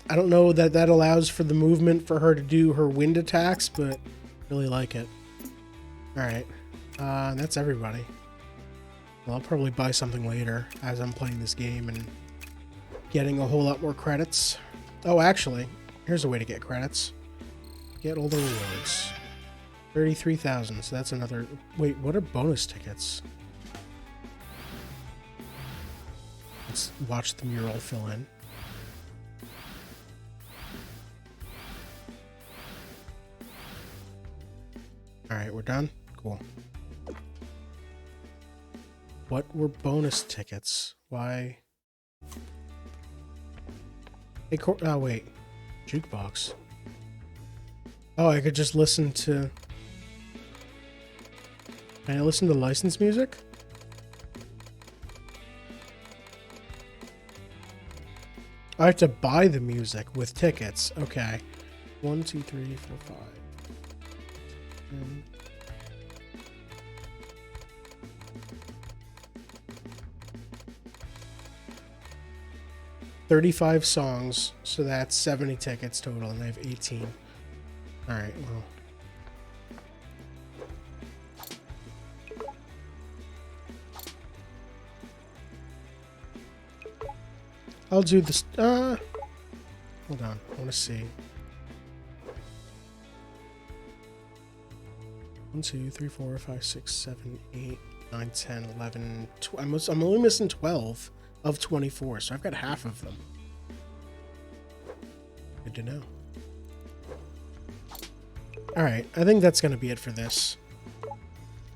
I don't know that that allows for the movement for her to do her wind attacks, but really like it. Alright. That's everybody. Well, I'll probably buy something later as I'm playing this game and getting a whole lot more credits. Oh, actually, here's a way to get credits. Get all the rewards. 33,000, so that's another... Wait, what are bonus tickets? Let's watch the mural fill in. Alright, we're done? Cool. What were bonus tickets? Why? Hey, oh, wait. Jukebox. Oh, I could just listen to... Can I listen to licensed music? I have to buy the music with tickets. Okay. 1, 2, 3, 4, 5. 10. $35 songs, so that's 70 tickets total, and I have 18. Alright, well. I'll do this. Hold on. I want to see. 1, 2, 3, 4, 5, 6, 7, 8, 9, 10, 11. I'm only missing 12 of 24, so I've got half of them. Good to know. Alright, I think that's going to be it for this.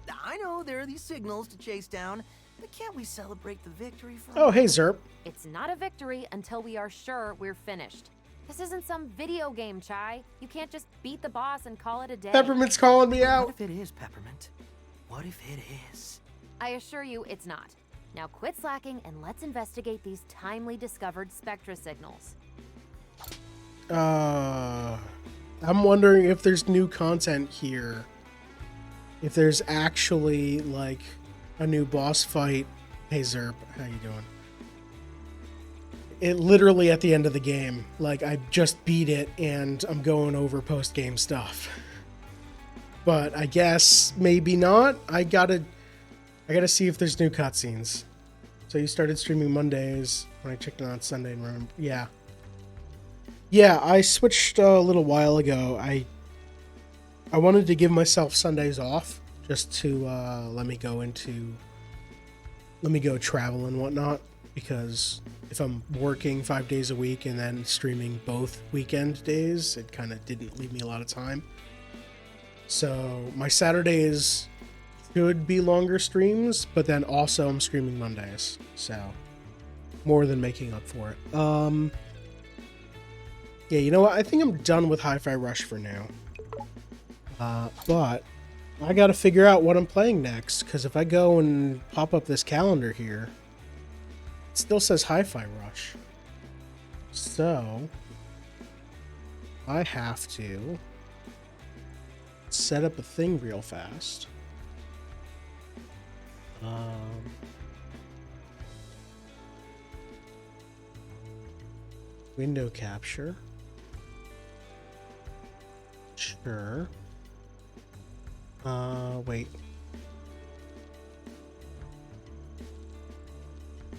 I know there are these signals to chase down, but can't we celebrate the victory for Oh, hey, Zerp. It's not a victory until we are sure we're finished. This isn't some video game, Chai. You can't just beat the boss and call it a day. Peppermint's calling me out. What if it is, Peppermint? What if it is? I assure you it's not. Now quit slacking and let's investigate these timely discovered spectra signals. I'm wondering if there's new content here. If there's actually, like, a new boss fight. Hey, Zerp, how you doing? It literally at the end of the game. Like, I just beat it and I'm going over post-game stuff. But I guess maybe not. I gotta see if there's new cutscenes. So you started streaming Mondays when I checked it on Sunday and remember. Yeah. Yeah, I switched a little while ago. I wanted to give myself Sundays off just to let me go travel and whatnot, because if I'm working 5 days a week and then streaming both weekend days, it kind of didn't leave me a lot of time. So my Saturdays could be longer streams, but then also I'm streaming Mondays, so more than making up for it. Yeah, you know what? I think I'm done with Hi-Fi Rush for now. But I gotta figure out what I'm playing next, because if I go and pop up this calendar here, it still says Hi-Fi Rush. So I have to set up a thing real fast. Window capture. Sure. Wait.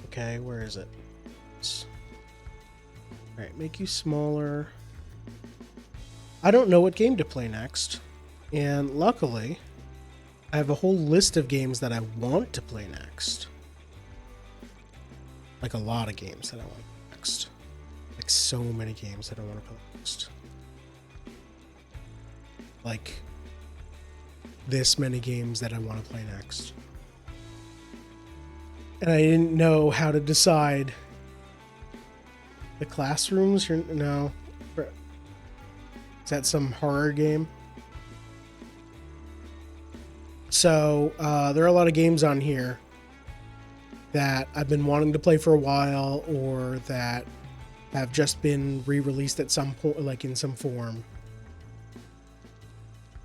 Okay, where is it? Alright, make you smaller. I don't know what game to play next. And luckily, I have a whole list of games that I want to play next. Like a lot of games that I want to play next. Like so many games that I want to play next. Like this many games that I want to play next. And I didn't know how to decide. The Classrooms? Or no. Is that some horror game? So, there are a lot of games on here that I've been wanting to play for a while, or that have just been re-released at some point, like in some form.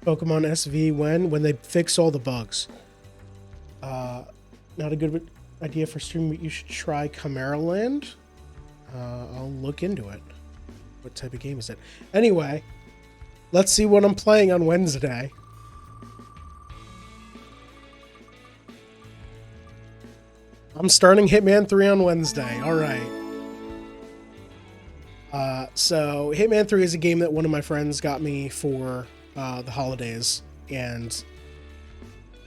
Pokemon SV, when they fix all the bugs. Not a good idea for stream, but you should try Chimera Land. I'll look into it. What type of game is it? Anyway, let's see what I'm playing on Wednesday. I'm starting Hitman 3 on Wednesday. All right. So Hitman 3 is a game that one of my friends got me for the holidays, and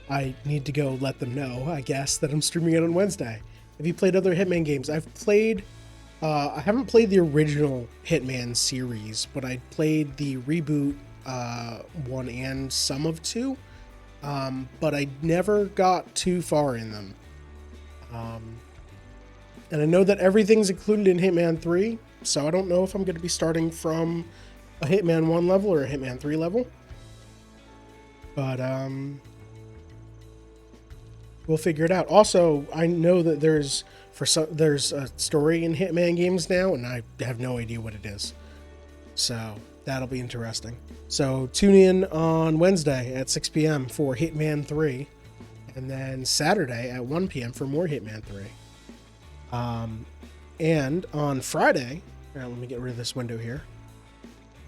I need to go let them know, I guess, that I'm streaming it on Wednesday. Have you played other Hitman games? I've played... I haven't played the original Hitman series, but I played the reboot 1 and some of 2, but I never got too far in them. And I know that everything's included in Hitman 3, so I don't know if I'm going to be starting from a Hitman 1 level or a Hitman 3 level. But we'll figure it out. Also, I know that there's a story in Hitman games now, and I have no idea what it is. So that'll be interesting. So tune in on Wednesday at 6 p.m. for Hitman 3, and then Saturday at 1 p.m. for more Hitman 3. And on Friday, let me get rid of this window here.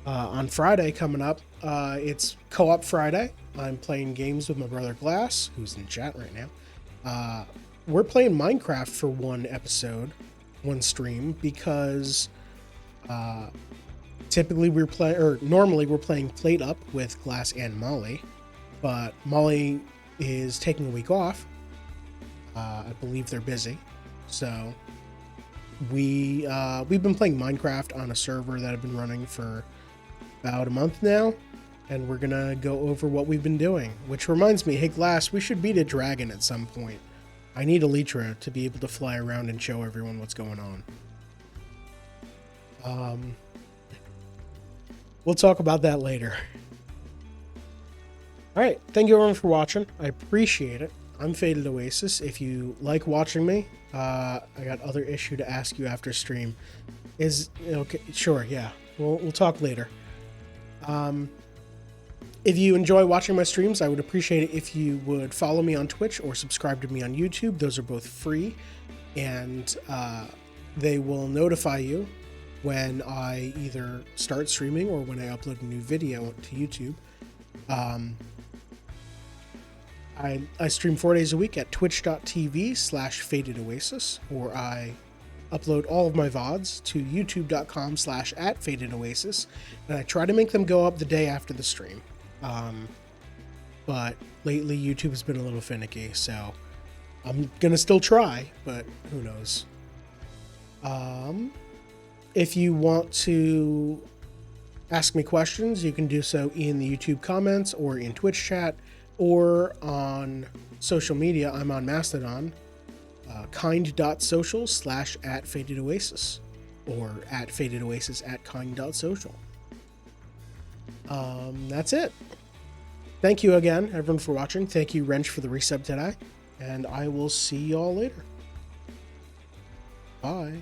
On Friday coming up, it's Co-op Friday. I'm playing games with my brother Glass, who's in chat right now. We're playing Minecraft for one stream, because normally we're playing Plate Up with Glass and Molly, but Molly is taking a week off. I believe they're busy, so we've been playing Minecraft on a server that I've been running for about a month now, and we're gonna go over what we've been doing. Which reminds me, hey Glass, we should beat a dragon at some point. I need Elytra to be able to fly around and show everyone what's going on. We'll talk about that later. Alright, thank you everyone for watching. I appreciate it. I'm Faded Oasis. If you like watching me, I got other issue to ask you after stream. Okay, sure, yeah. We'll talk later. If you enjoy watching my streams, I would appreciate it if you would follow me on Twitch or subscribe to me on YouTube. Those are both free, and they will notify you when I either start streaming or when I upload a new video to YouTube. I stream 4 days a week at twitch.tv/fadedoasis, or I upload all of my VODs to youtube.com/@fadedoasis, and I try to make them go up the day after the stream. But lately YouTube has been a little finicky, so I'm gonna still try, but who knows. If you want to ask me questions, you can do so in the YouTube comments or in Twitch chat or on social media. I'm on Mastodon, kind.social/@fadedoasis or @fadedoasis@kind.social. That's it. Thank you again, everyone, for watching. Thank you, Wrench, for the resub today, and I will see y'all later. Bye.